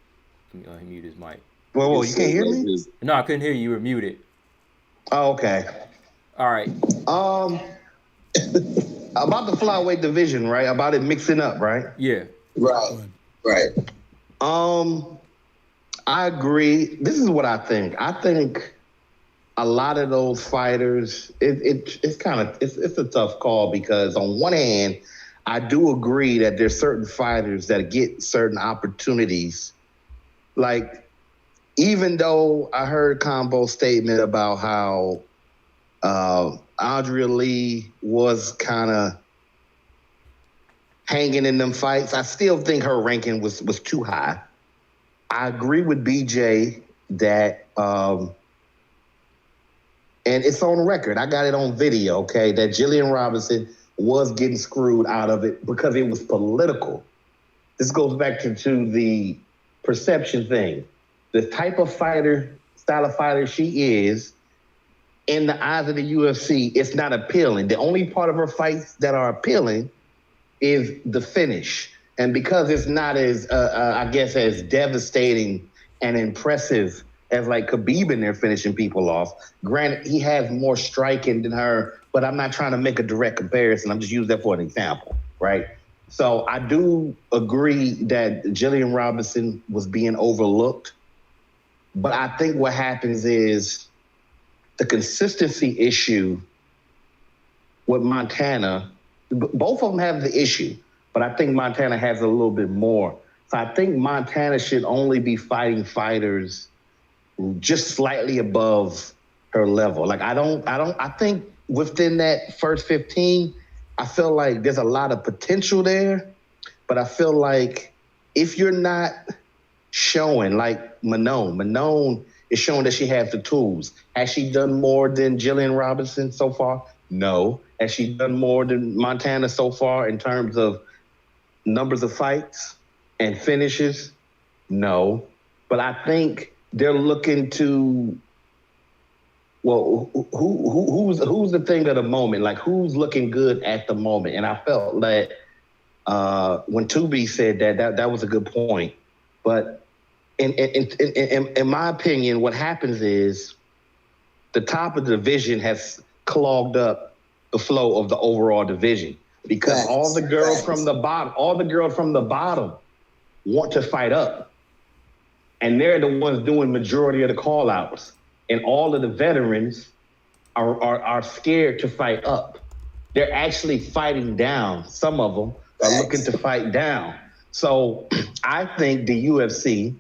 Let me mute his mic. Whoa, you can't hear me? No, I couldn't hear you. You were muted. Oh, okay. All right. About the flyweight division, right? About it mixing up, right? Yeah. Right. I agree. This is what I think. I think a lot of those fighters, it's a tough call because on one hand, I do agree that there's certain fighters that get certain opportunities. Like, even though I heard Combo's statement about how Andrea Lee was kind of hanging in them fights, I still think her ranking was too high. I agree with BJ that, and it's on record, I got it on video, okay, that Jillian Robinson was getting screwed out of it because it was political. This goes back to the perception thing. The type of style of fighter she is, in the eyes of the UFC, it's not appealing. The only part of her fights that are appealing is the finish. And because it's not as, as devastating and impressive as like Khabib in there finishing people off. Granted, he has more striking than her, but I'm not trying to make a direct comparison. I'm just using that for an example, right? So I do agree that Jillian Robinson was being overlooked. But I think what happens is the consistency issue with Montana, both of them have the issue, but I think Montana has a little bit more. So I think Montana should only be fighting fighters just slightly above her level. Like, I think within that first 15, I feel like there's a lot of potential there, but I feel like if you're not showing, like Manon is showing that she has the tools. Has she done more than Jillian Robinson so far? No. Has she done more than Montana so far in terms of numbers of fights and finishes? No. But I think they're looking to, well, who's the thing of the moment? Like, who's looking good at the moment? And I felt that when Tubi said that was a good point. But in my opinion, what happens is the top of the division has clogged up the flow of the overall division because all the girls from the bottom want to fight up. And they're the ones doing majority of the call outs. And all of the veterans are scared to fight up. They're actually fighting down. Some of them are looking to fight down. So I think the UFC,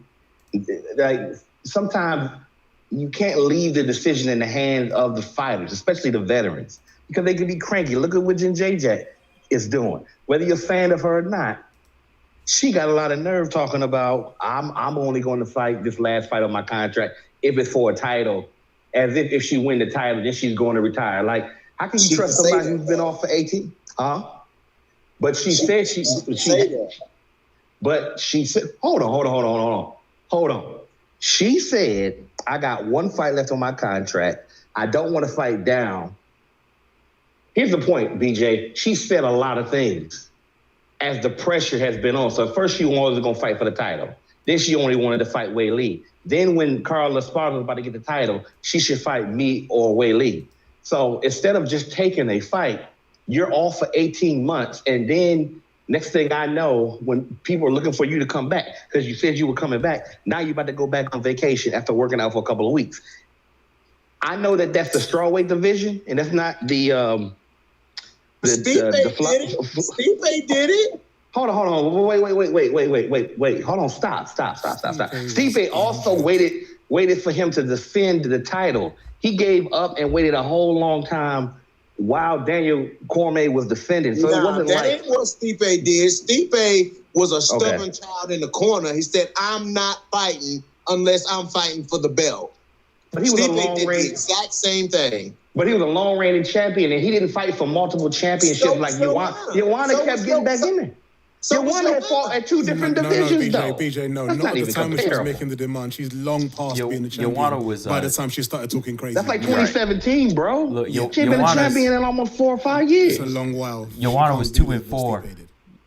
like sometimes you can't leave the decision in the hands of the fighters, especially the veterans, because they can be cranky. Look at what Jen JJ is doing. Whether you're a fan of her or not, she got a lot of nerve talking about, I'm only going to fight this last fight on my contract if it's for a title, as if she win the title, then she's going to retire. Like, how can you trust somebody who's been off for 18? But she said she but she said, hold on. She said, I got one fight left on my contract. I don't want to fight down. Here's the point, BJ. She said a lot of things as the pressure has been on. So first she was going to fight for the title. Then she only wanted to fight Wei Lee. Then when Carla Esparza was about to get the title, she should fight me or Wei Lee. So instead of just taking a fight, you're off for 18 months. And then next thing I know, when people are looking for you to come back, because you said you were coming back, now you're about to go back on vacation after working out for a couple of weeks. I know that that's the strawweight division, and that's not the Stipe did it. Hold on. Wait. Hold on. Stop. Stipe also waited for him to defend the title. He gave up and waited a whole long time while Daniel Cormier was defending. So it wasn't that like ain't what Stipe did. Stipe was a stubborn child in the corner. He said, I'm not fighting unless I'm fighting for the belt. But he was Stipe did the exact same thing. But he was a long-reigning champion, and he didn't fight for multiple championships like Ioana kept getting back in there. Ioana had fought at two different divisions, though. BJ, no, not at the time when she was making the demand. She's long past being the champion. Ioana was, by the time she started talking crazy. That's like 2017, bro. Look, She's been a champion in almost 4 or 5 years. It's a long while. Ioana was 2-4.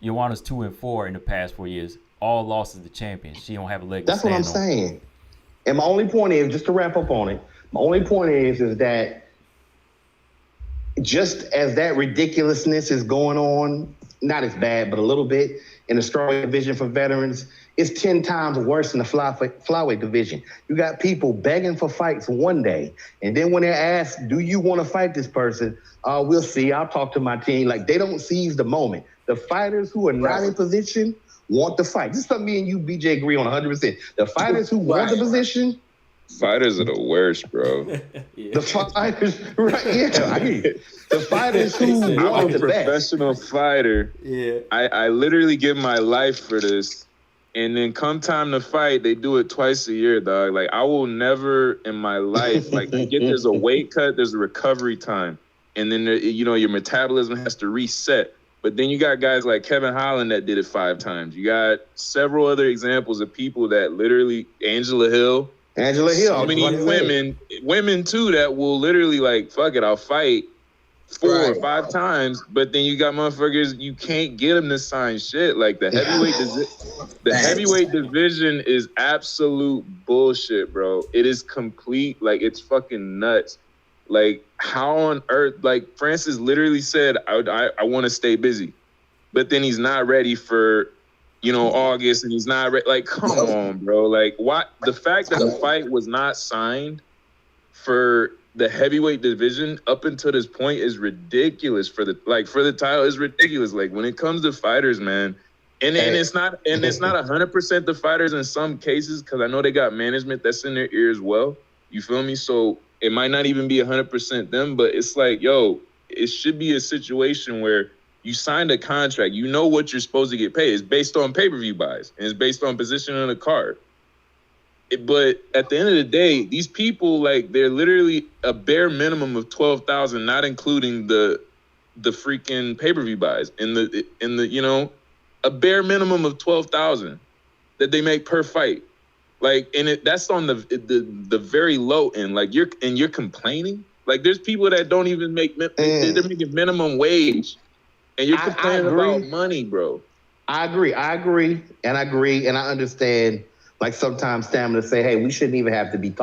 Ioana's 2-4 in the past 4 years. All losses to champions. She don't have a leg to stand on. That's what I'm saying. And my only point is, just to wrap up on it, my only point is that just as that ridiculousness is going on, not as bad, but a little bit, in the strawweight division for veterans, it's 10 times worse in the flyweight division. You got people begging for fights one day, and then when they're asked, do you want to fight this person? We'll see. I'll talk to my team. Like, they don't seize the moment. The fighters who are not in position want to fight. This is something me and you, BJ, agree on 100%. The fighters who want the position, fighters are the worst, bro. The fighters, right? Yeah, I hear you. The fighters who want I'm the a professional fighter. Yeah. I literally give my life for this. And then come time to fight, they do it twice a year, dog. Like, I will never in my life, like, there's a weight cut, there's a recovery time. And then, your metabolism has to reset. But then you got guys like Kevin Holland that did it 5 times. You got several other examples of people that literally, Angela Hill. So many women too, that will literally like, fuck it, I'll fight 4 or 5 times. But then you got motherfuckers, you can't get them to sign shit. Like the heavyweight division is absolute bullshit, bro. It is complete, like it's fucking nuts. Like how on earth, like Francis literally said, I want to stay busy, but then he's not ready for, August, and he's not ready. Like, come on, bro. Like, what? The fact that the fight was not signed for the heavyweight division up until this point is ridiculous. For the title is ridiculous. Like when it comes to fighters, man, and it's not 100% the fighters in some cases, because I know they got management that's in their ear as well. You feel me? So it might not even be 100% them, but it's like, yo, it should be a situation where you signed a contract. You know what you're supposed to get paid. It's based on pay-per-view buys, and it's based on position on the card. But at the end of the day, these people, like, they're literally a bare minimum of 12,000, not including the freaking pay-per-view buys. In the a bare minimum of 12,000 that they make per fight. Like, and that's on the very low end. Like, you're complaining. Like, there's people that don't even make they're making minimum wage. And you're complaining about money, bro. I agree, and I understand. Like sometimes stamina say, "Hey, we shouldn't even have to be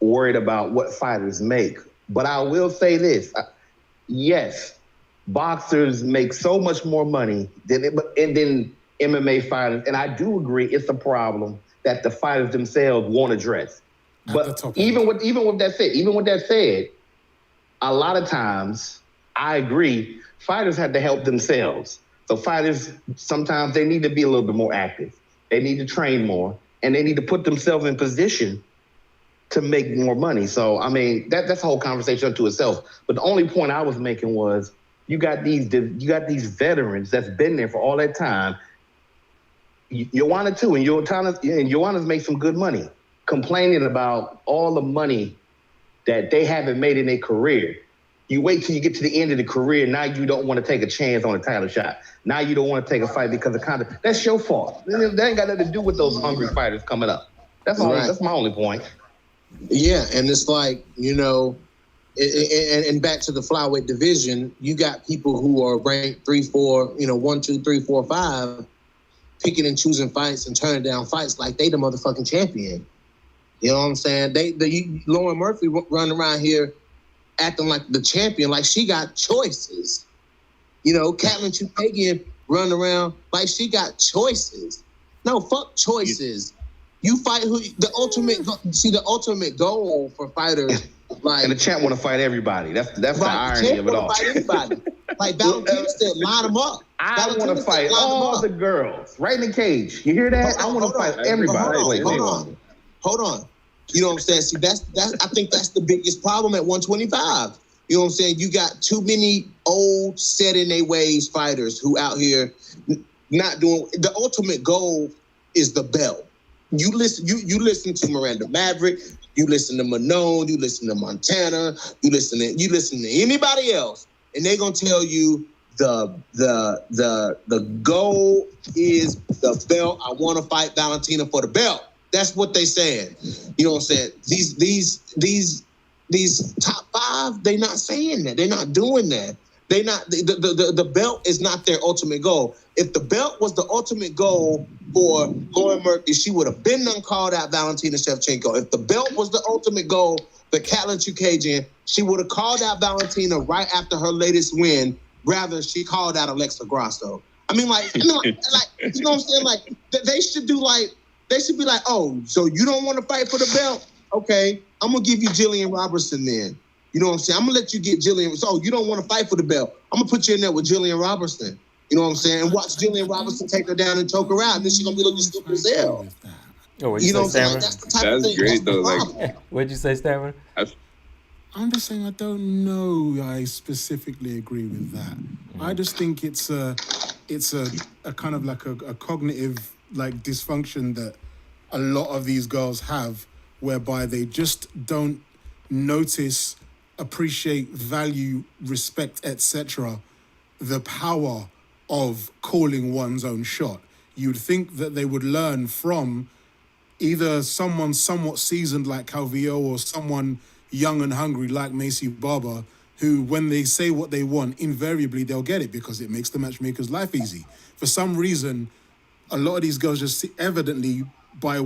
worried about what fighters make." But I will say this: yes, boxers make so much more money than MMA fighters, and I do agree it's a problem that the fighters themselves won't address. But even with that said, a lot of times I agree. Fighters have to help themselves. So fighters, sometimes they need to be a little bit more active. They need to train more, and they need to put themselves in position to make more money. So, I mean, that's a whole conversation unto itself. But the only point I was making was you got these veterans that's been there for all that time. Joanna too, and Joanna's made some good money, complaining about all the money that they haven't made in their career. You wait till you get to the end of the career. Now you don't want to take a chance on a title shot. Now you don't want to take a fight because of conduct. That's your fault. That ain't got nothing to do with those hungry fighters coming up. That's all. Right. That's my only point. Yeah, and it's like, you know, and back to the flyweight division, you got people who are ranked 3, 4, 1, 2, 3, 4, 5, picking and choosing fights and turning down fights like they the motherfucking champion. You know what I'm saying? Lauren Murphy running around here acting like the champion, like she got choices. You know, Katlyn Chookagian running around like she got choices. No, fuck choices. You fight who the ultimate goal for fighters. Like, and the champ want to fight everybody. That's right, the irony of it all. Fight anybody. Like Valentina said, line them up. I want to fight all the girls right in the cage. You hear that? I want to fight everybody. Hold on. You know what I'm saying? See, that's I think that's the biggest problem at 125. You know what I'm saying? You got too many old, set in their ways fighters who out here not doing. The ultimate goal is the belt. You listen to Miranda Maverick, you listen to Manon, you listen to Montana, you listen to anybody else, and they're gonna tell you the goal is the belt. I want to fight Valentina for the belt. That's what they saying. You know what I'm saying? These top 5, they not saying that. They're not doing that. They not the belt is not their ultimate goal. If the belt was the ultimate goal for Lauren Murphy, she would have been done called out Valentina Shevchenko. If the belt was the ultimate goal for Katlyn Chookagian, she would have called out Valentina right after her latest win. Rather, she called out Alexa Grasso. I mean, like you know what I'm saying? Like they should be like, oh, so you don't want to fight for the belt? Okay, I'm gonna give you Jillian Robertson then. You know what I'm saying? I'm going to let you get Jillian. So you don't want to fight for the belt. I'm going to put you in there with Jillian Robertson. You know what I'm saying? And watch Jillian Robertson take her down and choke her out. And then she's going to be looking stupid as hell. Oh, what'd you say, Stammer? That's the type of thing. Great, though. Like, what'd you say, Stammer? I'm just saying I don't know I specifically agree with that. I just think it's a kind of like a cognitive like dysfunction that a lot of these girls have, whereby they just don't notice, appreciate, value, respect, etc., the power of calling one's own shot. You'd think that they would learn from either someone somewhat seasoned like Calvillo or someone young and hungry like Macy Barber, who, when they say what they want, invariably they'll get it because it makes the matchmaker's life easy. For some reason, a lot of these girls just evidently, by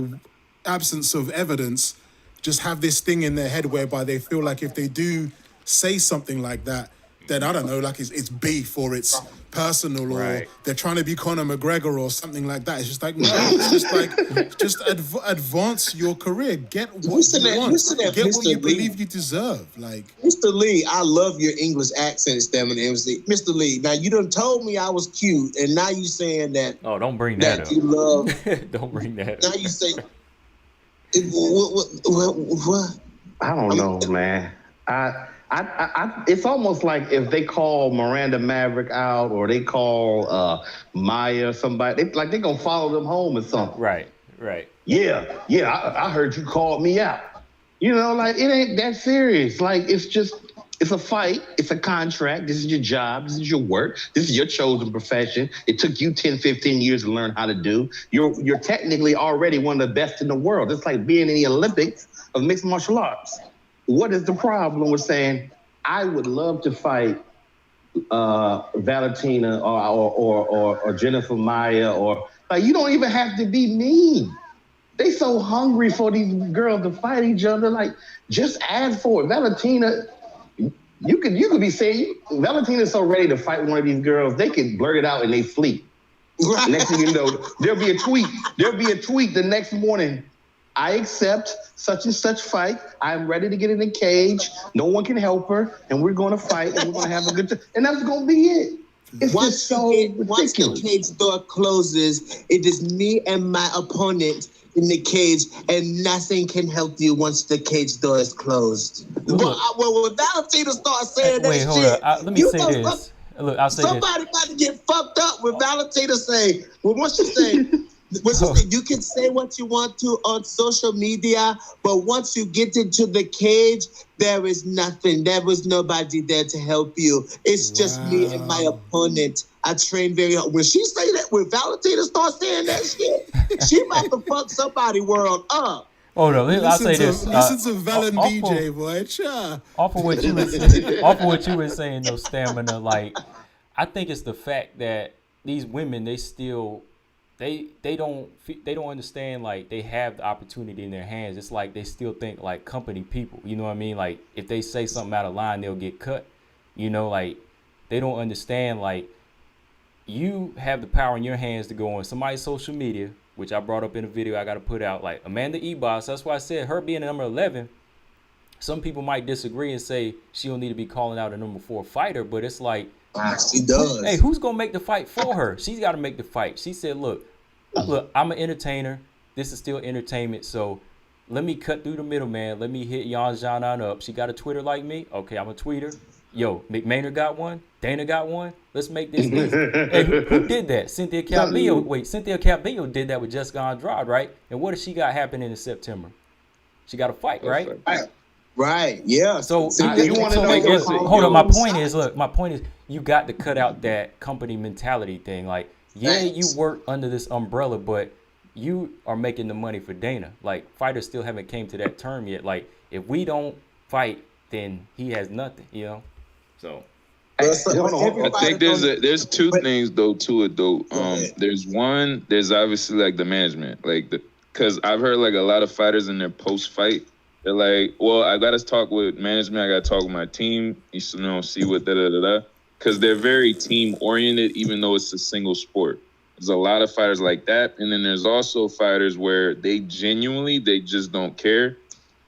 absence of evidence, just have this thing in their head whereby they feel like if they do say something like that, then I don't know, like it's beef or it's personal or they're trying to be Conor McGregor or something like that. It's just like, no, it's just advance your career. Get what you want. Get what you believe you deserve. Like, Mr. Lee, I love your English accent, Stamina MC. Mr. Lee, now you done told me I was cute, and now you saying that. Oh, don't bring that up. You love. Don't bring that up. Now you say. What? I don't know, man. It's almost like if they call Miranda Maverick out or they call Maya or somebody, they're gonna follow them home or something. Right. Yeah. I heard you called me out. You know, like it ain't that serious. Like it's a fight. It's a contract. This is your job. This is your work. This is your chosen profession. It took you 10, 15 years to learn how to do. You're technically already one of the best in the world. It's like being in the Olympics of mixed martial arts. What is the problem with saying, I would love to fight Valentina or Jennifer Maya, or like, you don't even have to be mean. They so hungry for these girls to fight each other. Like, just ask for it. Valentina, you could be saying, Valentina's so ready to fight one of these girls, they can blurt it out in their sleep. Next thing you know, there'll be a tweet the next morning. I accept such and such fight. I'm ready to get in the cage. No one can help her, and we're going to fight, and we're going to have a good time. And that's going to be it. It's just so ridiculous. Once the cage door closes, it is me and my opponent in the cage, and nothing can help you once the cage door is closed. Well, when Valentina starts saying Wait, that hold shit, up. Let me say this. Look, I'll say somebody about to get fucked up when Valentina say, well, once you say, you can say what you want to on social media, but once you get into the cage, there is nothing. There was nobody there to help you. It's just me and my opponent. I train very hard. When she say that, when Valentina starts saying that shit, she about to fuck somebody world up. Hold on, I'll say this. Listen to Valen DJ, boy. Sure. Off of what you were saying, though, Stamina, like, I think it's the fact that these women, they still, they don't understand, like, they have the opportunity in their hands. It's like they still think like company people. You know what I mean? Like, if they say something out of line, they'll get cut. You know, like, they don't understand, like, you have the power in your hands to go on somebody's social media, which I brought up in a video I got to put out, like Amanda Ebos. That's why I said her being a number 11, some people might disagree and say she don't need to be calling out a number 4 fighter, but it's like, she does. Hey, who's going to make the fight for her? She's got to make the fight. She said, look, I'm an entertainer. This is still entertainment, so let me cut through the middleman. Let me hit Xiaonan up. She got a Twitter like me. Okay, I'm a tweeter. Yo, McMahon got one. Dana got one. Let's make this easy. Hey, who did that? Cynthia Calvillo. Wait, Cynthia Calvillo did that with Jessica Andrade, right? And what does she got happening in September? She got a fight, right? Right. Yeah. So you want to know? Hold on. My point is, you got to cut out that company mentality thing. Like, yeah, you work under this umbrella, but you are making the money for Dana. Like, fighters still haven't came to that term yet. Like, if we don't fight, then he has nothing. You know. So. I think there's two things though to it though. There's obviously like the management, like because I've heard like a lot of fighters in their post fight, they're like, well, I gotta talk with management, I gotta talk with my team, you know, see what because they're very team oriented, even though it's a single sport. There's a lot of fighters like that, and then there's also fighters where they just don't care.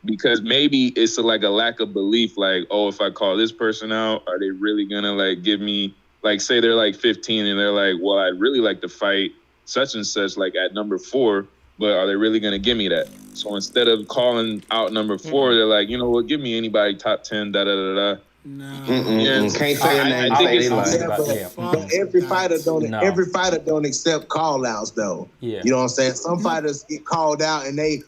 Because maybe it's like a lack of belief, like, oh, if I call this person out, are they really gonna like give me, like, say they're like 15 and they're like, well, I'd really like to fight such and such, like at number 4, but are they really gonna give me that? So instead of calling out number 4, they're like, you know what, give me anybody top 10, da da da da. No, can't say that. I think it's but every fighter don't accept call outs though. Yeah. You know what I'm saying? Some fighters get called out and they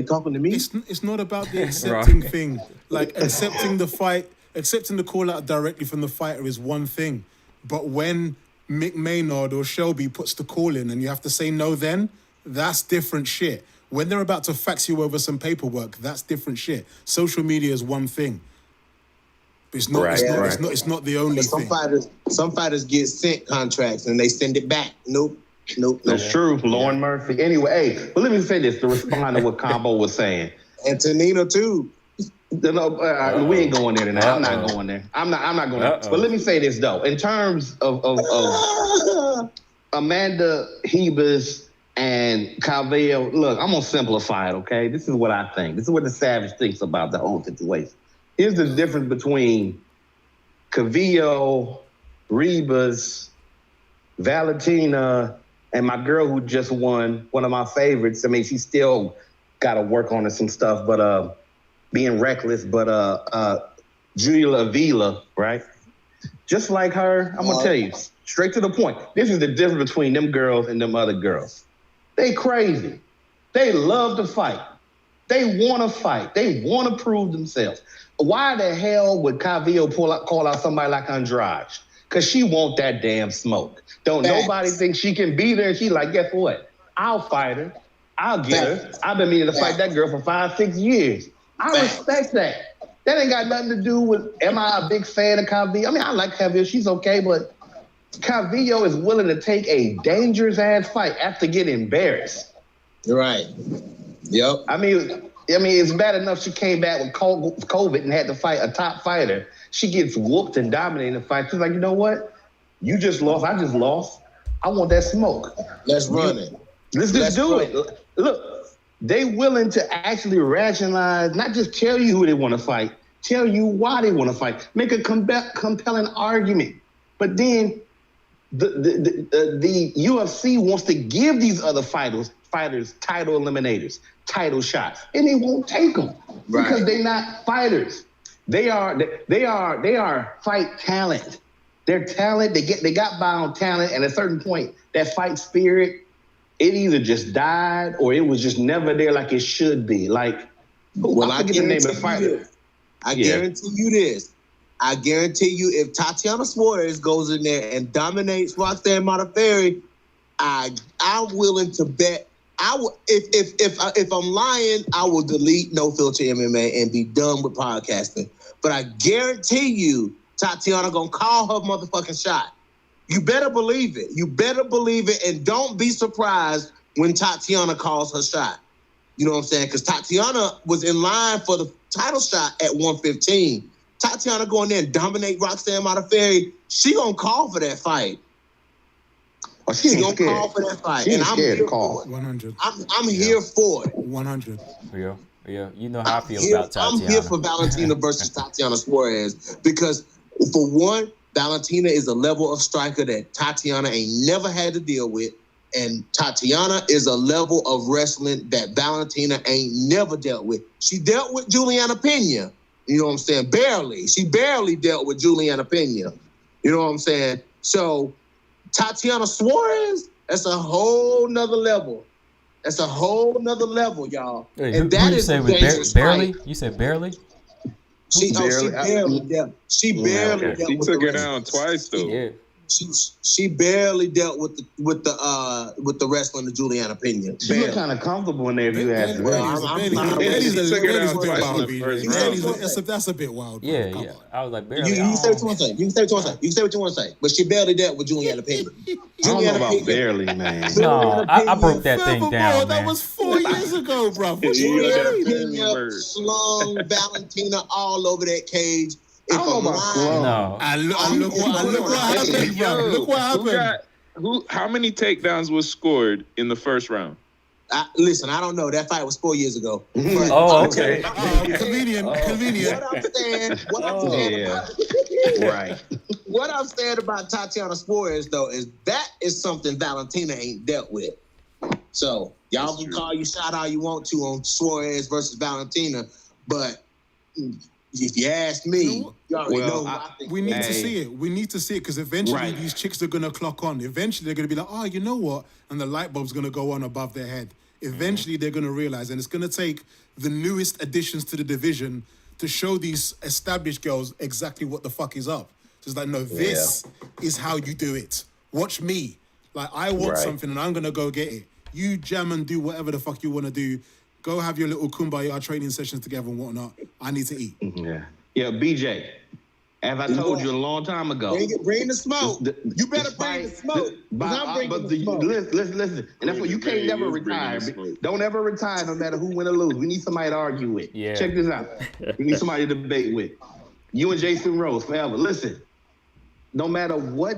talking to me. It's not about the accepting thing. Like accepting the fight, accepting the call out directly from the fighter is one thing. But when Mick Maynard or Shelby puts the call in and you have to say no, then that's different shit. When they're about to fax you over some paperwork, that's different shit. Social media is one thing. It's not. It's not the only thing. Some fighters get sent contracts and they send it back. Nope. That's true. Lauren Murphy. Anyway, hey, but let me say this to respond to what Combo was saying. And Tanina too. No, we ain't going there tonight. I'm not going there. I'm not going there. But let me say this though. In terms of Amanda Ribas and Calvillo, look, I'm gonna simplify it. Okay, this is what I think. This is what the Savage thinks about the whole situation. Here's the difference between Calvillo, Ribas, Valentina, and my girl who just won, one of my favorites. I mean, she still got to work on some stuff, but being reckless. But Julia Avila, right? Just like her, I'm going to tell you, straight to the point. This is the difference between them girls and them other girls. They crazy. They love to fight. They want to fight. They want to prove themselves. Why the hell would Calvillo call out somebody like Andrade? Because she want that damn smoke. Don't nobody think she can be there. She like, guess what? I'll fight her. I'll get her. I've been meaning to fight that girl for 5-6 years. I respect that. That ain't got nothing to do with, am I a big fan of Calvillo? I mean, I like Calvillo. She's okay, but Calvillo is willing to take a dangerous-ass fight after getting embarrassed. Right. Yep. I mean, it's bad enough she came back with COVID and had to fight a top fighter. She gets whooped and dominated in the fight. She's like, you know what? You just lost. I just lost. I want that smoke. Let's run it. Let's just do it. Look, they willing to actually rationalize, not just tell you who they want to fight, tell you why they want to fight. Make a compelling argument. But then the UFC wants to give these other fighters title eliminators, title shots, and they won't take them because they're not fighters. They are fight talent. They're talent. They got by on talent, and at a certain point, that fight spirit, it either just died or it was just never there like it should be. Like, I forget the name of the fighter. I guarantee you this. I guarantee you, if Tatiana Suarez goes in there and dominates Roxanne Modafferi, I'm willing to bet. If I'm lying, I will delete No Filter MMA and be done with podcasting. But I guarantee you, Tatiana gonna call her motherfucking shot. You better believe it. You better believe it, and don't be surprised when Tatiana calls her shot. You know what I'm saying? Because Tatiana was in line for the title shot at 115. Tatiana going there and dominate Roxanne Modafferi, she gonna call for that fight. Oh, she gonna call for that fight, and I'm here for it. 100. I'm here for it. 100. Yeah. You know how I feel about Tatiana. I'm here for Valentina versus Tatiana Suarez because, for one, Valentina is a level of striker that Tatiana ain't never had to deal with, and Tatiana is a level of wrestling that Valentina ain't never dealt with. She dealt with Juliana Pena. You know what I'm saying? Barely. She barely dealt with Juliana Pena. You know what I'm saying? So Tatiana Suarez, that's a whole nother level. That's a whole nother level, y'all. Hey, and that is barely? You said barely? She barely dealt. She barely dealt. She took her down twice though. Yeah. She barely dealt with the wrestling of Juliana Pena. She looked kind of comfortable in there, if you ask me. That's a bit wild. Yeah. I was like, barely. You can say what you want to say. You can say what you want to say. But she barely dealt with Juliana Pena. I don't know about barely, man. No, I broke that thing down, That man. was 4 years ago, bro. Juliana Pena slung Valentina all over that cage. I don't know about slung. No. Look what happened, bro. Look what happened. How many takedowns was scored in the first round? Listen, I don't know. That fight was 4 years ago. Oh, okay. Convenient. What I'm saying about Tatiana Suarez, though, is that is something Valentina ain't dealt with. So y'all can call you shot all you want to on Suarez versus Valentina, but if you ask me, you already know who I think. We need to see it. We need to see it because eventually these chicks are going to clock on. Eventually they're going to be like, oh, you know what? And the light bulb's going to go on above their head. Eventually they're going to realize, and it's going to take the newest additions to the division to show these established girls exactly what the fuck is up. So it's like, no, this is how you do it. Watch me. Like, I want something and I'm going to go get it. You jam and do whatever the fuck you want to do. Go have your little kumbaya training sessions together and whatnot. I need to eat. Yeah, BJ. As I told you a long time ago. Bring the smoke. You better bring the smoke. I'm bringing the smoke. Listen. And that's what you can't never retire. Don't ever retire no matter who win or lose. We need somebody to argue with. Yeah. Check this out. We need somebody to debate with. You and Jason Rose forever. Listen. No matter what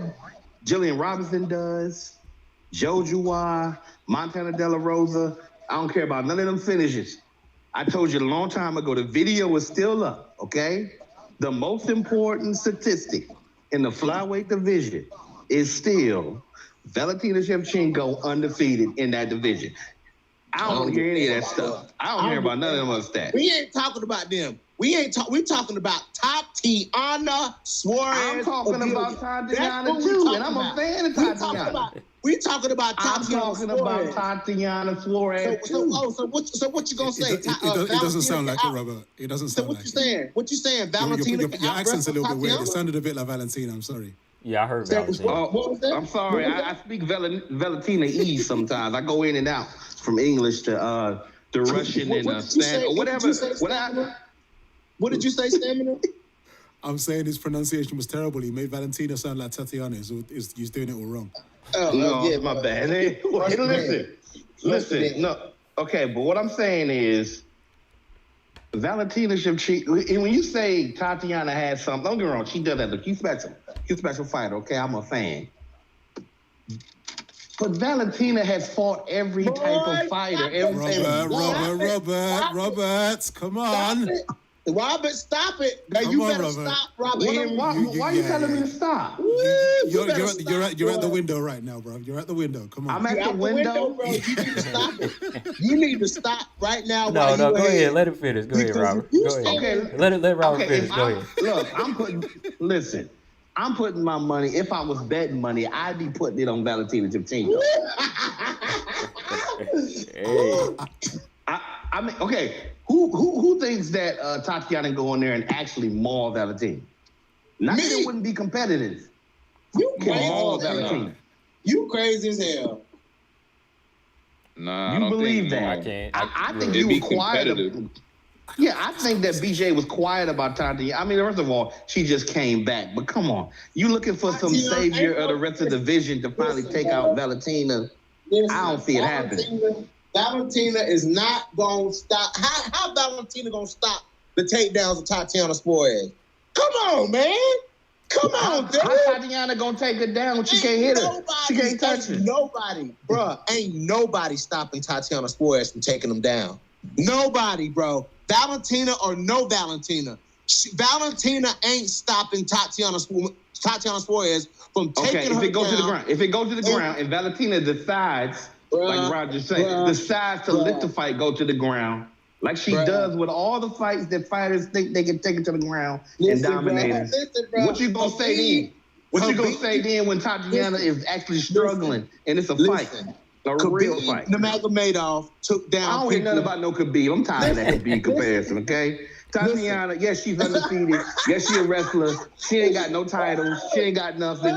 Jillian Robinson does, Joe Juwa, Montana De La Rosa, I don't care about none of them finishes. I told you a long time ago, the video is still up, okay? The most important statistic in the flyweight division is still Valentina Shevchenko undefeated in that division. I don't hear any of that stuff. I don't hear about none of them other stats. We ain't talking about them. We talking about Tatiana Suarez. I'm talking about Tatiana too, and I'm a fan of Tatiana. We talking about Tatiana Suarez. I'm talking about Tatiana Suarez too. So what you gonna say? It doesn't sound like it, Robert. It doesn't sound like it. What you saying? Valentina your accent's a little bit weird. It sounded a bit like Valentina. I'm sorry. Yeah, I heard Valentina. I'm sorry. I speak Valentina Ease sometimes. I go in and out from English to Russian and Spanish or whatever. What did you say, Stamina? I'm saying his pronunciation was terrible. He made Valentina sound like Tatiana. He's doing it all wrong. Oh, no, my bad. Hey, listen. No, okay, but what I'm saying is, Valentina Shevchenko. When you say Tatiana has something, don't get me wrong. She does that. Look, she's special. She's a special fighter. Okay, I'm a fan. But Valentina has fought every type of fighter. Robert, come on. Robert, stop it. Now, Come you on, better Robert. stop, Robert Henry. Why are you telling me to stop? You're at the window right now, bro. You're at the window. Come on. I'm at the window, bro. You need to stop it. You need to stop right now. No, go ahead. Let him finish. Go ahead, Robert. Go ahead. Okay. Let Robert finish. Go ahead. Look, I'm putting my money. If I was betting money, I'd be putting it on Valentina Shevchenko. Hey. I mean, okay. Who thinks that Tatiana go in there and actually maul Valentina? Not that it wouldn't be competitive. You crazy Maul as hell. Valentina. You crazy as hell. Nah, I You don't believe think, that? I can't. I think It'd you be was quiet. competitive. Yeah, I think that BJ was quiet about Tatiana. I mean, first of all, she just came back. But come on, you looking for some savior of the rest of the division to finally take out Valentina? Listen, I don't see it happening. Valentina is not going to stop. How Valentina going to stop the takedowns of Tatiana Suarez? Come on, man. Come on, dude. How Tatiana gonna take her down when she can't hit her? She can't touch her. Nobody, bruh. Ain't nobody stopping Tatiana Suarez from taking them down. Nobody, bro. Valentina or no Valentina. Valentina ain't stopping Tatiana Suarez from taking her if it goes down. to the ground. If it goes to the ground and Valentina decides, like Roger said, decides to let the fight go to the ground, like she does with all the fights that fighters think they can take it to the ground and dominate her. What you gonna say then? What you gonna say then when Tatiana is actually struggling and it's a fight? A real fight. Nurmagomedov took down. I don't hear nothing about no Khabib. I'm tired of that Khabib comparison, okay? Tatiana, yes, she's undefeated. Yes, she a wrestler. She ain't got no titles. She ain't got nothing.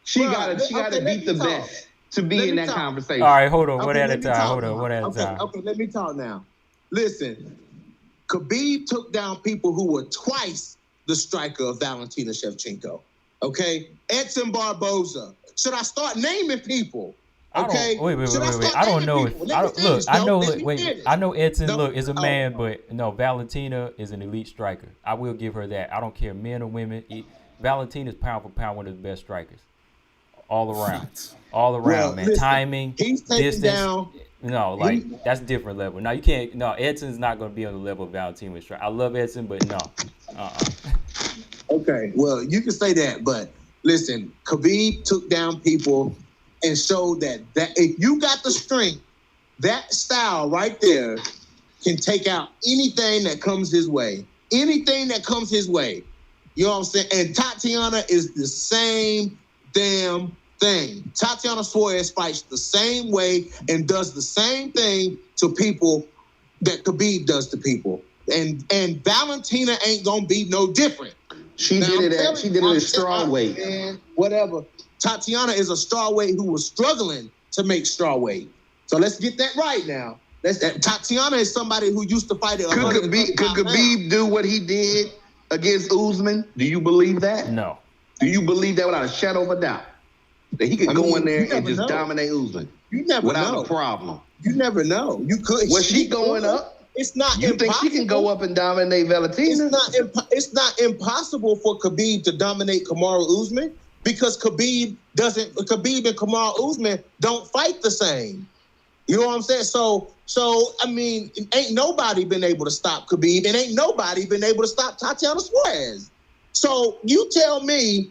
She gotta beat the best to be in that conversation. All right, hold on. One at a time. Okay, let me talk now. Listen, Khabib took down people who were twice the striker of Valentina Shevchenko. Okay? Edson Barboza. Should I start naming people? Okay. Wait. I don't know I know Edson is a man, but no, Valentina is an elite striker. I will give her that. I don't care, men or women. Valentina's pound for pound one of the best strikers. All around, man. Listen, timing, he's taking distance. Down. No, that's different level. Now you can't. No, Edson's not going to be on the level of Valentina with strike. I love Edson, but no. Okay, well, you can say that, but listen, Khabib took down people and showed that if you got the strength, that style right there can take out anything that comes his way. Anything that comes his way. You know what I'm saying? And Tatiana is the same damn thing. Tatiana Suarez fights the same way and does the same thing to people that Khabib does to people. And Valentina ain't gonna be no different. She did it at strawweight. Man, whatever. Tatiana is a strawweight who was struggling to make strawweight. So let's get that right now. Tatiana is somebody who used to fight at Could Khabib do what he did against Usman? Do you believe that? No. Do you believe that without a shadow of a doubt? That he could go in there and just dominate Usman? You never without know. a problem. You never know. You could. Was she going up? It's not You impossible. think she can go up and dominate Valentina? It's not impossible for Khabib to dominate Kamaru Usman because Khabib and Kamaru Usman don't fight the same. You know what I'm saying? So I mean, ain't nobody been able to stop Khabib, and ain't nobody been able to stop Tatiana Suarez. So you tell me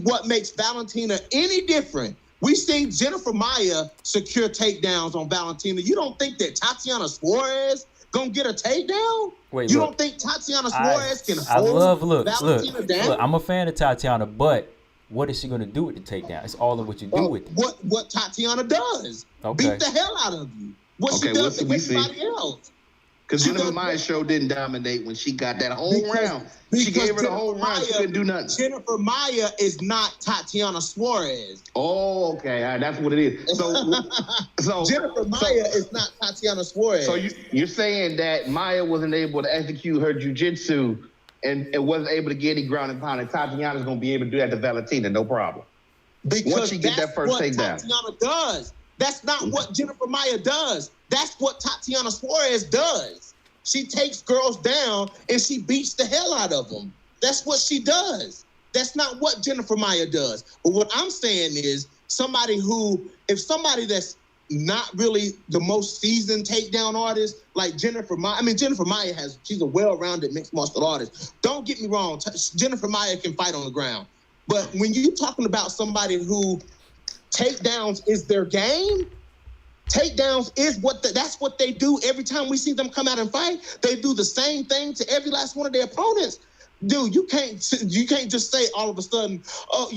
what makes Valentina any different. We seen Jennifer Maia secure takedowns on Valentina. You don't think that Tatiana Suarez gonna get a takedown? You don't think Tatiana Suarez can hold Valentina down? Look, I'm a fan of Tatiana, but what is she gonna do with the takedown? It's all in what you do with it. What Tatiana does. Okay. Beat the hell out of you. What she does to everybody else. Because Jennifer Maia's show didn't dominate when she got that whole round. She gave her the whole round. She couldn't do nothing. Jennifer Maia is not Tatiana Suarez. Oh, okay. All right, that's what it is. So Jennifer Maia is not Tatiana Suarez. So you're saying that Maia wasn't able to execute her jiu-jitsu and wasn't able to get any ground and pound, and Tatiana's going to be able to do that to Valentina, no problem. Because once she get that first takedown. Tatiana does. That's not what Jennifer Maia does. That's what Tatiana Suarez does. She takes girls down and she beats the hell out of them. That's what she does. That's not what Jennifer Maia does. But what I'm saying is if somebody that's not really the most seasoned takedown artist like Jennifer Maya. I mean, Jennifer Maya she's a well-rounded mixed martial artist. Don't get me wrong, Jennifer Maya can fight on the ground. But when you're talking about somebody who takedowns is their game, takedowns is that's what they do every time we see them come out and fight. They do the same thing to every last one of their opponents. Dude, you can't just say all of a sudden, oh,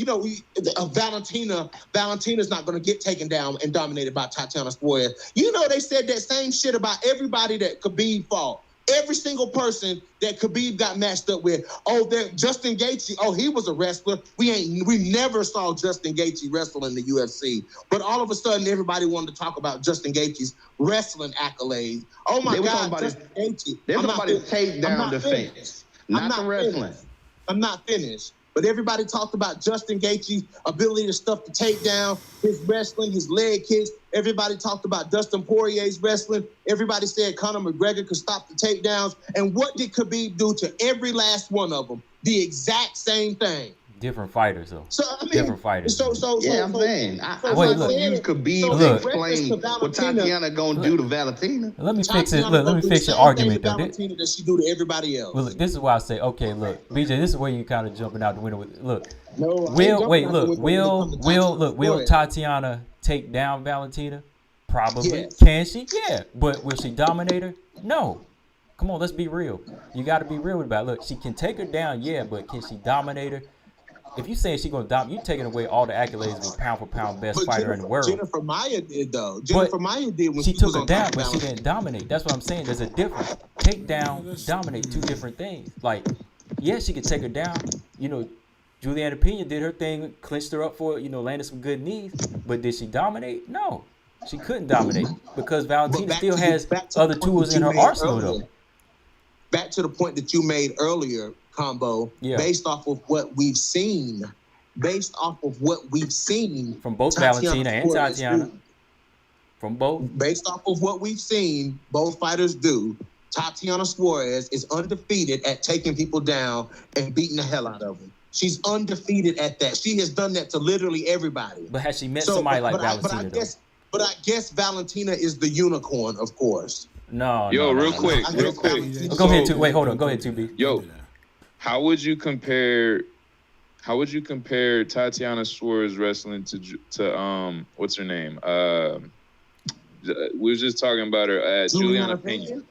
Valentina's not going to get taken down and dominated by Tatiana Suarez. You know, they said that same shit about everybody that Khabib fought. Every single person that Khabib got matched up with. Oh, Justin Gaethje. Oh, he was a wrestler. We never saw Justin Gaethje wrestle in the UFC. But all of a sudden, everybody wanted to talk about Justin Gaethje's wrestling accolades. Oh my God, Justin Gaethje. They're talking about his takedown defense. Not the wrestling. I'm not finished. But everybody talked about Justin Gaethje's ability to stuff the takedown, his wrestling, his leg kicks. Everybody talked about Dustin Poirier's wrestling. Everybody said Conor McGregor could stop the takedowns. And what did Khabib do to every last one of them? The exact same thing. Different fighters, though. So, I mean, different fighters. I'm saying. I'm look, use Khabib to explain what Tatiana gonna do to Valentina. Let me fix it. Let me fix your argument, though. Valentina that she do to everybody else. Well, look, this is why I say, okay, look, BJ, this is where you kind of jumping out the window. Look, No, will Tatiana take down Valentina? Probably. Yes. Can she? Yeah. But will she dominate her? No. Come on, let's be real. You got to be real about it. Look, she can take her down, yeah, but can she dominate her? If you saying she's gonna dominate, you taking away all the accolades of pound for pound best fighter in the world. Jennifer Maya did though. Jennifer Maya did when she took her down, but she didn't dominate. That's what I'm saying. There's a difference. Take down, dominate, two different things. Like, yeah, she could take her down. You know, Juliana Pena did her thing, clinched her up for, landed some good knees. But did she dominate? No, she couldn't dominate because Valentina still has other tools in her arsenal though. Back to the point that you made earlier, Combo, based off of what we've seen, from both Valentina and Tatiana, from both, based off of what we've seen, both fighters do. Tatiana Suarez is undefeated at taking people down and beating the hell out of them. She's undefeated at that. She has done that to literally everybody. But has she met somebody like Valentina? But I guess Valentina is the unicorn, of course. No. Real quick. Go ahead, wait, hold on. Go ahead, 2B. Yo, how would you compare Tatiana Suarez wrestling to what's her name? We were just talking about her Juliana Pena.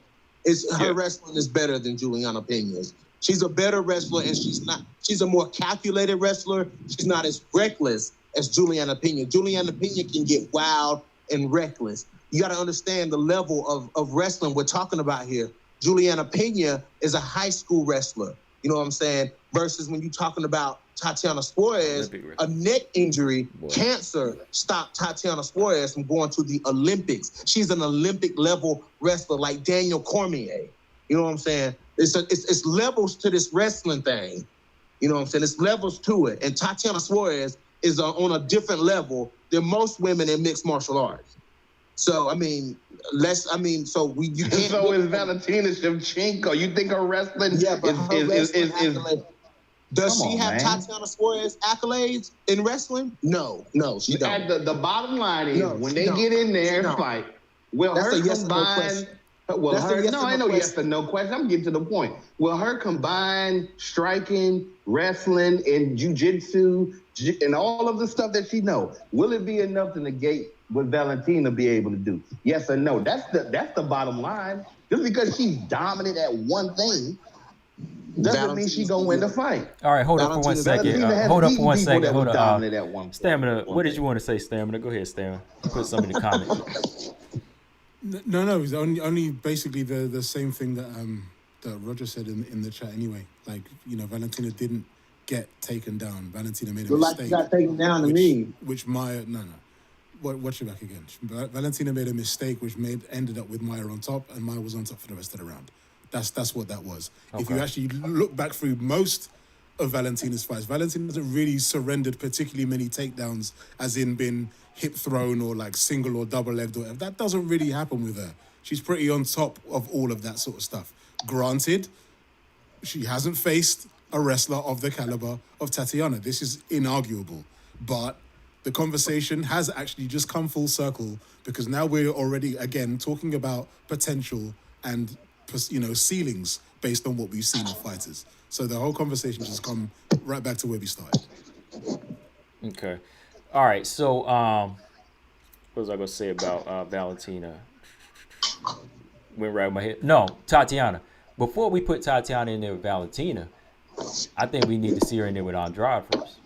Her wrestling is better than Juliana Pena's. She's a better wrestler, and she's a more calculated wrestler. She's not as reckless as Juliana Pena. Juliana Pena can get wild and reckless. You got to understand the level of wrestling we're talking about here. Juliana Pena is a high school wrestler. You know what I'm saying? Versus when you're talking about Tatiana Suarez, a neck injury, cancer stopped Tatiana Suarez from going to the Olympics. She's an Olympic level wrestler like Daniel Cormier. You know what I'm saying? It's levels to this wrestling thing. You know what I'm saying? It's levels to it. And Tatiana Suarez is on a different level than most women in mixed martial arts. So, you can't. So is Valentina Shevchenko. You think her wrestling is Does she have Tatiana Suarez accolades in wrestling? No, she don't. The bottom line is when they get in there and fight, will her combine? Ain't no yes or no question. I'm getting to the point. Will her combine striking, wrestling, and jiu-jitsu, and all of the stuff that she knows, will it be enough to negate what Valentina be able to do? Yes or no? That's the bottom line. Just because she's dominant at one thing doesn't mean she's gonna win the fight. All right, hold up for 1 second. Hold on. Stamina, what did you want to say, Stamina? Go ahead, Stamina. Put some in the comments. No, it's only basically the same thing that Roger said in the chat anyway. Like, Valentina didn't get taken down. Valentina made a mistake. Like she got taken down to me. Which Maya, watch your back again. Valentina made a mistake which ended up with Maya on top, and Maya was on top for the rest of the round. That's what that was. Okay. If you actually look back through most of Valentina's fights, Valentina hasn't really surrendered particularly many takedowns, as in been hip thrown or like single or double legged or whatever. That doesn't really happen with her. She's pretty on top of all of that sort of stuff. Granted, she hasn't faced a wrestler of the caliber of Tatiana. This is inarguable. But The conversation has actually just come full circle because now we're already, again, talking about potential and, ceilings based on what we've seen of fighters. So the whole conversation just come right back to where we started. Okay. All right. So, what was I gonna say about Valentina? Went right in my head. No, Tatiana. Before we put Tatiana in there with Valentina, I think we need to see her in there with Andrade first.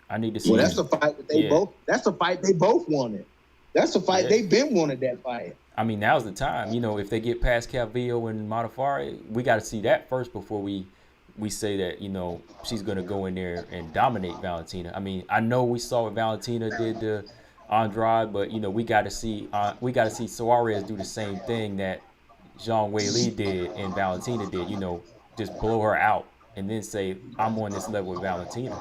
I need to see. Well, that's the fight that they both. That's the fight they both wanted. That's the fight they've been wanted. That fight. I mean, now's the time. If they get past Calvillo and Modafferi, we got to see that first before we say that she's gonna go in there and dominate Valentina. I mean, I know we saw what Valentina did to Andrade, but we got to see Suarez do the same thing that Zhang Weili did and Valentina did. Just blow her out and then say I'm on this level with Valentina.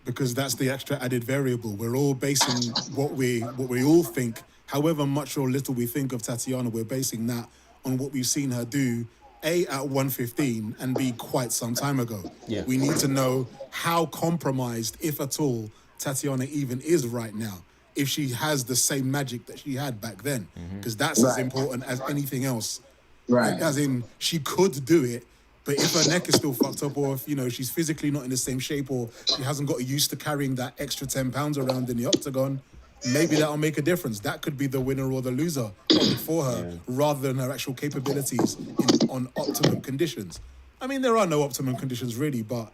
Because that's the extra added variable. We're all basing what we all think, however much or little we think of Tatiana, we're basing that on what we've seen her do, A, at 115, and B, quite some time ago. Yeah. We need to know how compromised, if at all, Tatiana even is right now, if she has the same magic that she had back then. Because that's as important as anything else. Right. As in, she could do it, but if her neck is still fucked up, or if she's physically not in the same shape, or she hasn't got used to carrying that extra 10 pounds around in the octagon, maybe that'll make a difference. That could be the winner or the loser for her, rather than her actual capabilities on optimum conditions. I mean, there are no optimum conditions really, but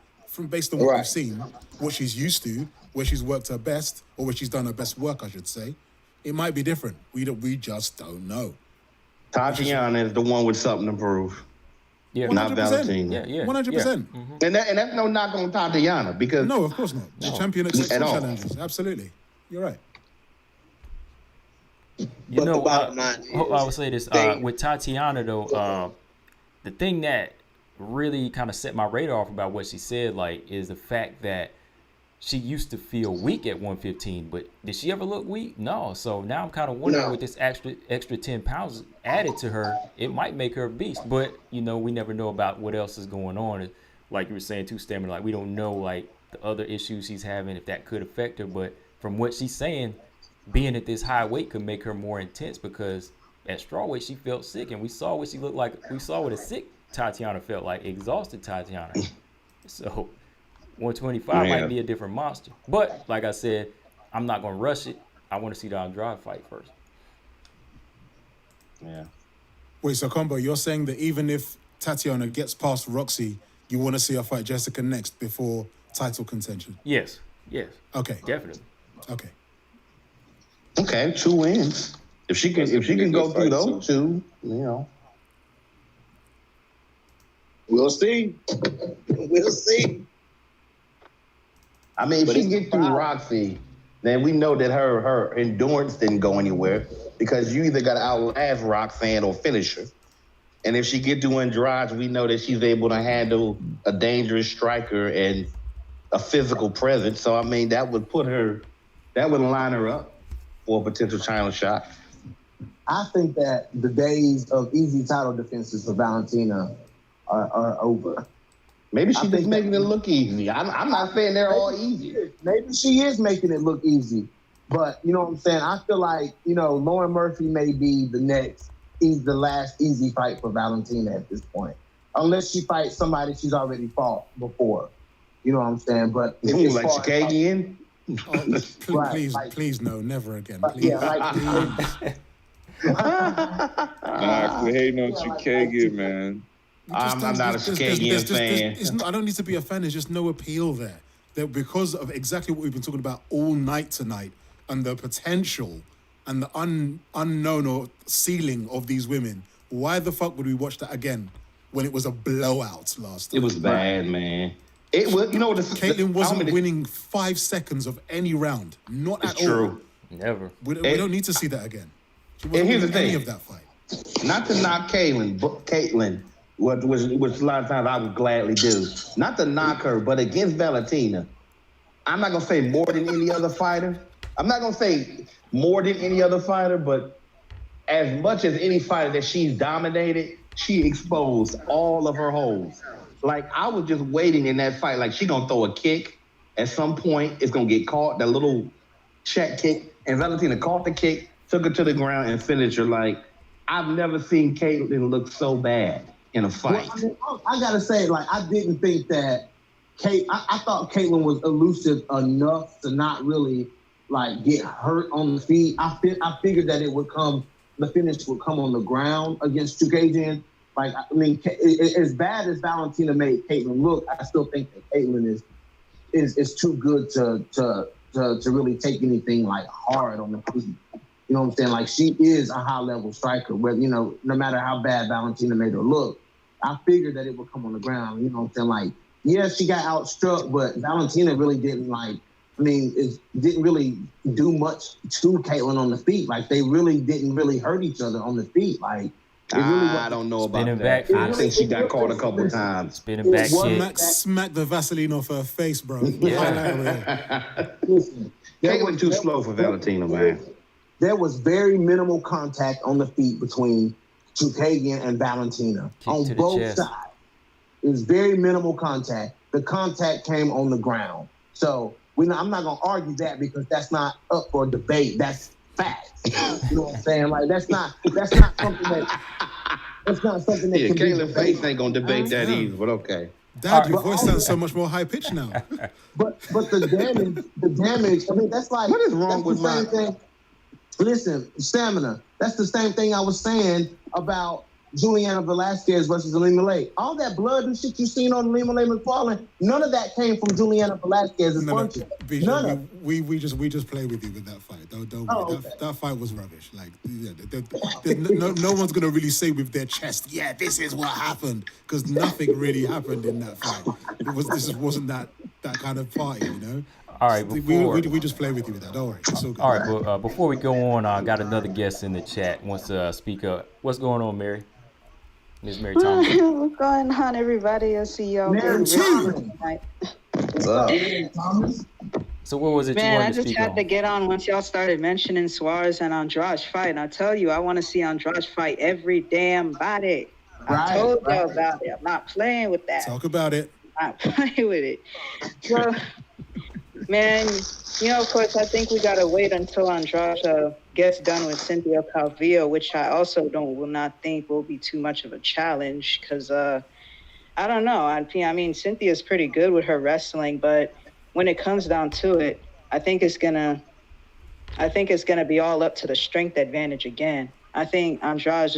based on what we've seen, what she's used to, where she's worked her best, or where she's done her best work, I should say, it might be different. We just don't know. Tatiana is the one with something to prove. Yeah, not Valentina. Yeah, 100%. And that's no knock on Tatiana because no, of course not. The champion accepts all challenges. Absolutely, you're right. I would say this with Tatiana though. The thing that really kind of set my radar off about what she said, is the fact that she used to feel weak at 115, but did she ever look weak? No. So now I'm kind of wondering with this extra 10 pounds added to her, it might make her a beast. But we never know about what else is going on. Like you were saying too, Stamina, we don't know the other issues she's having, if that could affect her. But from what she's saying, being at this high weight could make her more intense, because at strawweight she felt sick, and we saw what she looked like. We saw what a sick Tatiana felt like, exhausted Tatiana. So 125 might be a different monster. But like I said, I'm not gonna rush it. I want to see the Andrade fight first. Yeah. Wait, so Combo, you're saying that even if Tatiana gets past Roxy, you want to see her fight Jessica next before title contention? Yes. Okay. Definitely. Okay, 2 wins. If she can go through those two, We'll see. We'll see. I mean, if she can get through Roxy, then we know that her endurance didn't go anywhere, because you either got to outlast Roxanne or finish her. And if she get through Andrade, we know that she's able to handle a dangerous striker and a physical presence. So, I mean, that would line her up for a potential title shot. I think that the days of easy title defenses for Valentina are over. Maybe she's just making it look easy. I'm not saying they're all easy. Maybe she is making it look easy. But, you know what I'm saying? I feel like, Lauren Murphy may be the last easy fight for Valentina at this point. Unless she fights somebody she's already fought before. You know what I'm saying? But like Chikagian? Please, no, never again. Please. Quit hating on Chikagian, man. I'm not a Chikagian fan. I don't need to be a fan. There's just no appeal there. That because of exactly what we've been talking about all night tonight, and the potential and the unknown or ceiling of these women, why the fuck would we watch that again when it was a blowout last time? It was bad, man. It was, Caitlin wasn't winning 5 seconds of any round. Not at all. True. Never. We don't need to see that again. She wasn't here's the winning any thing. of that fight. Not to knock Caitlin, which a lot of times I would gladly do. Not to knock her, but against Valentina, I'm not going to say more than any other fighter. I'm not going to say more than any other fighter, but as much as any fighter that she's dominated, she exposed all of her holes. Like, I was just waiting in that fight, like, she going to throw a kick, At some point, it's gonna get caught. That little check kick, and Valentina caught the kick, took her to the ground, and finished her. Like, I've never seen Caitlyn look so bad in a fight. Well, I gotta say, like, I didn't think that I thought Caitlyn was elusive enough to not really like get hurt on the feet. I figured that the finish would come on the ground against Chukagian. Like, I mean, as bad as Valentina made Caitlyn look, I still think that Caitlyn is too good to really take anything like hard on the feet. You know what I'm saying? Like, she is a high level striker. Where, you know, no matter how bad Valentina made her look, I figured that it would come on the ground. You know what I'm saying? Like, yeah, she got outstruck, but Valentina really didn't didn't really do much to Caitlyn on the feet. Like, they really didn't really hurt each other on the feet. Like, I don't know about that. I think she got caught a couple times. Spinning back kick. Smack the Vaseline off her face, bro. Yeah. Listen, Caitlyn too slow for Valentina, man. There was very minimal contact on the feet between Chukagian and Valentina on both sides. It was very minimal contact. The contact came on the ground. So I'm not gonna argue that because that's not up for debate. That's fact. You know what I'm saying? Like, that's not something that yeah, Caitlyn Face ain't gonna debate that either, but okay. Dad, your voice sounds so much more high pitched now. But the damage, I mean, that's like, what is wrong with my thing? Listen, stamina. That's the same thing I was saying about Juliana Velasquez versus Alima Lake. All that blood and shit you seen on Alima Lake McFarlane, none of that came from Juliana Velasquez's punches. We just play with you with that fight. Don't worry. Okay. That fight was rubbish. Like, no one's gonna really say with their chest, yeah, this is what happened, because nothing really happened in that fight. This wasn't that kind of party, you know. All right, we just play with you with that. Don't worry. It's so good. All right, but before we go on, I got another guest in the chat wants to speak up. What's going on, Mary? Ms. Mary Thomas. What's going on, everybody? I see y'all. What's up? So what was it Man, you wanted I to just speak had on? to get on once y'all started mentioning Suarez and Andrade fight. And I tell you, I want to see Andrade fight every damn body. I told y'all about it. I'm not playing with that. Talk about it. I'm not playing with it. So, man, you know, of course, I think we got to wait until Andrade gets done with Cynthia Calvillo, which I also will not think will be too much of a challenge because, I don't know. I mean, Cynthia's pretty good with her wrestling, but when it comes down to it, I think it's gonna be all up to the strength advantage again. I think Andrade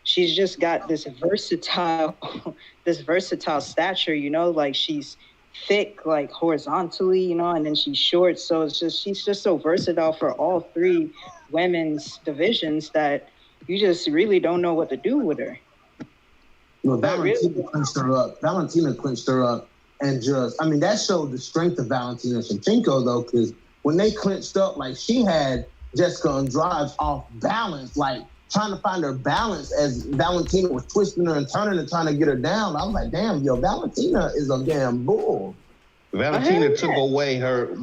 she's just got this versatile stature, you know, like she's thick, like horizontally, you know, and then she's short. So she's just so versatile for all three women's divisions that you just really don't know what to do with her. Well, Valentina clinched her up and that showed the strength of Valentina Shevchenko, though, because when they clinched up, like, she had Jessica Andrade off balance, like trying to find her balance as Valentina was twisting her and turning and trying to get her down. I was like, damn, Valentina is a damn bull. Valentina took away her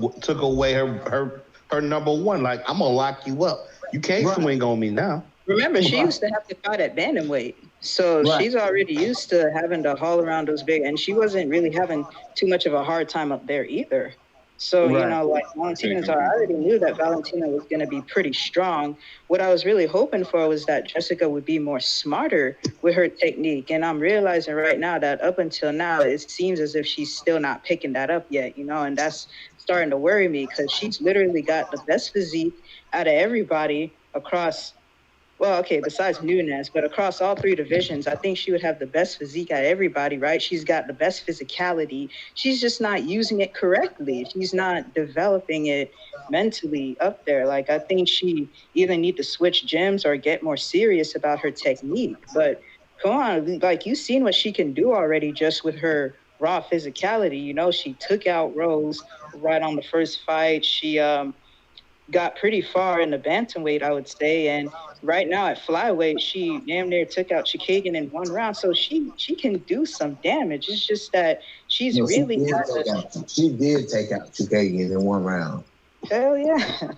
number one. Like, I'm gonna lock you up. You can't swing on me now. Remember, she used to have to fight at bantamweight. So she's already used to having to haul around those big, and she wasn't really having too much of a hard time up there either. So, you know, like Valentina's, I already knew that Valentina was going to be pretty strong. What I was really hoping for was that Jessica would be more smarter with her technique. And I'm realizing right now that up until now, it seems as if she's still not picking that up yet, you know, and that's starting to worry me because she's literally got the best physique out of everybody across, well, okay, besides Nunes, but across all three divisions, I think she would have the best physique out of everybody, right? She's got the best physicality. She's just not using it correctly. She's not developing it mentally up there. Like, I think she either need to switch gyms or get more serious about her technique. But come on, like, you've seen what she can do already just with her raw physicality. You know, she took out Rose right on the first fight. She got pretty far in the bantamweight, I would say, and right now at flyweight, she damn near took out Chukagian in one round, so she can do some damage. It's just that she did take out Chukagian in one round. Hell yeah.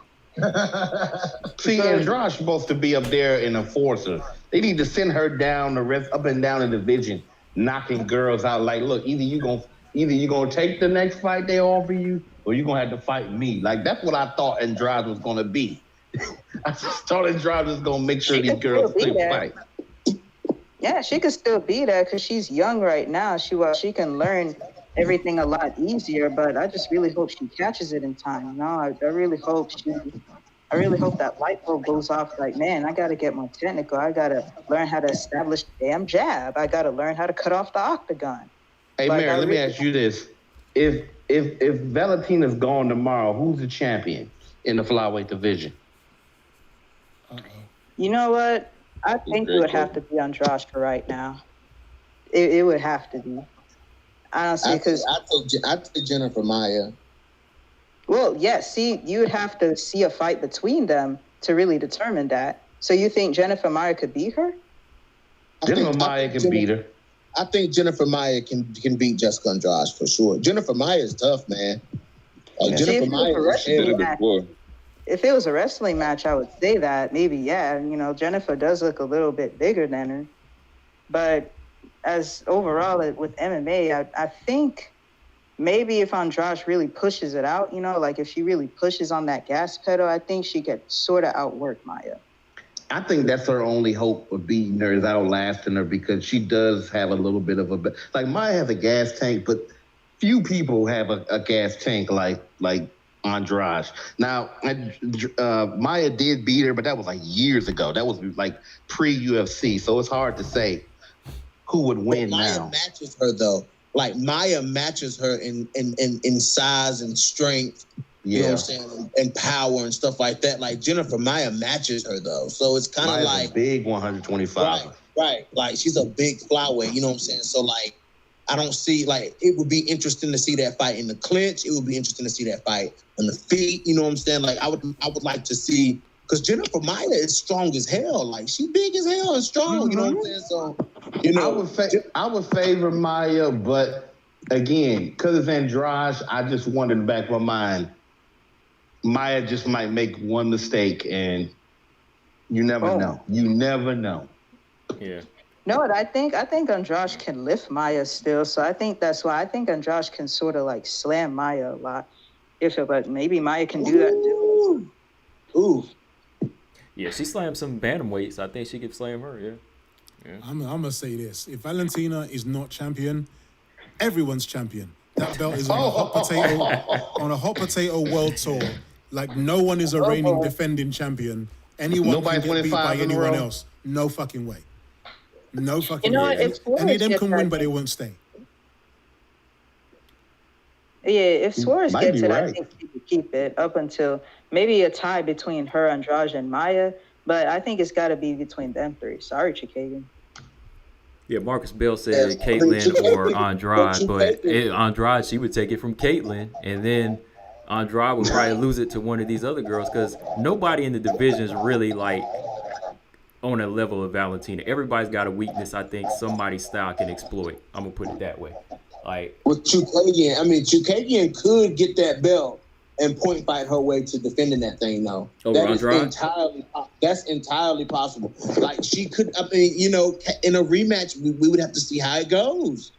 See, Andrade's supposed to be up there in enforcer. They need to send her down the rest up and down the division, knocking girls out. Like, look, either you gonna either you're gonna take the next fight they offer you, or you're gonna have to fight me. Like that's what I thought Andrade was gonna be. I just thought Andrade was gonna make sure these girls still fight. Yeah, she could still be there because she's young right now. She can learn everything a lot easier, but I just really hope she catches it in time. You know, I really hope that light bulb goes off. Like, man, I got to get more technical. I got to learn how to establish the damn jab. I got to learn how to cut off the octagon. Hey, like, Mary, let me ask you this: If Valentina's gone tomorrow, who's the champion in the flyweight division? You know what? I think it would have to be Andrade for right now. It would have to be. Honestly, because I took Jennifer Maia. Well, yes. See, you would have to see a fight between them to really determine that. So you think Jennifer Maia could beat her? Jennifer Maia can beat her. I think Jennifer Maia can beat Jessica Andrade for sure. Jennifer Maia is tough, man. Jennifer Maia is if it was a wrestling match, I would say that maybe, yeah. You know, Jennifer does look a little bit bigger than her. But as overall with MMA, I think maybe if Andrade really pushes it out, you know, like if she really pushes on that gas pedal, I think she could sort of outwork Maia. I think that's her only hope of beating her, is outlasting her, because she does have a little bit of a... Like, Maia has a gas tank, but few people have a gas tank like Andrade. Now, Maia did beat her, but that was like years ago. That was like pre-UFC, so it's hard to say who would win now. Maia matches her, though. Like, Maia matches her in size and strength, you know what I'm saying, and power and stuff like that. Like, Jennifer Maia matches her, though. So it's kind of like... a big 125. Right. Like, she's a big flyweight, you know what I'm saying? So, like, I don't see, like, it would be interesting to see that fight in the clinch. It would be interesting to see that fight on the feet, you know what I'm saying? Like, I would like to see... Because Jennifer Maia is strong as hell. Like, she big as hell and strong, you know what I'm saying? So, you know... I would favor Maia, but, again, because it's Andrade, I just wonder in the back of my mind, Maia just might make one mistake, and you never know. You never know. Yeah. No, I think Andrade can lift Maia still, so I think that's why I think Andrade can sort of like slam Maia a lot. But maybe Maia can do that too. Ooh. Yeah, she slammed some bantamweights. I think she could slam her. Yeah. I'm gonna say this: if Valentina is not champion, everyone's champion. That belt is on a hot potato world tour. Like, no one is a reigning defending champion. Anyone can get beat by anyone else. No fucking way. No fucking way. Any of them can win, but they won't stay. Yeah, if Suarez gets it, I think he could keep it up until maybe a tie between her, Andrade, and Maia. But I think it's got to be between them three. Sorry, Chikagan. Yeah, Marcus Bell said Caitlyn or Andrade, but Andrade, she would take it from Caitlyn, and then Andrade would probably lose it to one of these other girls, because nobody in the division is really like on a level of Valentina. Everybody's got a weakness I think somebody's style can exploit. I'm gonna put it that way. Like with Chikagian, I mean, Chikagian could get that belt and point fight her way to defending that thing, though. That's entirely possible. Like, she could, I mean, you know, in a rematch, we would have to see how it goes.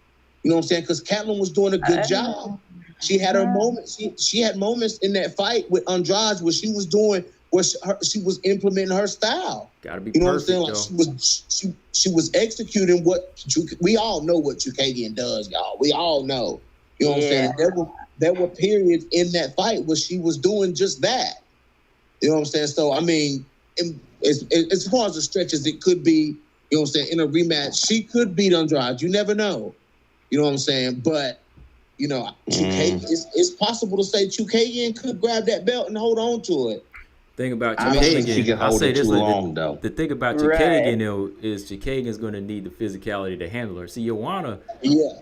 You know what I'm saying? Because Catlin was doing a good job. She had her moments. She had moments in that fight with Andrade where she was doing, she was implementing her style. Gotta be, you know perfect, what I'm saying? Like, she was executing what we all know what Chikagian does, y'all. We all know. You know what I'm saying? There were periods in that fight where she was doing just that. You know what I'm saying? So, I mean, as far as the stretches, it could be, you know what I'm saying, in a rematch, she could beat Andrade. You never know. You know what I'm saying? But, you know, it's possible to say Chikagian could grab that belt and hold on to it. Thing about Chikagian, I'll say this: the thing about Chikagian though is Chikagian's going to need the physicality to handle her. See, Joanna,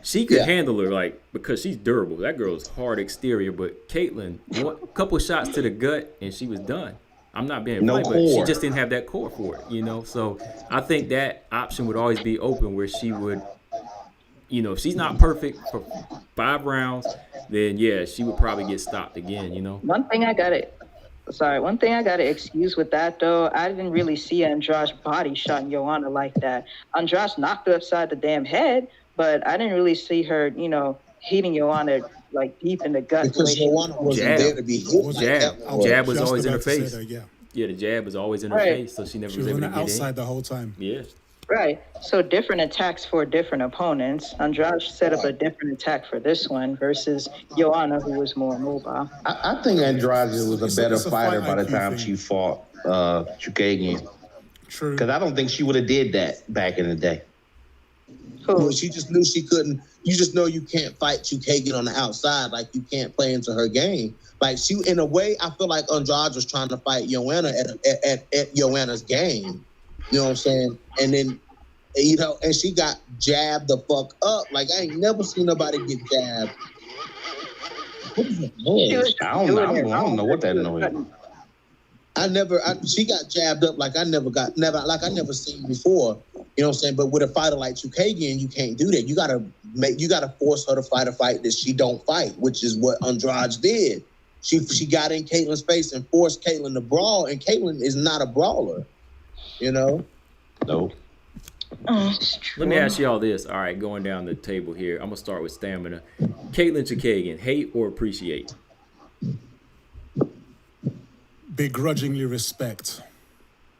she could handle her, like, because she's durable. That girl's hard exterior, but Caitlyn, a couple shots to the gut and she was done. I'm not being funny, but she just didn't have that core for it, you know. So I think that option would always be open, where she would, you know, if she's not perfect for 5 rounds, then yeah, she would probably get stopped again, you know. One thing I gotta excuse with that, though, I didn't really see Andrade body shotting Joanna like that. Andrade knocked her upside the damn head, but I didn't really see her, you know, hitting Joanna like deep in the gut. Because Joanna wasn't Jab. there to be hit like Jab. that. Jab was Just always in her about to say face. that, yeah. Yeah, the jab was always in her Right. face, so she never She was was able on to the get outside in. the whole time. Yeah. Right. So different attacks for different opponents. Andrade set up a different attack for this one versus Joanna, who was more mobile. I think Andrade was a better it's a fighter fight by the IQ time thing. she fought Chukagian. True. Because I don't think she would have did that back in the day. Well, she just knew she couldn't. You just know you can't fight Chukagian on the outside. Like, you can't play into her game. Like, she, in a way, I feel like Andrade was trying to fight Joanna at Joanna's game. You know what I'm saying? And then, you know, and she got jabbed the fuck up. Like, I ain't never seen nobody get jabbed. What is that noise? I don't know what that noise is. She got jabbed up like I never seen before. You know what I'm saying? But with a fighter like Chukagian, you can't do that. You gotta force her to fight a fight that she don't fight, which is what Andrade did. She got in Caitlin's face and forced Caitlin to brawl, and Caitlin is not a brawler. You know? No. Let me ask you all this. All right, going down the table here. I'm gonna start with stamina. Caitlin Chukagian, hate or appreciate? Begrudgingly respect.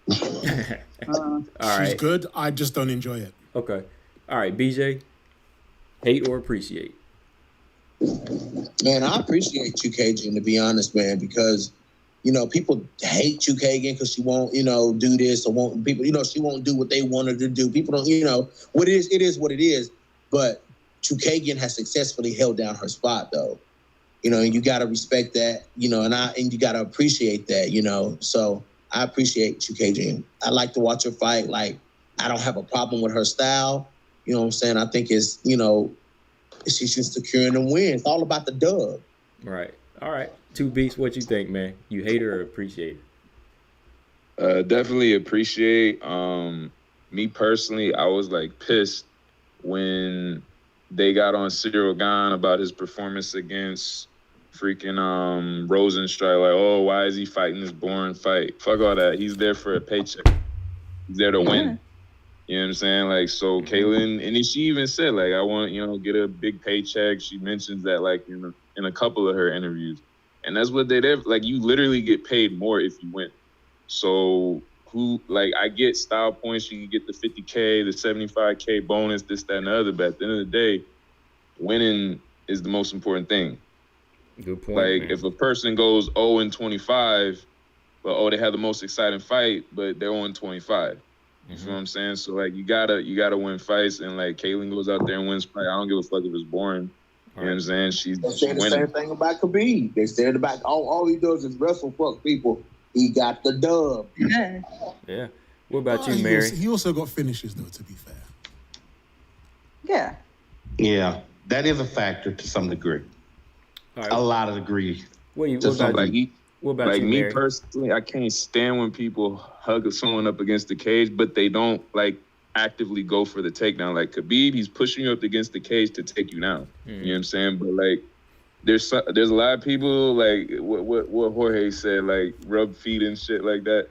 All right. She's good. I just don't enjoy it. Okay. All right, BJ, hate or appreciate? Man, I appreciate Chukagian, to be honest, man, because, you know, people hate Chukagian because she won't, you know, do this or won't people, you know, she won't do what they want her to do. People don't, you know, it is what it is. But Chukagian has successfully held down her spot, though. You know, and you got to respect that, you know, and you got to appreciate that, you know. So I appreciate Chukagian. I like to watch her fight. Like, I don't have a problem with her style. You know what I'm saying? I think it's, you know, she's just securing the win. It's all about the dub. Right. All right. Two Beats, what you think, man? You hate her or appreciate her? Definitely appreciate. Me personally, I was like pissed when they got on Cyril Gahn about his performance against freaking Rosenstrike. Like, oh, why is he fighting this boring fight? Fuck all that. He's there for a paycheck. He's there to win. You know what I'm saying? Like, so Caitlin, and then she even said, like, I want, you know, get a big paycheck. She mentions that, like, in a couple of her interviews. And that's what they did. Like, you literally get paid more if you win. So I get style points. You can get the 50K, the 75K bonus, this, that, and the other. But at the end of the day, winning is the most important thing. Good point. Like, man. if a person goes 0-25, well, they had the most exciting fight, but they're 0-25. You know what I'm saying? So, like, you gotta win fights, and, like, Caitlin goes out there and wins fight. I don't give a fuck if it's boring. You know what I'm saying? She's said the same thing about Khabib. They said about all he does is wrestle fuck people. He got the dub. Yeah. What about you, Mary? He also got finishes, though, to be fair. Yeah. Yeah, that is a factor to some degree. Right. A lot of degree. What about you, me Mary? personally, I can't stand when people hug someone up against the cage, but they don't like actively go for the takedown. Like Khabib, he's pushing you up against the cage to take you down. You know what I'm saying? But like, there's a lot of people like what Jorge said, like rub feet and shit like that.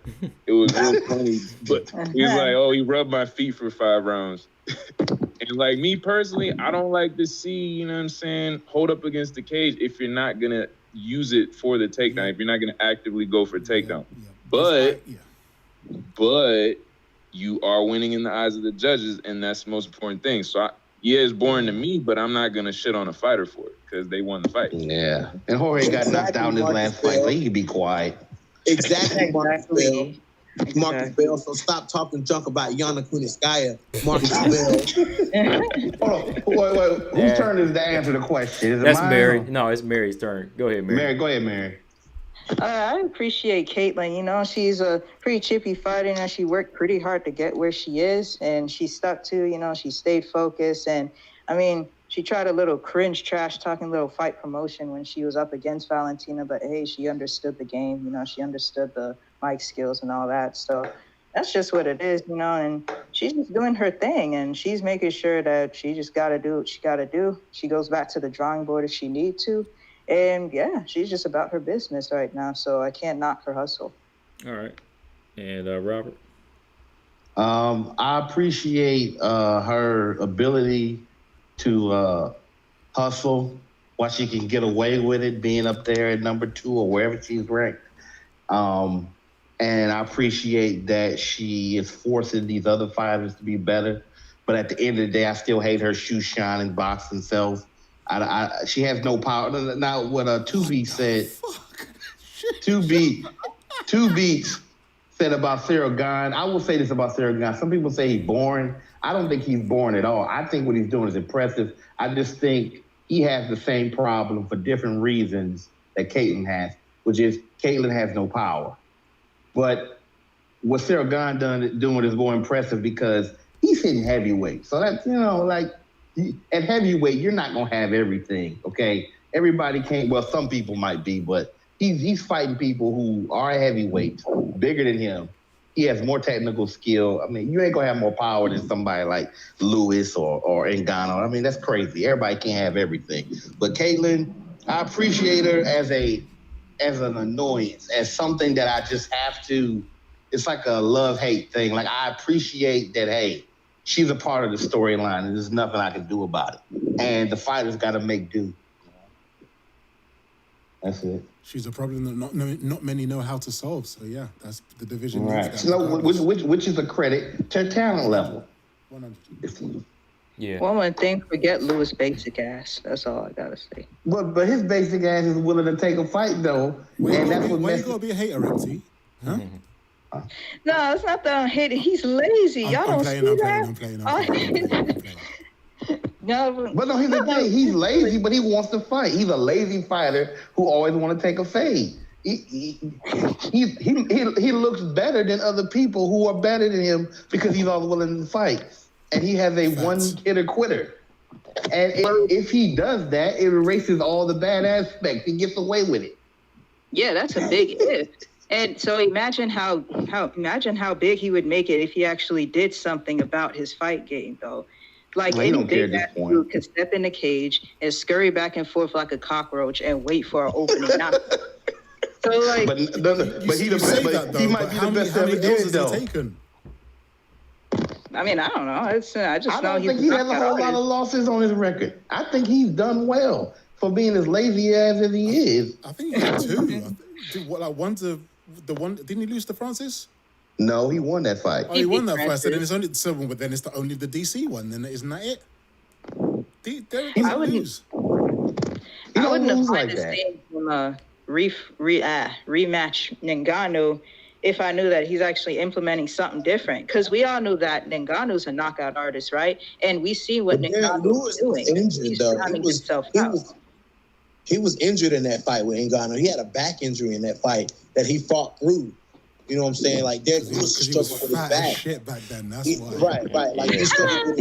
It was real funny, but he was like, "Oh, he rubbed my feet for 5 rounds." And like me personally, I don't like to see, you know what I'm saying, hold up against the cage if you're not gonna use it for the takedown, if you're not gonna actively go for takedown. But you are winning in the eyes of the judges, and that's the most important thing. So it's boring to me, but I'm not gonna shit on a fighter for it because they won the fight. Yeah, and Jorge got knocked out in his last fight, so he can be quiet. Exactly. Marcus Bell. So stop talking junk about Yana Kunitskaya, Marcus Bell. Hold on. Wait. Whose turn is to answer the question? That's Mary. No, it's Mary's turn. Go ahead, Mary. Go ahead, Mary. I appreciate Caitlin. You know, she's a pretty chippy fighter, and she worked pretty hard to get where she is, and she stuck to, you know, she stayed focused. And I mean, she tried a little cringe trash talking little fight promotion when she was up against Valentina, but hey, she understood the game. You know, she understood the mic skills and all that. So that's just what it is, you know, and she's just doing her thing, and she's making sure that she just got to do what she got to do. She goes back to the drawing board if she need to. And yeah, she's just about her business right now. So I can't knock her hustle. All right. And Robert? I appreciate her ability to hustle, why she can get away with it, being up there at number 2 or wherever she's ranked. And I appreciate that she is forcing these other fighters to be better. But at the end of the day, I still hate her shoe shining boxing self. She has no power. Now, what 2B said, 2B said about Cyril Gane. I will say this about Cyril Gane. Some people say he's boring. I don't think he's boring at all. I think what he's doing is impressive. I just think he has the same problem for different reasons that Caitlin has, which is Caitlin has no power. But what Cyril Gane doing is more impressive because he's hitting heavyweight. So that's, at heavyweight, you're not going to have everything, okay? Everybody can't, well, some people might be, but he's fighting people who are heavyweights, bigger than him. He has more technical skill. I mean, you ain't going to have more power than somebody like Lewis or Ngannou. I mean, that's crazy. Everybody can't have everything. But Caitlin, I appreciate her as an annoyance, as something that I just have to, it's like a love-hate thing. Like, I appreciate that, hey, she's a part of the storyline, and there's nothing I can do about it. And the fighters got to make do. That's it. She's a problem that not many know how to solve. So, yeah, that's the division. Right. So, which is a credit to talent level. 100%. Yeah. One more thing, forget Lewis' basic ass. That's all I gotta say. But his basic ass is willing to take a fight though. Why you gotta be a hater, MT? Huh? No, it's not that I'm hating. He's lazy. Y'all don't see that. I'm playing. No, but no, he's lazy, but he wants to fight. He's a lazy fighter who always want to take a fade. He looks better than other people who are better than him because he's always willing to fight. And he has a one-hitter quitter. And if he does that, it erases all the bad aspects. He gets away with it. Yeah, that's a big if. And so imagine how big he would make it if he actually did something about his fight game, though. Like any big ass dude could step in the cage and scurry back and forth like a cockroach and wait for an opening. So like, but he might be the best ever did though. I mean, I don't know. I don't think he has a whole lot of losses on his record. I think he's done well for being as lazy as he is. I think he had 2. Didn't he lose to Francis? No, he won that fight. Oh, he won that fight. So then it's only the DC one. Then isn't that it? I wouldn't have minded seeing him rematch Ngannou if I knew that he's actually implementing something different. Because we all knew that Ngannou's a knockout artist, right? And we see what Ngannou was doing. He's himself out. He was injured in that fight with Ngannou. He had a back injury in that fight that he fought through. You know what I'm saying? Like, Derek Lewis struggled with his back. Shit back then. That's why. Right. Like, he struggled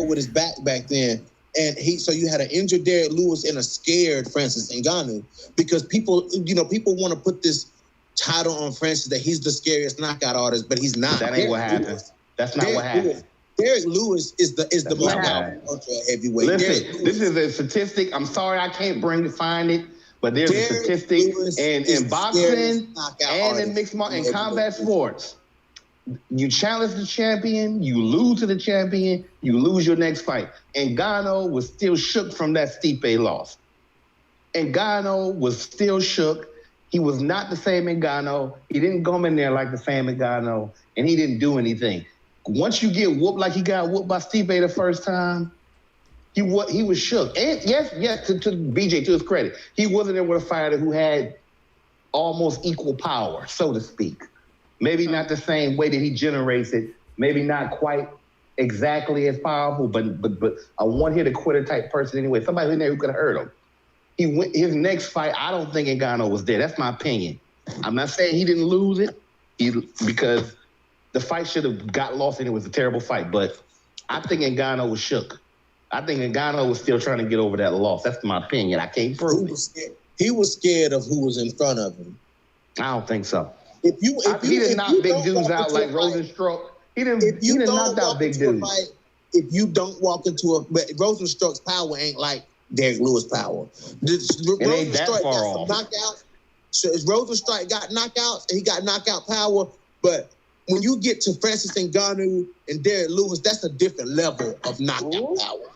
with his back then. And so you had an injured Derek Lewis and a scared Francis Ngannou because people want to put this title on Francis that he's the scariest knockout artist, but he's not. That ain't what happened. That's not what happened. Derek Lewis is the most powerful ultra heavyweight. Listen, this is a statistic. I'm sorry I can't find it, but there's a statistic in boxing and in mixed and combat sports. You challenge the champion, you lose to the champion, you lose your next fight. And Ngannou was still shook from that Stipe loss. And Ngannou was still shook. He was not the same Ngannou. He didn't come in there like the same Ngannou, and he didn't do anything. Once you get whooped like he got whooped by Stipe the first time, he was shook. And yes, to BJ, to his credit, he wasn't there with a fighter who had almost equal power, so to speak. Maybe not the same way that he generates it. Maybe not quite exactly as powerful, but a one-hitter quitter type person anyway. Somebody in there who could have hurt him. His next fight, I don't think Ngannou was there. That's my opinion. I'm not saying he didn't lose it because the fight should have got lost and it was a terrible fight. But I think Ngannou was shook. I think Ngannou was still trying to get over that loss. That's my opinion. I can't prove it. He was scared of who was in front of him. I don't think so. He didn't knock big dudes out like Rosenstruck. He didn't knock out big dudes. If you don't walk into but Rosenstruck's power ain't like Derek Lewis' power. It ain't that far off. Knockouts. So Rosenstruck got knockouts and he got knockout power, but when you get to Francis Ngannou and Derek Lewis, that's a different level of knockout power.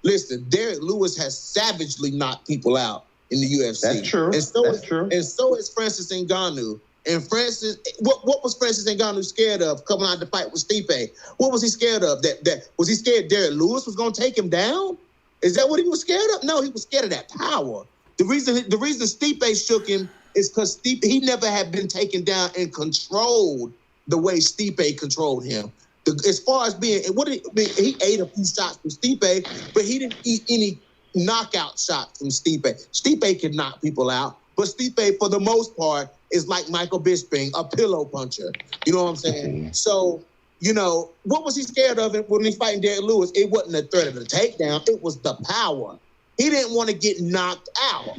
Listen, Derek Lewis has savagely knocked people out in the UFC. That's true. And true. And so is Francis Ngannou. And Francis, what was Francis Ngannou scared of coming out to fight with Stipe? What was he scared of? That was he scared Derek Lewis was going to take him down? Is that what he was scared of? No, he was scared of that power. The reason Stipe shook him is because he never had been taken down and controlled the way Stipe controlled him. As far as he ate a few shots from Stipe, but he didn't eat any knockout shots from Stipe. Stipe can knock people out, but Stipe, for the most part, is like Michael Bisping, a pillow puncher. You know what I'm saying? So, what was he scared of when he's fighting Derek Lewis? It wasn't the threat of the takedown. It was the power. He didn't want to get knocked out.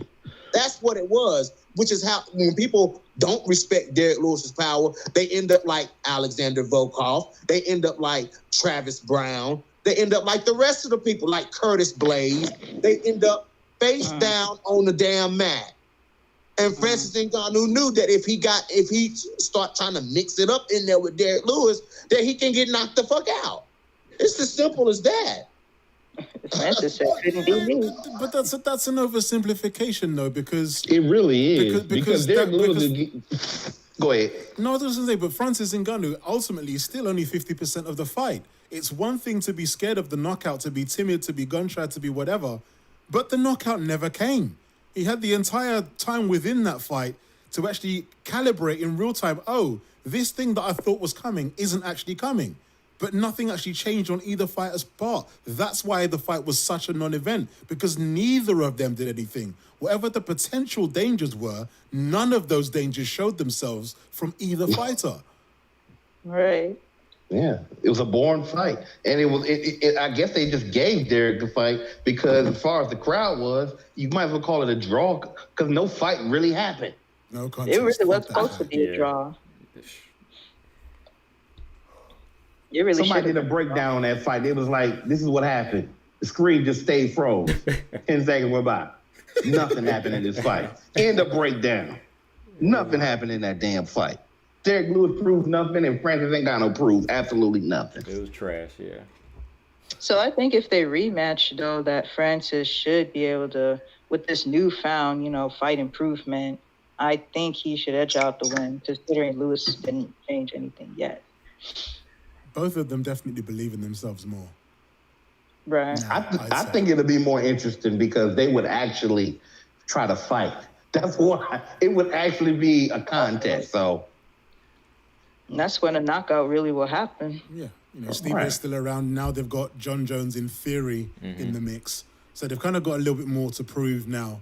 That's what it was, which is how when people don't respect Derek Lewis's power, they end up like Alexander Volkov. They end up like Travis Brown. They end up like the rest of the people, like Curtis Blades. They end up face down on the damn mat. And Francis Ngannou knew that if he start trying to mix it up in there with Derek Lewis, that he can get knocked the fuck out. It's as simple as that. Francis said couldn't be me. But that's an oversimplification, though, because it really is. Because Derek Lewis. Go ahead. No, I was going to say, but Francis Ngannou ultimately is still only 50% of the fight. It's one thing to be scared of the knockout, to be timid, to be gun-shy, to be whatever, but the knockout never came. He had the entire time within that fight to actually calibrate in real time. Oh, this thing that I thought was coming isn't actually coming. But nothing actually changed on either fighter's part. That's why the fight was such a non-event, because neither of them did anything. Whatever the potential dangers were, none of those dangers showed themselves from either fighter. Right. Yeah, it was a boring fight. And it was. I guess they just gave Derek the fight because as far as the crowd was, you might as well call it a draw because no fight really happened. No contest. It really was supposed to be a draw. Somebody did a breakdown on that fight. It was like, this is what happened. The screen just stayed froze. 10 seconds went by. Nothing happened in this fight. End of breakdown. Nothing happened in that damn fight. Derek Lewis proved nothing, and Francis Ngannou proved absolutely nothing. It was trash, yeah. So I think if they rematch, though, that Francis should be able to, with this newfound, fight improvement, I think he should edge out the win, considering Lewis didn't change anything yet. Both of them definitely believe in themselves more. Right. I think it'll be more interesting because they would actually try to fight. That's why it would actually be a contest. So. And that's when a knockout really will happen. Yeah. Steve is still around. Now they've got John Jones in theory in the mix. So they've kind of got a little bit more to prove now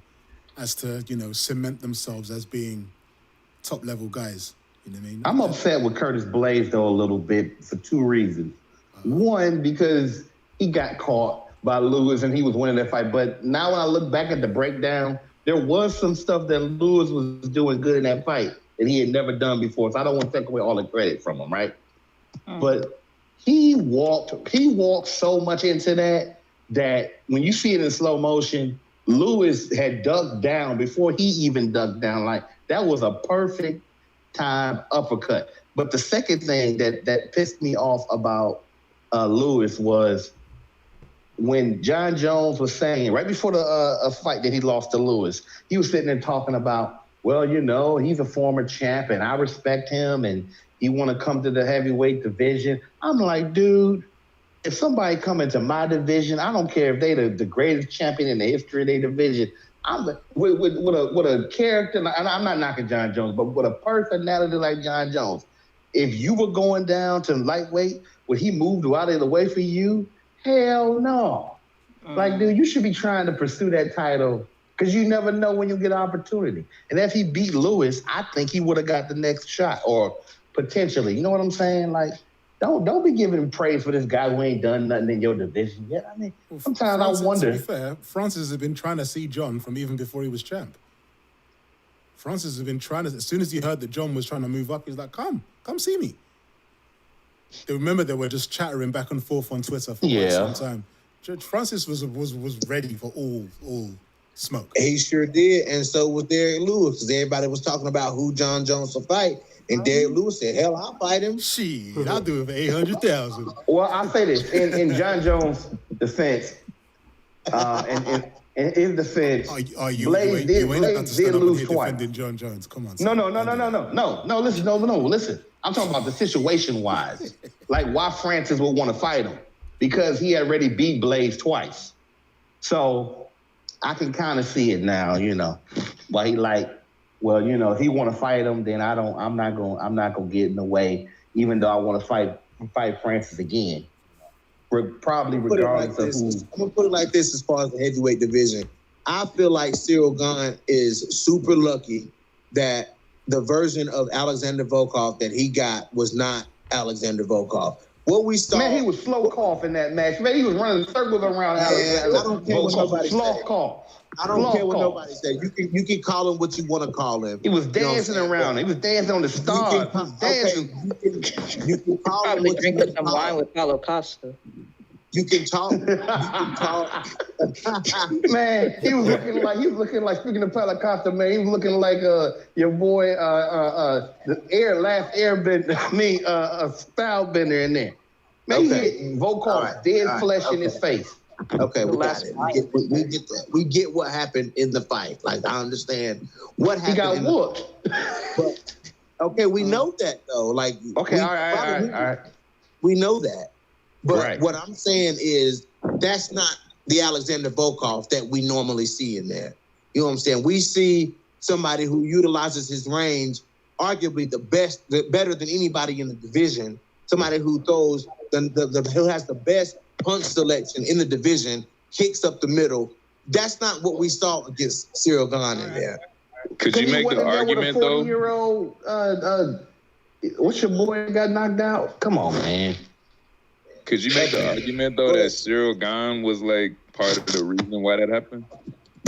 as to, cement themselves as being top-level guys. You know what I mean? I'm upset with Curtis Blades, though, a little bit for two reasons. One, because he got caught by Lewis and he was winning that fight. But now when I look back at the breakdown, there was some stuff that Lewis was doing good in that fight that he had never done before. So I don't want to take away all the credit from him, right? But he walked so much into that when you see it in slow motion, Lewis had ducked down before he even ducked down. Like, that was a perfect time uppercut. But the second thing that pissed me off about Lewis was when John Jones was saying, right before a fight that he lost to Lewis, he was sitting there talking about, well, he's a former champ and I respect him and he want to come to the heavyweight division. I'm like, dude, if somebody come into my division, I don't care if they the greatest champion in the history of their division, I'm with a character, and I'm not knocking John Jones, but with a personality like John Jones, if you were going down to lightweight, would he move out of the way for you? Hell no. Like, dude, you should be trying to pursue that title because you never know when you'll get an opportunity. And if he beat Lewis, I think he would have got the next shot or potentially. You know what I'm saying? Like, don't be giving him praise for this guy who ain't done nothing in your division yet. I mean, sometimes I wonder. To be fair, Francis has been trying to see John from even before he was champ. Francis has been trying to, as soon as he heard that John was trying to move up, he's like, come see me. They remember they were just chattering back and forth on Twitter for quite some time. Francis was ready for all smoke. He sure did, and so was Derek Lewis, because everybody was talking about who John Jones will fight. And Derek Lewis said, hell, I'll fight him. Shit, I'll do it for $800,000. Well, I'll say this. In John Jones' defense, In his defense, you ain't about to stand up and here defending John Jones. Come on. No. Listen. I'm talking about the situation wise. Like why Francis would want to fight him. Because he already beat Blaze twice. So I can kind of see it now, Why he like, well, if he want to fight him, then I'm not gonna get in the way, even though I want to fight Francis again. Probably regardless of who. I'm gonna put it like this: as far as the heavyweight division, I feel like Cyril Gane is super lucky that the version of Alexander Volkov that he got was not Alexander Volkov. What we saw, man, he was slow cough in that match. Man, he was running circles around Alexander. I don't care what nobody said. Cough. I don't care what nobody said. You can call him what you want to call him. He was dancing around. He was dancing on the stars. You can call probably him drinking some wine with Paulo Costa. You can talk. Man, he was looking like speaking of Paulo Costa, man, he was looking like your boy the last airbender, stylebender in there. Man, he hit Volkov dead flesh in his face. Okay, we got it. We get that. We get what happened in the fight. Like I understand what happened. He got whooped. But okay, we know that though. Like okay, all right. We know that. But right. What I'm saying is that's not the Alexander Volkov that we normally see in there. You know what I'm saying? We see somebody who utilizes his range, arguably better than anybody in the division. Somebody who throws who has the best punch selection in the division, kicks up the middle. That's not what we saw against Cyril Gane in there. Could you make the argument though? 40-year-old, what's your boy got knocked out? Come on, man. Could you make the argument though that Cyril Gane was like part of the reason why that happened?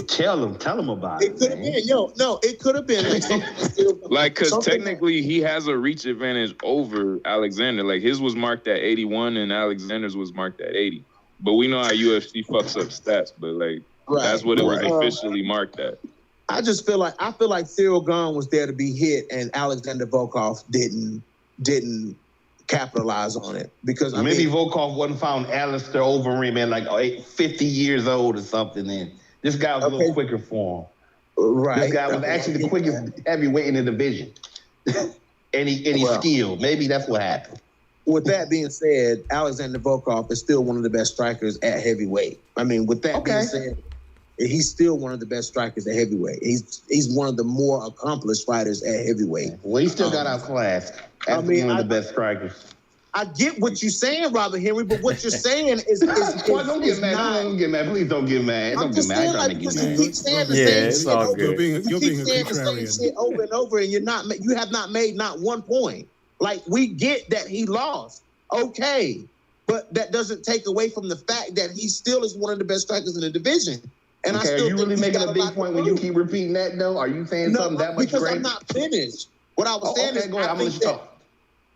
Tell him about it. It could have been, it could have been like because technically he has a reach advantage over Alexander. Like his was marked at 81 and Alexander's was marked at 80. But we know how UFC fucks up stats, but like that's what it was officially marked at. I feel like Cyril Gane was there to be hit and Alexander Volkov didn't capitalize on it because maybe Volkov wasn't found Alistair Overeem at like 50 years old or something. And this guy was a little quicker for him. Right. This guy was actually the quickest heavyweight in the division, and he's skilled. Maybe that's what happened. With that being said, Alexander Volkov is still one of the best strikers at heavyweight. I mean, with that being said, he's still one of the best strikers at heavyweight. He's one of the more accomplished fighters at heavyweight. Well, he still got outclassed. One of the best strikers. I get what you're saying, Robert Henry, but what you're saying is don't get mad. Don't get mad. Please don't get mad. I'm just saying, like, you keep saying the same shit. All good. You keep saying the same shit over and over, and you have not made not one point. Like, we get that he lost. Okay. But that doesn't take away from the fact that he still is one of the best strikers in the division. And I still are you really making a big point when you keep repeating that, though? Are you saying something that much because great? I'm not finished. What I was saying is, go ahead. I'm going to let you talk.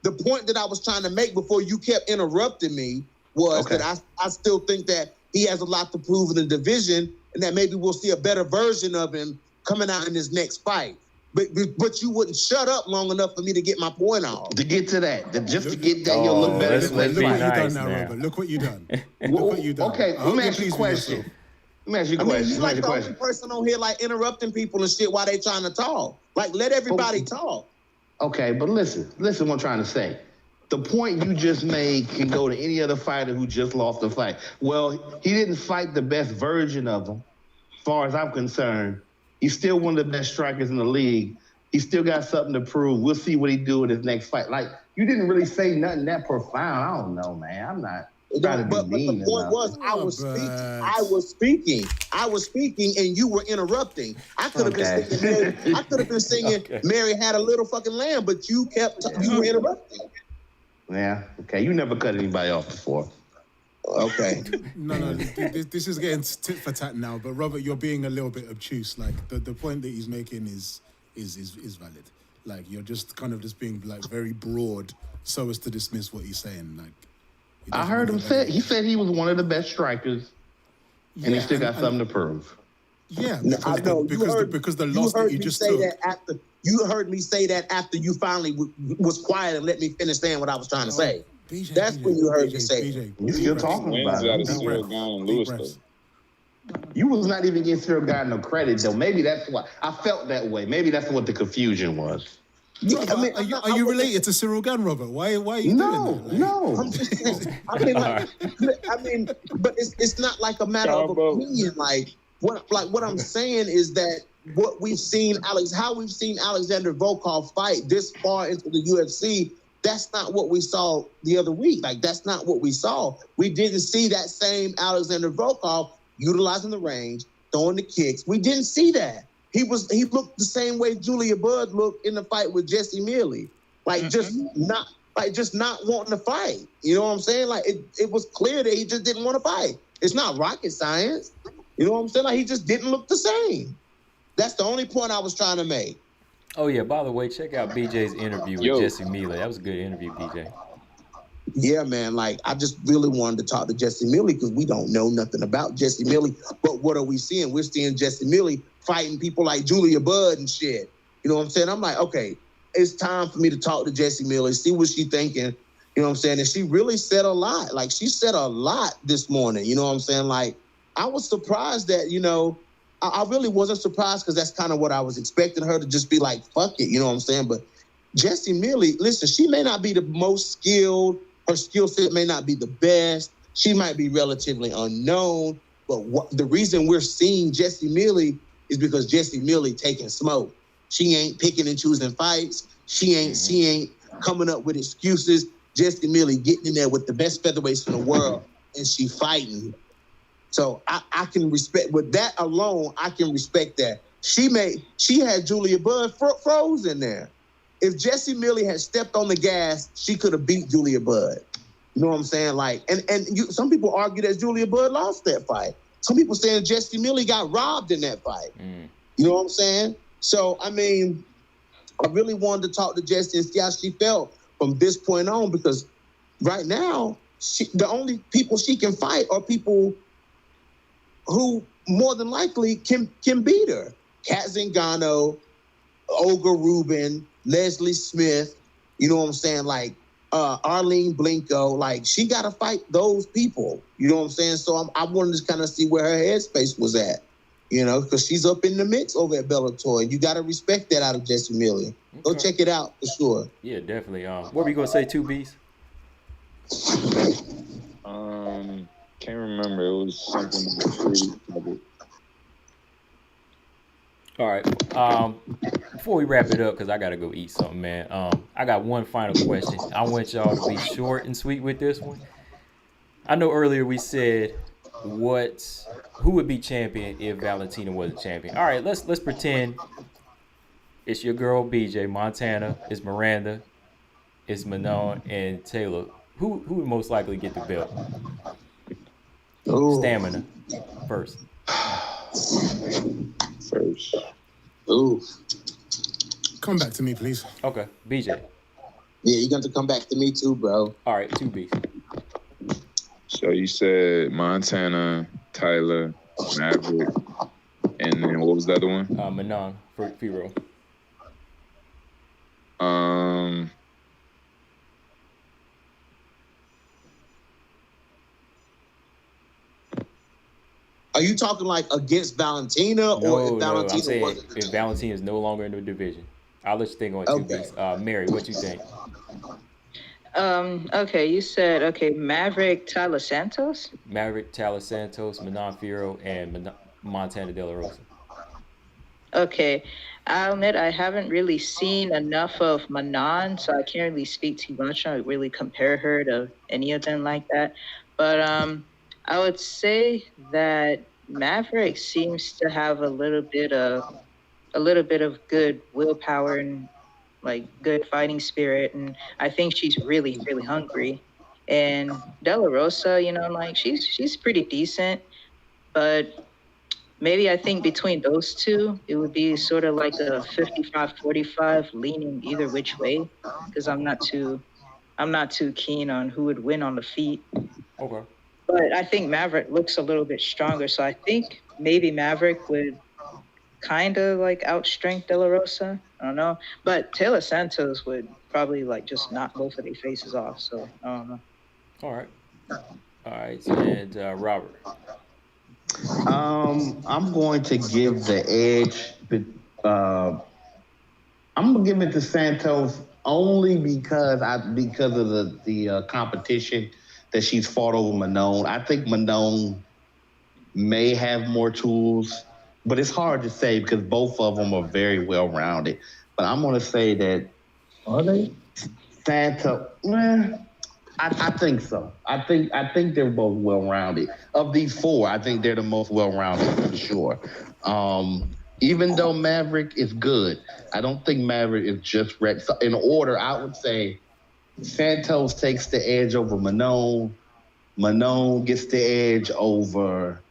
The point that I was trying to make before you kept interrupting me was that I still think that he has a lot to prove in the division and that maybe we'll see a better version of him coming out in his next fight. But you wouldn't shut up long enough for me to get my point off. To get to that, to get that, you'll look better. Look what you done. Look what you done. Okay, let me ask you a question. You're like the only person on here like interrupting people and shit while they trying to talk. Like, let everybody talk. Okay, but listen what I'm trying to say. The point you just made can go to any other fighter who just lost the fight. Well, he didn't fight the best version of him. As far as I'm concerned, he's still one of the best strikers in the league. He's still got something to prove. We'll see what he do in his next fight. Like, you didn't really say nothing that profound. I don't know, man. I'm not trying to be mean. But the point was, I was speaking, and you were interrupting. I could have been singing Mary Had a Little Fucking Lamb, but you were interrupting. Yeah. Okay. You never cut anybody off before. Okay. No. This is getting tit for tat now. But Robert, you're being a little bit obtuse. Like the point that he's making is valid. Like you're just kind of just being like very broad, so as to dismiss what he's saying. Like I heard him say he said he was one of the best strikers, and he still got something to prove. Yeah, because the loss that you just took. You heard me say that after you finally was quiet and let me finish saying what I was trying to say. That's when you heard me say it. You're still talking about it. You was not even getting Cyril God no credit, though. Maybe that's why I felt that way. Maybe that's what the confusion was. Robert, I mean, are you related to Cyril Gunn, Robert? Why are you doing that? Like, no. I'm just saying. I mean, but it's not like a matter of opinion. Like what I'm saying is that what we've seen how we've seen Alexander Volkov fight this far into the UFC. That's not what we saw the other week. Like, that's not what we saw. We didn't see that same Alexander Volkov utilizing the range, throwing the kicks. We didn't see that. He looked the same way Julia Budd looked in the fight with Jesse Mealy. Like, just not wanting to fight. You know what I'm saying? Like, it was clear that he just didn't want to fight. It's not rocket science. You know what I'm saying? Like, he just didn't look the same. That's the only point I was trying to make. Oh, yeah, by the way, check out BJ's interview with Jesse Mealy. That was a good interview, BJ. Yeah, man. Like, I just really wanted to talk to Jesse Mealy because we don't know nothing about Jesse Mealy. But what are we seeing? We're seeing Jesse Mealy fighting people like Julia Budd and shit. You know what I'm saying? I'm like, okay, it's time for me to talk to Jesse Mealy, see what she's thinking. You know what I'm saying? And she really said a lot. Like, she said a lot this morning. You know what I'm saying? Like, I was surprised that, you know, I really wasn't surprised because that's kind of what I was expecting her to just be like, fuck it. You know what I'm saying? But Jesse Mealy, listen, she may not be the most skilled. Her skill set may not be the best. She might be relatively unknown. But the reason we're seeing Jesse Mealy is because Jesse Mealy taking smoke. She ain't picking and choosing fights. She ain't coming up with excuses. Jesse Mealy getting in there with the best featherweights in the world, and she fighting. So I can respect, with that alone, I can respect that. She had Julia Budd froze in there. If Jesse Mealy had stepped on the gas, she could have beat Julia Budd. You know what I'm saying? Like, some people argue that Julia Budd lost that fight. Some people saying Jesse Mealy got robbed in that fight. You know what I'm saying? So, I mean, I really wanted to talk to Jesse and see how she felt from this point on, because right now, the only people she can fight are people who more than likely can beat her. Kat Zingano, Olga Rubin, Leslie Smith, you know what I'm saying? Like, Arlene Blinko, like, she got to fight those people. You know what I'm saying? So I wanted to kind of see where her headspace was at, you know, because she's up in the mix over at Bellator. And you got to respect that out of Jesse Mealy. Okay. Go check it out for sure. Yeah, definitely. What were you going to say, 2Bs? Can't remember. It was something. All right. Before we wrap it up, because I got to go eat something, man. I got one final question. I want y'all to be short and sweet with this one. I know earlier we said who would be champion if Valentina wasn't champion. All right, let's pretend it's your girl BJ, Montana, it's Miranda, it's Manon, and Taylor. Who would most likely get the belt? Ooh. Stamina first. Ooh. Come back to me, please. Okay, BJ. Yeah, you're going to come back to me too, bro. All right, 2Bs. So you said Montana, Tyler, Maverick, and then what was the other one? Manon for Firo. Are you talking like against Valentina, or if Valentina wasn't? If Valentina is no longer in the division, I'll let you think on 2Bs. Mary, what you think? Okay, you said Maverick, Tyler Santos. Maverick, Tyler Santos, Manon Firo, and Montana De La Rosa. Okay, I'll admit I haven't really seen enough of Manon, so I can't really speak too much. I don't really compare her to any of them like that. But I would say that Maverick seems to have a little bit of good willpower and like good fighting spirit, and I think she's really, really hungry. And De La Rosa, you know, like she's pretty decent, but maybe I think between those two, it would be sort of like a 55-45, leaning either which way, because I'm not too keen on who would win on the feet. Okay. But I think Maverick looks a little bit stronger, so I think maybe Maverick would kind of like outstrength De La Rosa. I don't know. But Taylor Santos would probably like just knock both of their faces off, so I don't know. All right. And Robert. I'm going to give the edge. I'm gonna give it to Santos only because of the competition that she's fought over Manon. I think Manon may have more tools, but it's hard to say because both of them are very well rounded. But I'm gonna say that Are they? Santos. I think so. I think they're both well rounded. Of these four, I think they're the most well rounded for sure. Even though Maverick is good, I don't think Maverick is just wrecked. So in order, I would say Santos takes the edge over Manon. Manon gets the edge over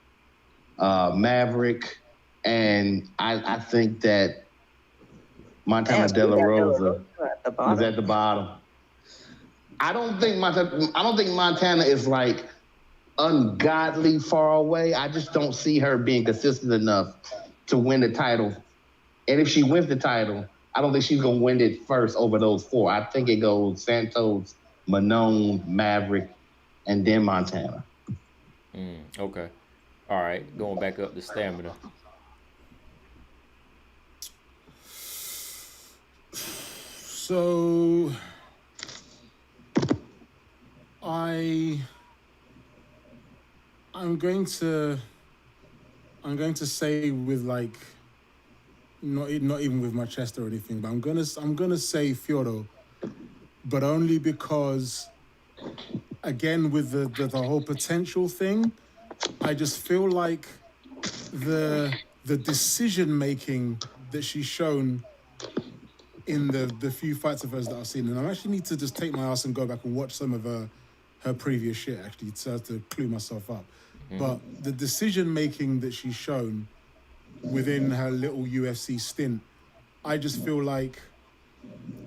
Maverick, and I think that Montana De La Rosa is at the bottom. I don't think Montana is like ungodly far away. I just don't see her being consistent enough to win the title. And if she wins the title, I don't think she's gonna win it first over those four. I think it goes Santos, Manon, Maverick, and then Montana. Okay. All right. Going back up to stamina. So I'm going to say with like not even with my chest or anything, but I'm gonna say Fyodor, but only because again with the whole potential thing, I just feel like the decision making that she's shown in the few fights of hers that I've seen, and I actually need to just take my ass and go back and watch some of her previous shit actually to clue myself up. But the decision making that she's shown within her little UFC stint, I just feel like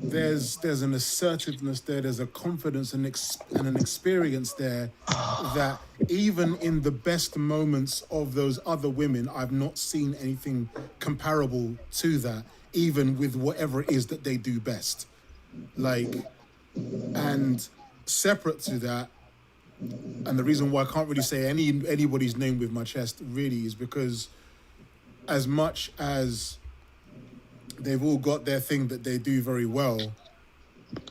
there's an assertiveness there, there's a confidence and an experience there that even in the best moments of those other women, I've not seen anything comparable to that, even with whatever it is that they do best. Like, and separate to that, and the reason why I can't really say anybody's name with my chest really is because as much as they've all got their thing that they do very well,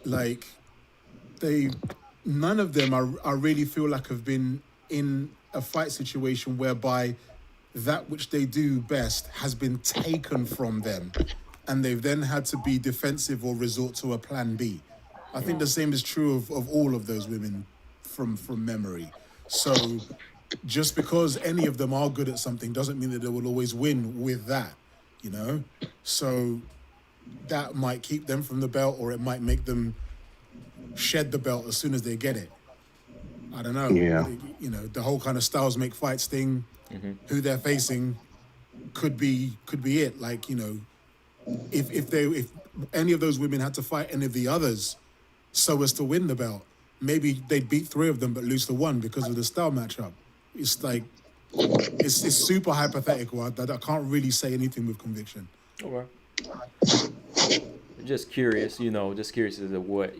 like none of them I really feel like have been in a fight situation whereby that which they do best has been taken from them and they've then had to be defensive or resort to a plan B. I think the same is true of all of those women from memory. So just because any of them are good at something doesn't mean that they will always win with that, you know? So that might keep them from the belt or it might make them shed the belt as soon as they get it. I don't know. Yeah. You know, the whole kind of styles make fights thing, who they're facing could be it. Like, you know, if any of those women had to fight any of the others so as to win the belt, maybe they'd beat three of them but lose to one because of the style matchup. It's like, it's super hypothetical. I can't really say anything with conviction. Okay. Just curious as to what,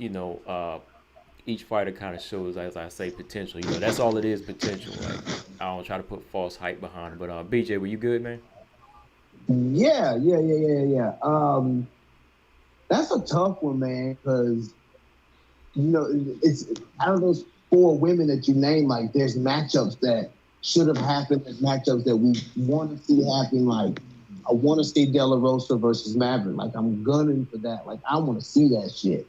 each fighter kind of shows, as I say, potential. You know, that's all it is, potential. Like, I don't try to put false hype behind it. But BJ, were you good, man? Yeah. That's a tough one, man, because it's out of those four women that you named, like there's matchups that should have happened, there's matchups that we want to see happen. Like I want to see De La Rosa versus Maverick. Like I'm gunning for that. Like I want to see that shit.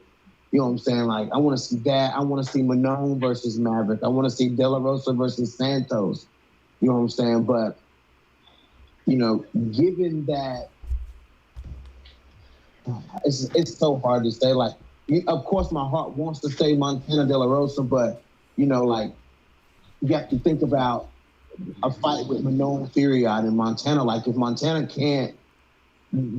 You know what I'm saying? Like I want to see that. I want to see Manon versus Maverick. I want to see De La Rosa versus Santos. You know what I'm saying? But given that, it's so hard to say. Like, of course, my heart wants to say Montana De La Rosa, but like you have to think about a fight with Manon Furiat in Montana. Like, if Montana can't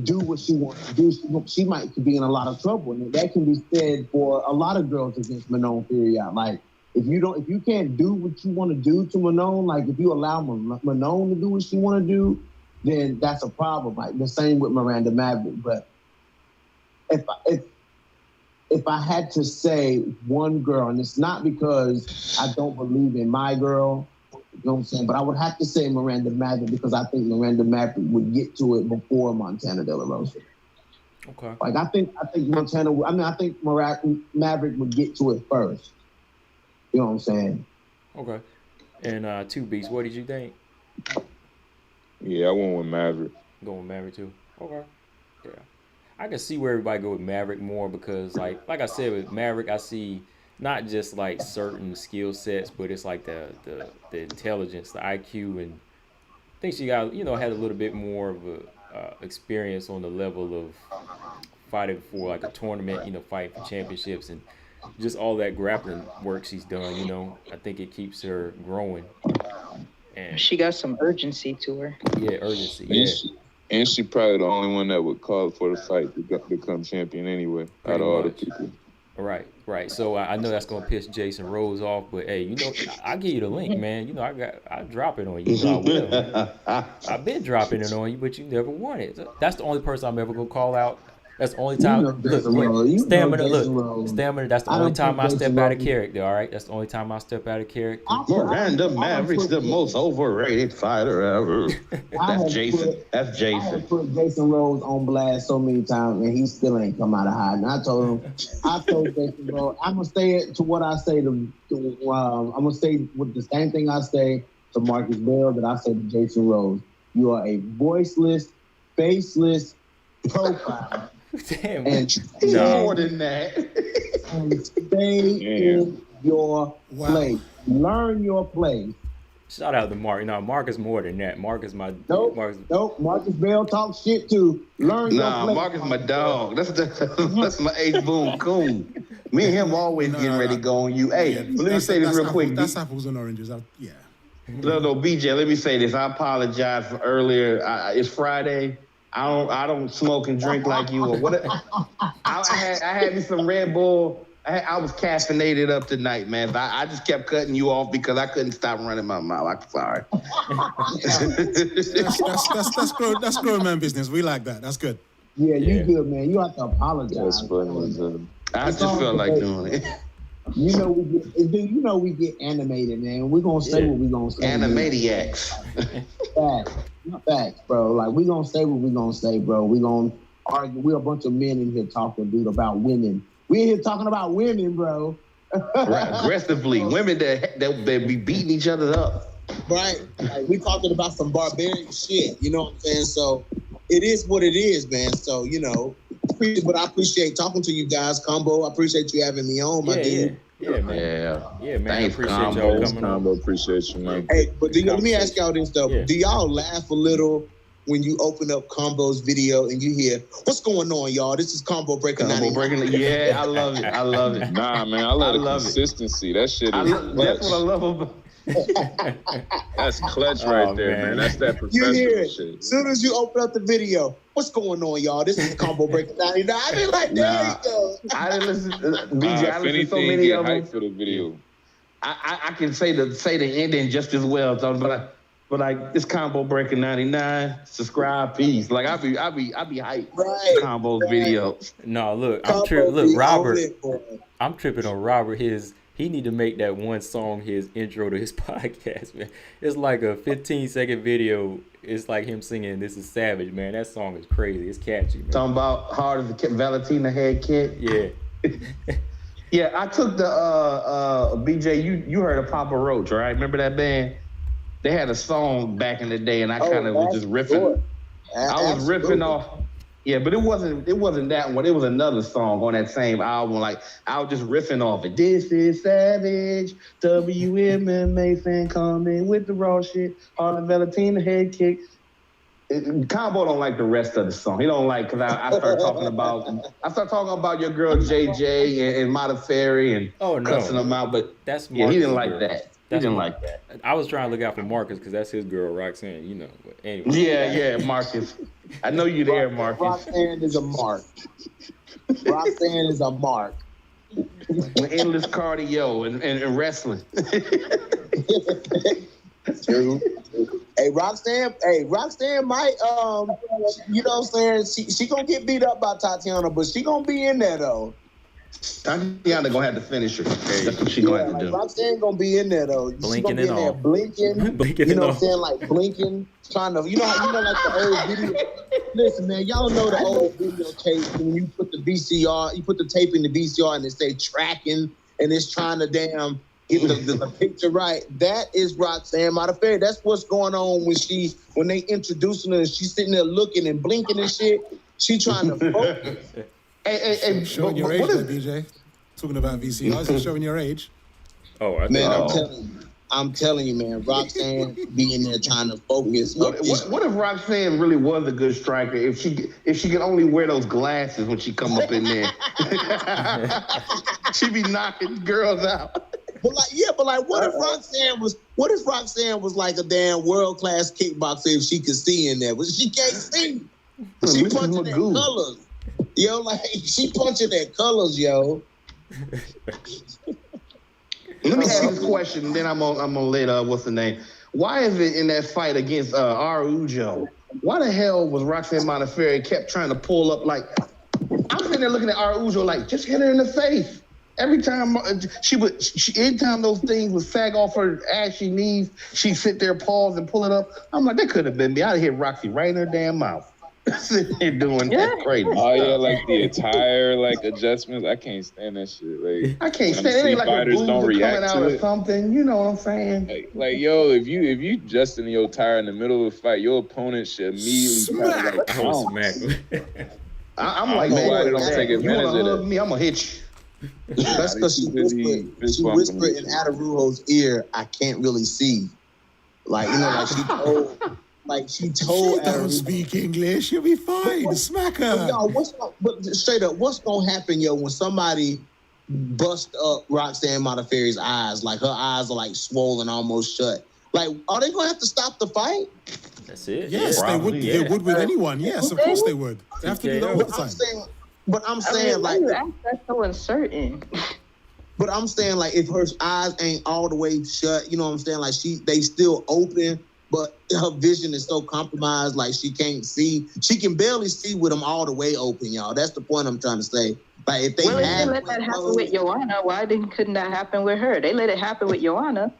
do what she wants to do, she might be in a lot of trouble, and that can be said for a lot of girls against Manon Furiat. Like, if you can't do what you want to do to Manon, like if you allow Manon to do what she want to do, then that's a problem. Like the same with Miranda Maverick. But if I had to say one girl, and it's not because I don't believe in my girl, You know what I'm saying? But I would have to say Miranda Maverick because I think Miranda Maverick would get to it before Montana De La Rosa. Okay. Like I think Montana. I mean, I think Maverick would get to it first. You know what I'm saying? Okay. And Two Beats, what did you think? Yeah, I went with Maverick. Going with Maverick too. Okay. Yeah. I can see where everybody go with Maverick more because like I said with Maverick, I see not just like certain skill sets, but it's like the intelligence, the IQ, and I think she got had a little bit more of a experience on the level of fighting for like a tournament, fighting for championships and just all that grappling work she's done. I think it keeps her growing. And she got some urgency to her. Yeah, urgency. Yeah. And she probably the only one that would call for the fight to become champion anyway, out of all the people. Right. So I know that's gonna piss Jason Rose off, but hey, I'll give you the link, man. I drop it on you. I will. Man. I've been dropping it on you, but you never won it. So that's the only person I'm ever gonna call out. That's the only time. Stamina. That's the only time I step out of character. All right, that's the only time I step out of character. Miranda Maverick's the most overrated fighter ever. That's Jason. That's Jason. I have put Jason Rose on blast so many times, and he still ain't come out of hiding. I told Jason Rose, I'm gonna stay to what I say I'm gonna stay with the same thing I say to Marcus Bell that I say to Jason Rose. You are a voiceless, faceless profile. Damn. And more than that. And stay in your place. Learn your place. Shout out to Mark. Mark is more than that. Mark is my Nope. Marcus Bell talks shit too. Learn your place. Mark is my dog. That's my H Boom Coon. Me and him always getting ready to go on you. Hey, let me say this real quick. That's apples and oranges. Yeah. No, BJ, let me say this. I apologize for earlier. It's Friday. I don't smoke and drink like you or what. I had me some Red Bull. I was caffeinated up tonight, man. But I just kept cutting you off because I couldn't stop running my mouth. I'm sorry. That's grown man business. We like that. That's good. Yeah, you good, man. You have to apologize. That's funny. I just felt like doing it. We get animated, man. We're gonna say what we're gonna say. Animaniacs. Facts, bro. Like we gonna say what we gonna say, bro. We gonna argue. We're a bunch of men in here talking, dude, about women. We in here talking about women, bro. Right, aggressively, women that be beating each other up. Right. Like, we talking about some barbarian shit. You know what I'm saying? So it is what it is, man. So but I appreciate talking to you guys, Combo. I appreciate you having me on, my dude. Yeah, man. Yeah, man. Thanks, I appreciate y'all coming on. Appreciate you, man. Hey, but let me ask y'all this, though. Yeah. Do y'all laugh a little when you open up Combo's video and you hear, what's going on, y'all? This is Combo Breaker 99. Yeah, I love it. I love it. Nah, man, I love the consistency. That shit is clutch. That's what I love about That's clutch right there, man. That's that professional you hear it. shit. As soon as you open up the video, what's going on, y'all? This is Combo Breaker 99. I mean, like, there you go. I didn't listen. BJ, I listened to so many of them. For the video. I can say the ending just as well, but like this Combo Breaker 99, subscribe, peace. Like I be hyped. Right. Combo's video. No, look, I'm tripping. Look, Robert. I'm tripping on Robert. He need to make that one song his intro to his podcast, man. It's like a 15-second video. It's like him singing "This Is Savage," man. That song is crazy. It's catchy, man. Talking about hard as a Valentina head kick. Yeah. Yeah, I took the BJ. You heard of Papa Roach, right? Remember that band? They had a song back in the day, and I kind of was just riffing. I was riffing off. Yeah, but it wasn't that one. It was another song on that same album. Like I was just riffing off it. This is Savage, WMMA fan coming with the raw shit. Hard and Valentina head kick. Combo don't like the rest of the song. He don't like because I start talking about your girl JJ and Mata Ferry and cussing them out. But that's he didn't like that. He didn't like that. I was trying to look out for Marcus because that's his girl, Roxanne, But anyway. Yeah, Marcus. I know you there, Marcus. Roxanne is a mark. Roxanne is a mark. Endless cardio and wrestling. True. Hey, Roxanne might, you know what I'm saying? She gonna get beat up by Tatiana, but she gonna be in there, though. Tatiana gonna have to finish her. That's what she gonna have to do. Roxanne gonna be in there though. She gonna be in there blinking. Blinking you know and what I'm saying? Like blinking, trying to, like the old video. Listen, man, y'all know the old videotape when you put the VCR, you put the tape in the VCR and it say tracking and it's trying to damn get the picture right. That is Roxanne Modafferi. That's what's going on when they introducing her and she's sitting there looking and blinking and shit. She trying to focus. Hey, showing your age there, DJ. Talking about VCRs and showing your age. Oh, I'm telling you, man, Roxanne being there trying to focus. What if Roxanne really was a good striker? If she could only wear those glasses when she come up in there, she be knocking girls out. But what if Roxanne was like a damn world class kickboxer if she could see in there? But she can't see. She punching at colors. Yo, like she punching at colors, yo. Let me ask you this question, and then I'm gonna let what's the name? Why is it in that fight against Araujo? Why the hell was Roxanne Modafferi kept trying to pull up? Like I'm sitting there looking at Araujo like just hit her in the face. Every time anytime those things would sag off her ashy knees, she'd sit there, pause, and pull it up. I'm like, that could have been me. I'd have hit Roxy right in her damn mouth. Sitting there doing that crazy. Oh yeah, like the attire, like adjustments. I can't stand that shit. Like I can't stand it. Ain't like her boobs don't react coming out or something. You know what I'm saying? Like yo, if you adjusting your attire in the middle of a fight, your opponent should immediately smack. I'm like, man, why they don't take advantage you of that? Me, I'm gonna hit you. That's because she whispered in Araujo's ear, I can't really see. Like, she told she don't speak English, you'll be fine. Smack her. But straight up, what's gonna happen, yo, when somebody bust up Roxanne Modafferi's eyes? Like her eyes are like swollen almost shut. Like, are they gonna have to stop the fight? That's it. Yes, they would. Yeah. They would with anyone. Yes, of course they would. They have to do that all the time. But I'm saying, that's so uncertain. But I'm saying, like, if her eyes ain't all the way shut, you know what I'm saying? Like, they still open, but her vision is so compromised, like she can't see. She can barely see with them all the way open, y'all. That's the point I'm trying to say. Like, if they let that happen with Joanna, why couldn't that happen with her? They let it happen with Joanna.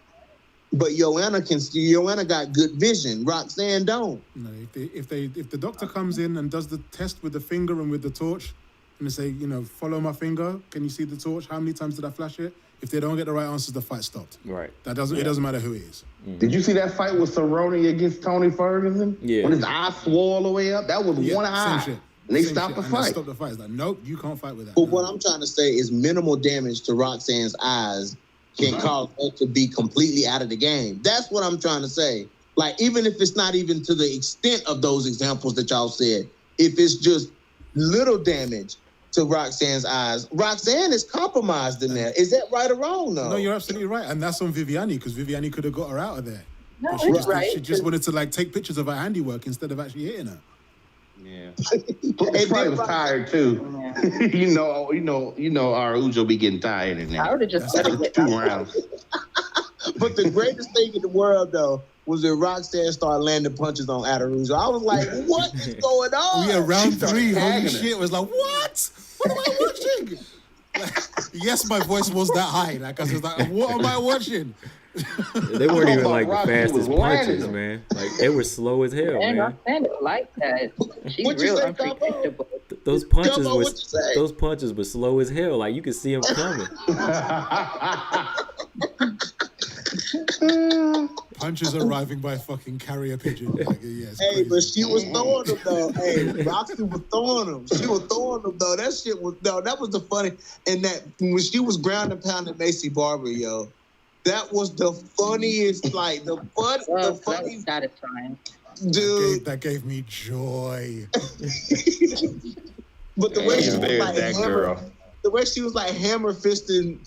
But Joanna can see. Joanna got good vision. Roxanne don't. No, if the doctor comes in and does the test with the finger and with the torch, and they say, follow my finger. Can you see the torch? How many times did I flash it? If they don't get the right answers, the fight stopped. Right. It doesn't matter who it is. Mm-hmm. Did you see that fight with Cerrone against Tony Ferguson? Yeah. When his eye swole all the way up? That was one eye. Same shit. And they stopped the fight. They stopped the fight. It's like, nope, you can't fight with that. But what I'm trying to say is minimal damage to Roxanne's eyes can cause her to be completely out of the game. That's what I'm trying to say. Like, even if it's not even to the extent of those examples that y'all said, if it's just little damage to Roxanne's eyes, Roxanne is compromised in there. Is that right or wrong, though? No, you're absolutely right. And that's on Viviani, because Viviani could have got her out of there. No, she just wanted to, take pictures of her handiwork instead of actually hitting her. Yeah. He probably was tired too. Yeah. you know, Araujo be getting tired in there. I would have just let it 2 rounds. But the greatest thing in the world, though, was that Roxanne started landing punches on Araujo. I was like, what is going on? Yeah, round 3, holy shit. It was like, what? What am I watching? Yes, my voice was that high. I was like, what am I watching? They weren't even the fastest punches, man. Like they were slow as hell, man. Roxanne like that. She's real unpredictable. Those punches were slow as hell. Like you could see them coming. Punches arriving by fucking carrier pigeon. Hey, but she was throwing them though. Hey, Roxy was throwing them. She was throwing them though. That shit was that was the funny. And that when she was ground and pounding Macy Barber, yo. That was the funniest, the funny. Satisfying. Dude. That gave me joy. But the way she was hammer fisting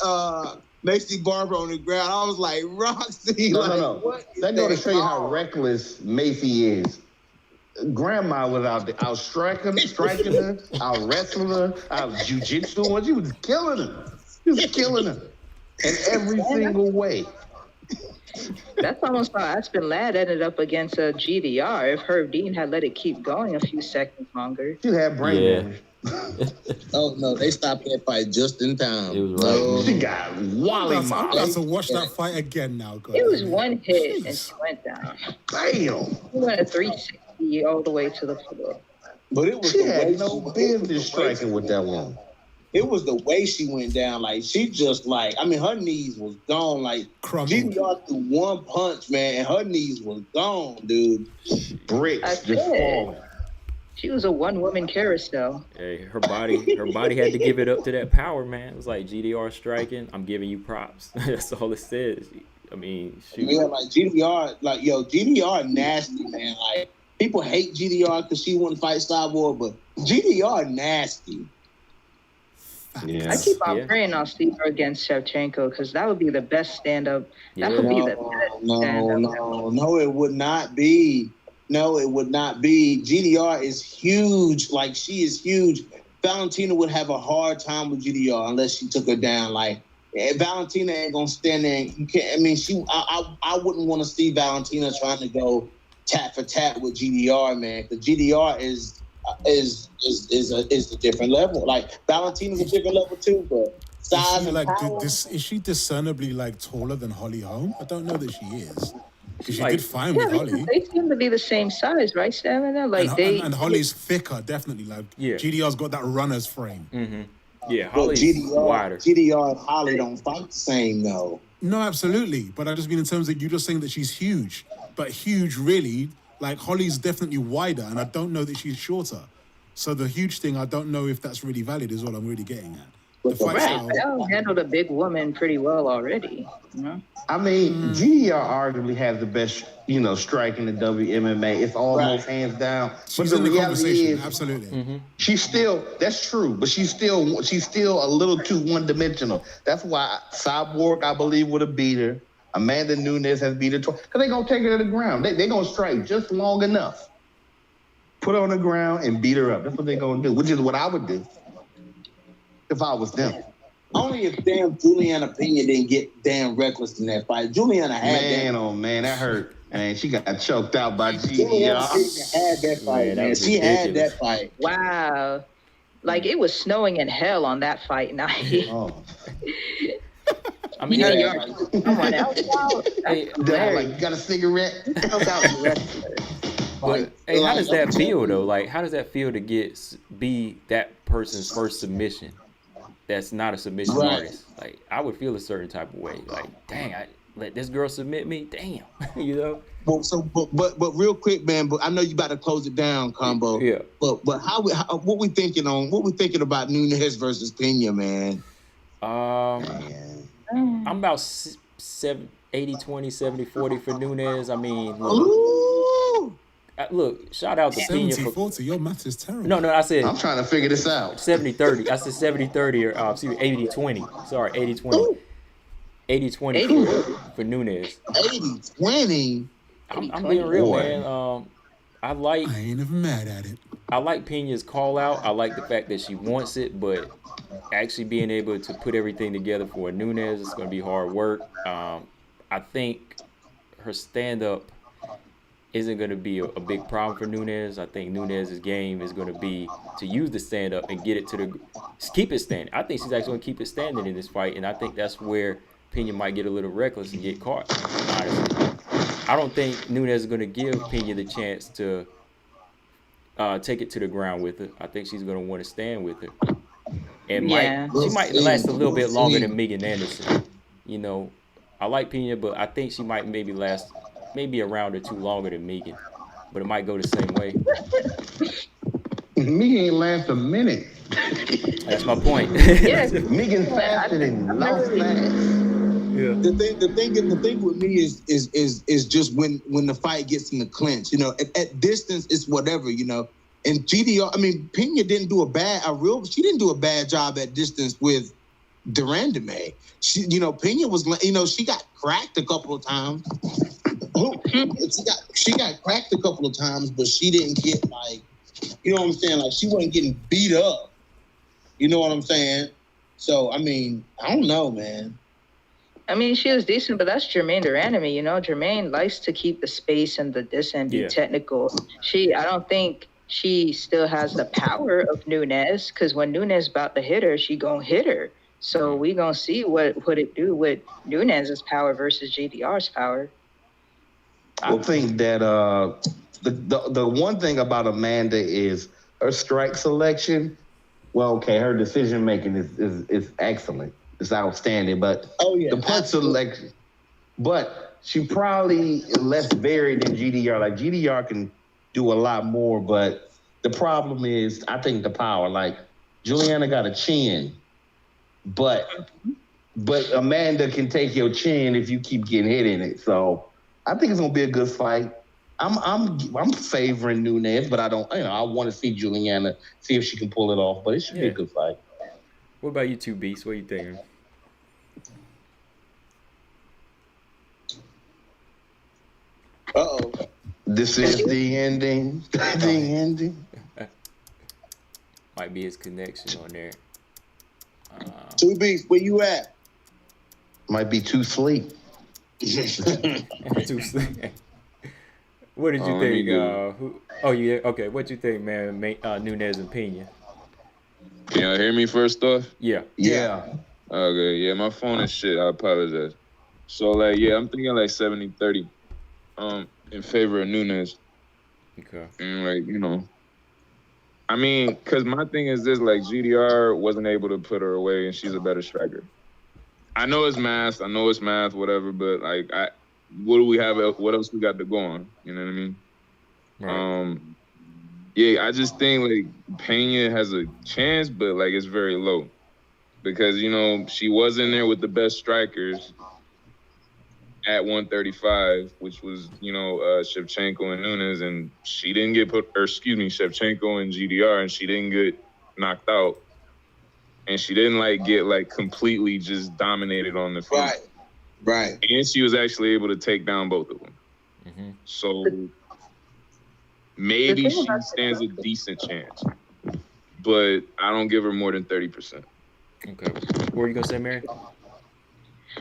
Macy Barber on the ground, I was like, Roxy, no. That goes to show you how reckless Macy is. Grandma was out striking her, out wrestling her, out jujitsu her. She was killing her. In every single way. That's almost how Aspen Ladd ended up against GDR. If Herb Dean had let it keep going a few seconds longer. She had brain damage. Oh no, they stopped that fight just in time. It was right. No. She got Wally I'm Mob. about to watch that fight again now, guys. It was one hit and she went down. Damn. She went a 360 all the way to the floor. But it was She the way had no business striking with that woman. It was the way she went down. Like she just like, I mean, her knees was gone. Like Crumbled. GDR threw one punch, man, and her knees was gone, dude. Bricks just falling. She was a one-woman carousel. Hey, her body had to give it up to that power, man. It was like GDR striking. I'm giving you props. That's all it says. I mean, shoot. Yeah, like GDR, like GDR nasty, man. Like people hate GDR because she wouldn't fight Cyborg, but GDR nasty. Yeah. I keep on praying I'll see her against Shevchenko because that would be the best stand-up. That would be the best stand-up. No, it would not be. No, it would not be. GDR is huge. Like, she is huge. Valentina would have a hard time with GDR unless she took her down. Like, Valentina ain't gonna stand there. You can't. I mean, I wouldn't want to see Valentina trying to go tat for tat with GDR, man. Because GDR is a different level. Like Valentina's a different level too, but size and power. Is she discernibly like taller than Holly Holm? I don't know that she is. Because she like, did fine with Holly. They seem to be the same size, right, Stamina? Like and Holly's thicker, definitely. Like GDR's got that runner's frame. Mm-hmm. Yeah, Holly's wider. GDR and Holly don't fight the same though. No, absolutely. But I just mean in terms of you just saying that she's huge, but huge really. Like Holly's definitely wider, and I don't know that she's shorter. So the huge thing, I don't know if that's really valid. Is what I'm really getting at. The fight style. They'll handle the big woman pretty well already. You know? I mean, GDR arguably has the best, strike in the WMMA. It's almost hands down. She's but in the reality conversation, is, absolutely. she's still. That's true, but she's still a little too one-dimensional. That's why Cyborg, I believe, would have beat her. Amanda Nunes has beat her twice because they're gonna take her to the ground. They're gonna strike just long enough, put her on the ground and beat her up. That's what they're gonna do, which is what I would do if I was them. Only if damn Juliana Pena didn't get damn reckless in that fight. Juliana had oh man, that hurt. Man, she got choked out by Juliana GDR. Pena had that fight, man. She had that fight. Wow. Like it was snowing in hell on that fight night. Oh. I mean, someone else out. Hey, like, you got a cigarette? But hey, how does that feel though? Like, how does that feel to be that person's first submission? That's not a submission artist. Like, I would feel a certain type of way. Like, dang, I let this girl submit me. Damn, But real quick, man. But I know you about to close it down, Combo. Yeah. But what we thinking about Nunes versus Pena, man? I'm about 80-20, 70-40 for Nunes. I mean, look, shout out to Pena. 70-40, your math is terrible. No, I said... I'm trying to figure this out. 70-30. I said 70-30 or, excuse me, 80-20. Sorry, 80-20. 80-20 for Nunes. 80-20? I'm being real, man. I ain't even mad at it. I like Pena's call out. I like the fact that she wants it, but actually being able to put everything together for Nunes is going to be hard work. I think her stand-up isn't going to be a big problem for Nunes. I think Nunes' game is going to be to use the stand-up and get it keep it standing. I think she's actually going to keep it standing in this fight, and I think that's where Pena might get a little reckless and get caught, honestly. I don't think Nunes is going to give Pena the chance to take it to the ground with her. I think she's going to want to stand with her. And she might last a little bit longer than Megan Anderson. I like Pena, but I think she might last a round or two longer than Megan. But it might go the same way. Megan ain't last a minute. That's my point. Megan faster than lost fast. Yeah. The thing with me is just when the fight gets in the clinch, at distance it's whatever, And GDR, I mean, Pena didn't do she didn't do a bad job at distance with Durandame. She, Pena was, she got cracked a couple of times. She got cracked a couple of times, but she didn't get you know what I'm saying? Like she wasn't getting beat up. You know what I'm saying? So I mean, I don't know, man. I mean, she was decent, but that's Jermaine Durandame. Jermaine likes to keep the space and the distance and be technical. I don't think she still has the power of Nunes, because when Nunes about to hit her, she gonna hit her. So we gonna see what it do with Nunes's power versus GDR's power. I think that the one thing about Amanda is her strike selection. Well, okay, her decision making is excellent. It's outstanding. But the punch selection, but she probably less varied than GDR. Like GDR can do a lot more, but the problem is, I think the power. Like Juliana got a chin, but Amanda can take your chin if you keep getting hit in it. So I think it's gonna be a good fight. I'm favoring Nunes, but I don't. I want to see Juliana, see if she can pull it off. But it should be a good fight. What about you two, Beast? What are you thinking? Uh-oh. This is the ending. The ending. Might be his connection on there. Two Beats, where you at? Might be too sleep. Too sleep. What did you think? Yeah. Okay. What you think, man? Nunes and Pena. Can y'all hear me first off? Yeah. Okay. Yeah, my phone is shit. I apologize. So like, yeah, I'm thinking like 70-30, in favor of Nunes. Okay. And like, I mean, cause my thing is this: like, GDR wasn't able to put her away, and she's a better striker. I know it's math, whatever. But like, what do we have? What else we got to go on? You know what I mean? Right. Yeah, I just think like Pena has a chance, but like it's very low, because she was in there with the best strikers at 135, which was Shevchenko and Nunes, and she didn't get Shevchenko and GDR, and she didn't get knocked out, and she didn't get completely just dominated on the field. Right. And she was actually able to take down both of them. Mm-hmm. So maybe she stands a decent chance, but I don't give her more than 30%. Okay. What were you gonna say, Mary?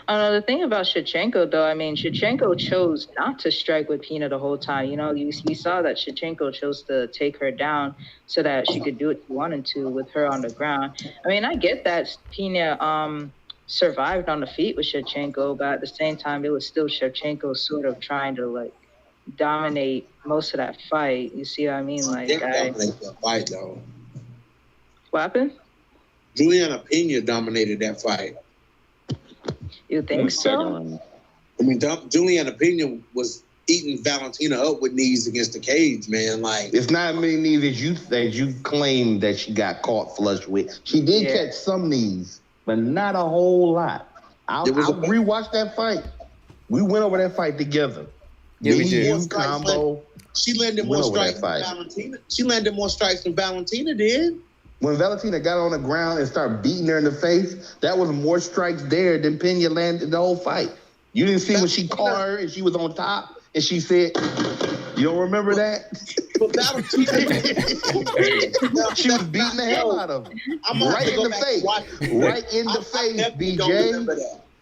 The thing about Shevchenko, though, I mean, Shevchenko chose not to strike with Pena the whole time. We saw that Shevchenko chose to take her down so that she could do what she wanted to with her on the ground. I mean, I get that Pena survived on the feet with Shevchenko, but at the same time, it was still Shevchenko sort of trying to dominate most of that fight. You see what I mean? Dominate that fight, though. What happened? Juliana Pena dominated that fight. You think so? I mean, Juliana Pena was eating Valentina up with knees against the cage, man. It's not many knees as you claim that she got caught flush with. She did catch some knees, but not a whole lot. I'll rewatch that fight. We went over that fight together. Yeah, we did. Combo. She landed more strikes than Valentina. She landed more strikes than Valentina did. When Valentina got on the ground and started beating her in the face, that was more strikes there than Pena landed the whole fight. You didn't see when she caught her and she was on top and she said, you don't remember that? But Valentina, she was beating the hell out of him. Right in the face. Right in the face, BJ.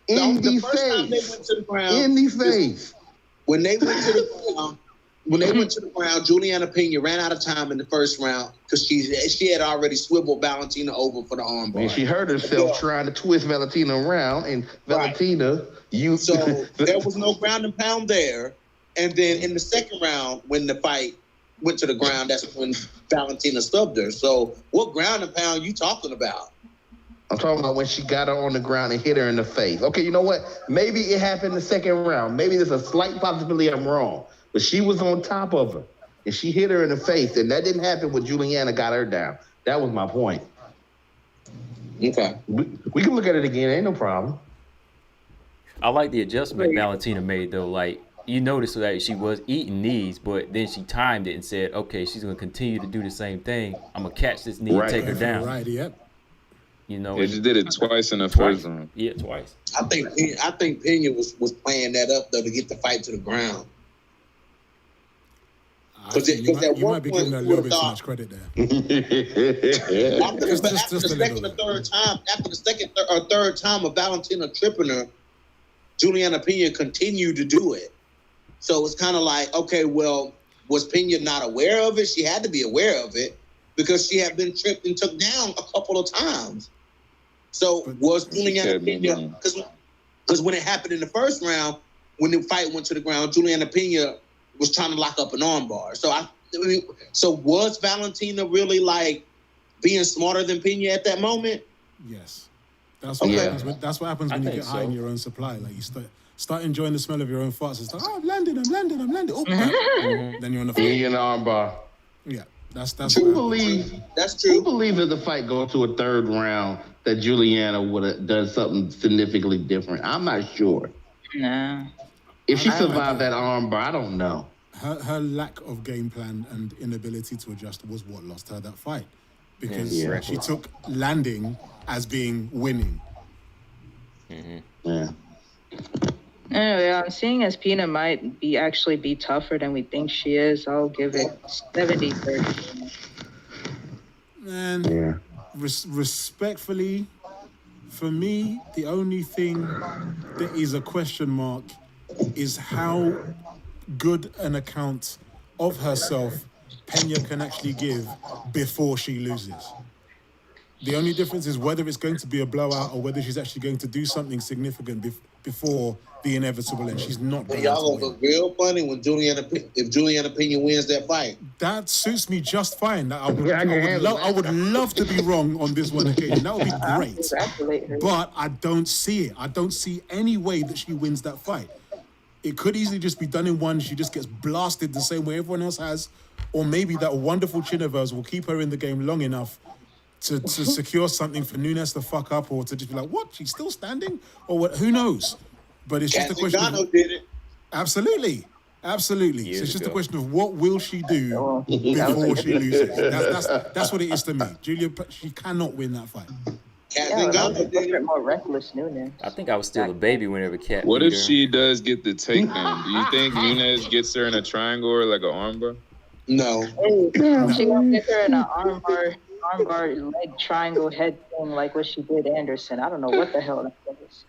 In the face. In the face. When they went to the ground, Juliana Pena ran out of time in the first round because she had already swiveled Valentina over for the armbar. And she hurt herself trying to twist Valentina around, and Valentina, So there was no ground and pound there. And then in the second round, when the fight went to the ground, that's when Valentina stubbed her. So what ground and pound you talking about? I'm talking about when she got her on the ground and hit her in the face. Okay, you know what? Maybe it happened the second round. Maybe there's a slight possibility I'm wrong. But she was on top of her, and she hit her in the face, and that didn't happen when Juliana got her down. That was my point. Okay. We can look at it again. Ain't no problem. I like the adjustment Valentina made, though. You noticed that she was eating knees, but then she timed it and said, okay, she's going to continue to do the same thing. I'm going to catch this knee and take her down. Right, yep. They just did it twice in the first round. Yeah, twice. I think Pena was playing that up, though, to get the fight to the ground. You might be giving her a little bit too much credit there. After the second or third time of Valentina tripping her, Juliana Pena continued to do it. So it's kind of like, okay, well, Was Pena not aware of it? She had to be aware of it because she had been tripped and took down a couple of times. So was Juliana Pena, because when it happened in the first round, when the fight went to the ground, Juliana Pena was trying to lock up an armbar. So was Valentina really like being smarter than Pena at that moment? Yes. That's what happens when you get high in your own supply. Like you start enjoying the smell of your own farts. It's like, I'm landing. Oh, then you're on the floor. You're in the armbar. Yeah, that's That's true. Who believe if the fight goes to a third round that Juliana would have done something significantly different? I'm not sure. No. If she survived that armbar, I don't know. Her lack of game plan and inability to adjust was what lost her that fight. Because she took landing as being winning. Yeah. Anyway, I'm seeing as Pina might actually be tougher than we think she is. I'll give it 70-30. Man, respectfully, for me, the only thing that is a question mark is how good an account of herself Pena can actually give before she loses. The only difference is whether it's going to be a blowout or whether she's actually going to do something significant before the inevitable end. She's not going y'all to gonna look real funny when if Juliana Pena wins that fight. That suits me just fine. I would love to be wrong on this one occasion. That would be great. But I don't see it. I don't see any way that she wins that fight. It could easily just be done in one. She just gets blasted the same way everyone else has. Or maybe that wonderful chin of hers will keep her in the game long enough to secure something for Nunes to fuck up, or to just be like, what? She's still standing? Or what? Who knows? But it's just a question of... did it. Absolutely. So it's just a question of what will she do before she loses. That's what it is to me. Julia, she cannot win that fight. More reckless Nunes. I think I was still a baby whenever Cat. What if she does get the takedown? Do you think Nunes gets her in a triangle or like an armbar? No. She gonna get her in an armbar leg triangle head thing like what she did Anderson. I don't know what the hell that is.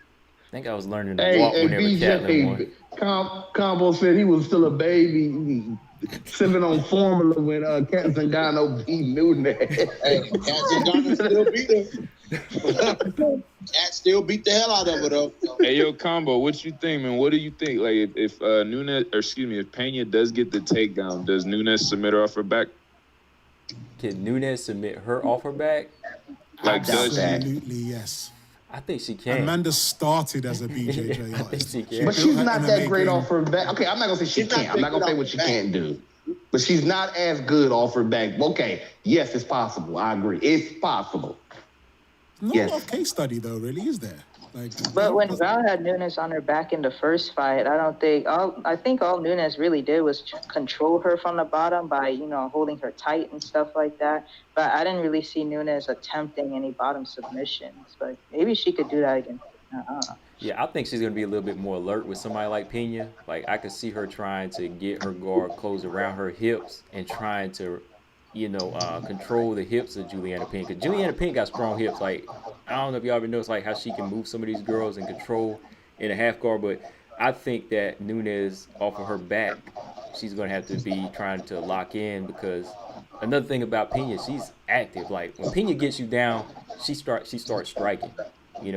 I think I was learning to walk whenever Catlin won. Combo said he was still a baby sipping on formula when Cat Zingano beat Nunes. Hey, Cat Zingano still beat her. Cat still beat the hell out of her though. Hey, yo, Combo, what you think, man? What do you think? Like, if if Pena does get the takedown, does Nunes submit her off her back? Can Nunes submit her off her back? Like, absolutely, yes. I think she can. Amanda started as a BJJ artist. But she's not that great off her back. Okay, I'm not going to say she can't. I'm not going to say what she can't do. But she's not as good off her back. Okay, yes, it's possible. I agree. It's possible. Not a lot of case study, though, really, is there? But when Val had Nunes on her back in the first fight, I think all Nunes really did was control her from the bottom by, holding her tight and stuff like that. But I didn't really see Nunes attempting any bottom submissions. But maybe she could do that again. Yeah, I think she's going to be a little bit more alert with somebody like Pena. Like, I could see her trying to get her guard closed around her hips and trying to, control the hips of Juliana Pena. Because Juliana Pena got strong hips. Like, I don't know if y'all ever noticed, like, how she can move some of these girls and control in a half guard. But I think that Nunes, off of her back, she's going to have to be trying to lock in, because another thing about Pena, she's active. Like, when Pena gets you down, she starts striking.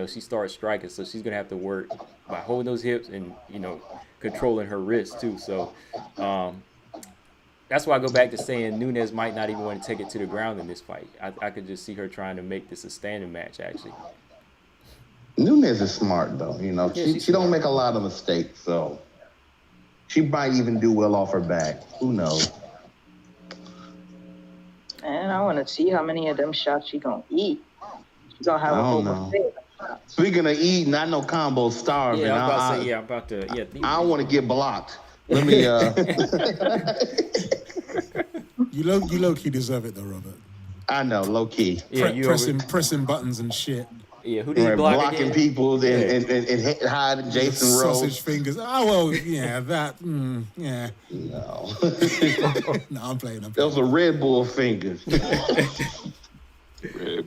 She starts striking, so she's going to have to work by holding those hips and, controlling her wrists, too. So, that's why I go back to saying Nunes might not even want to take it to the ground in this fight. I could just see her trying to make this a standing match, actually. Nunes is smart, though. She don't make a lot of mistakes, so she might even do well off her back. Who knows? And I want to see how many of them shots she gonna eat. She's gonna have a whole buffet. Speaking of eating, I know Combo's starving. Yeah, I'm about to. I don't want to get blocked. Let me. You low key deserve it though, Robert. I know, low key. Yeah, pressing buttons and shit. Yeah, who did you block blocking again? people and hiding Jason Rose. Sausage fingers. Oh well, yeah, that. Yeah. No. No, I'm playing. Those are Red Bull fingers.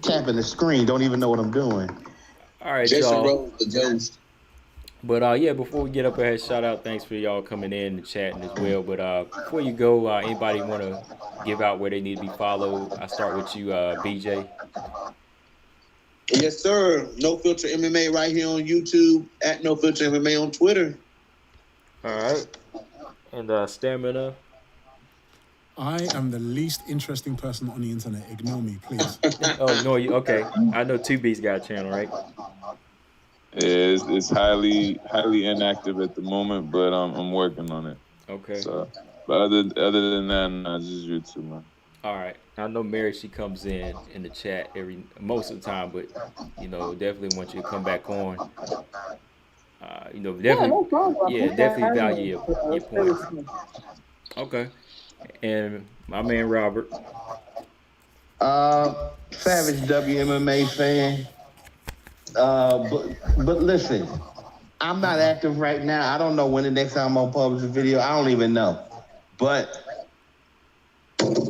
Tapping the screen. Don't even know what I'm doing. All right, Jason y'all. Rose, the ghost. But yeah, before we get up ahead, shout out, thanks for y'all coming in and chatting as well. But before you go, anybody want to give out where they need to be followed? I start with you, BJ. Yes, sir. No Filter MMA right here on YouTube, at No Filter MMA on Twitter. All right. And Stamina. I am the least interesting person on the internet. Ignore me, please. Oh no, okay. I know 2B's got a channel, right? It's highly inactive at the moment, but I'm working on it. Okay. So, but other than that, nah, just YouTube, man. All right. I know Mary, she comes in the chat most of the time, but definitely want you to come back on. Definitely. Yeah, no problem. Yeah, definitely value your points. Okay. And my man Robert. Savage WMMA fan. But listen, I'm not active right now. I don't know when the next time I'm gonna publish a video. I don't even know. But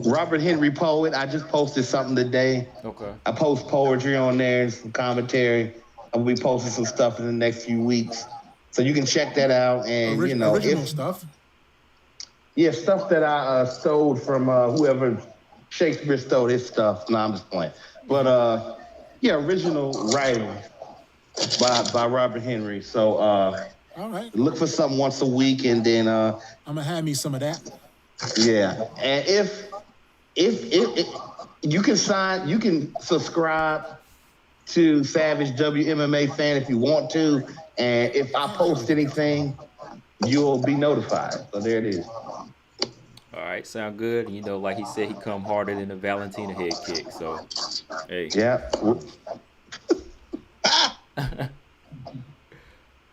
Robert Henry Poet, I just posted something today. Okay. I post poetry on there and some commentary. I'll be posting some stuff in the next few weeks. So you can check that out. And original stuff. Yeah, stuff that I stole from whoever Shakespeare stole his stuff. No, I'm just playing. But original writing by Robert Henry. So all right. Look for something once a week, and then I'm gonna have me some of that. Yeah, and if you can subscribe to Savage WMMA fan if you want to, and if I post anything, you'll be notified. So there it is. All right, sound good. Like he said, he come harder than a Valentina head kick. So, hey. Yeah.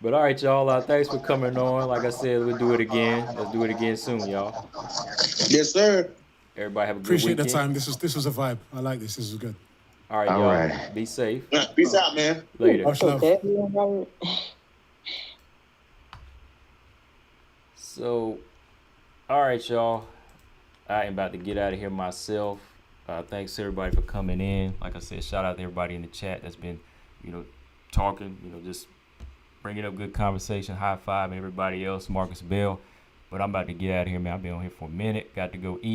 But all right, y'all. Thanks for coming on. Like I said, we'll do it again. Let's do it again soon, y'all. Yes, sir. Everybody have a good Appreciate weekend. the time. This was a vibe. I like this. This is good. All right, All y'all. right. Be safe. Peace out, man. Later. Much love. So, all right, y'all. I am about to get out of here myself. Thanks everybody for coming in. Like I said, shout out to everybody in the chat that's been, talking, just bringing up good conversation. High five and everybody else, Marcus Bell. But I'm about to get out of here, man. I've been on here for a minute. Got to go eat.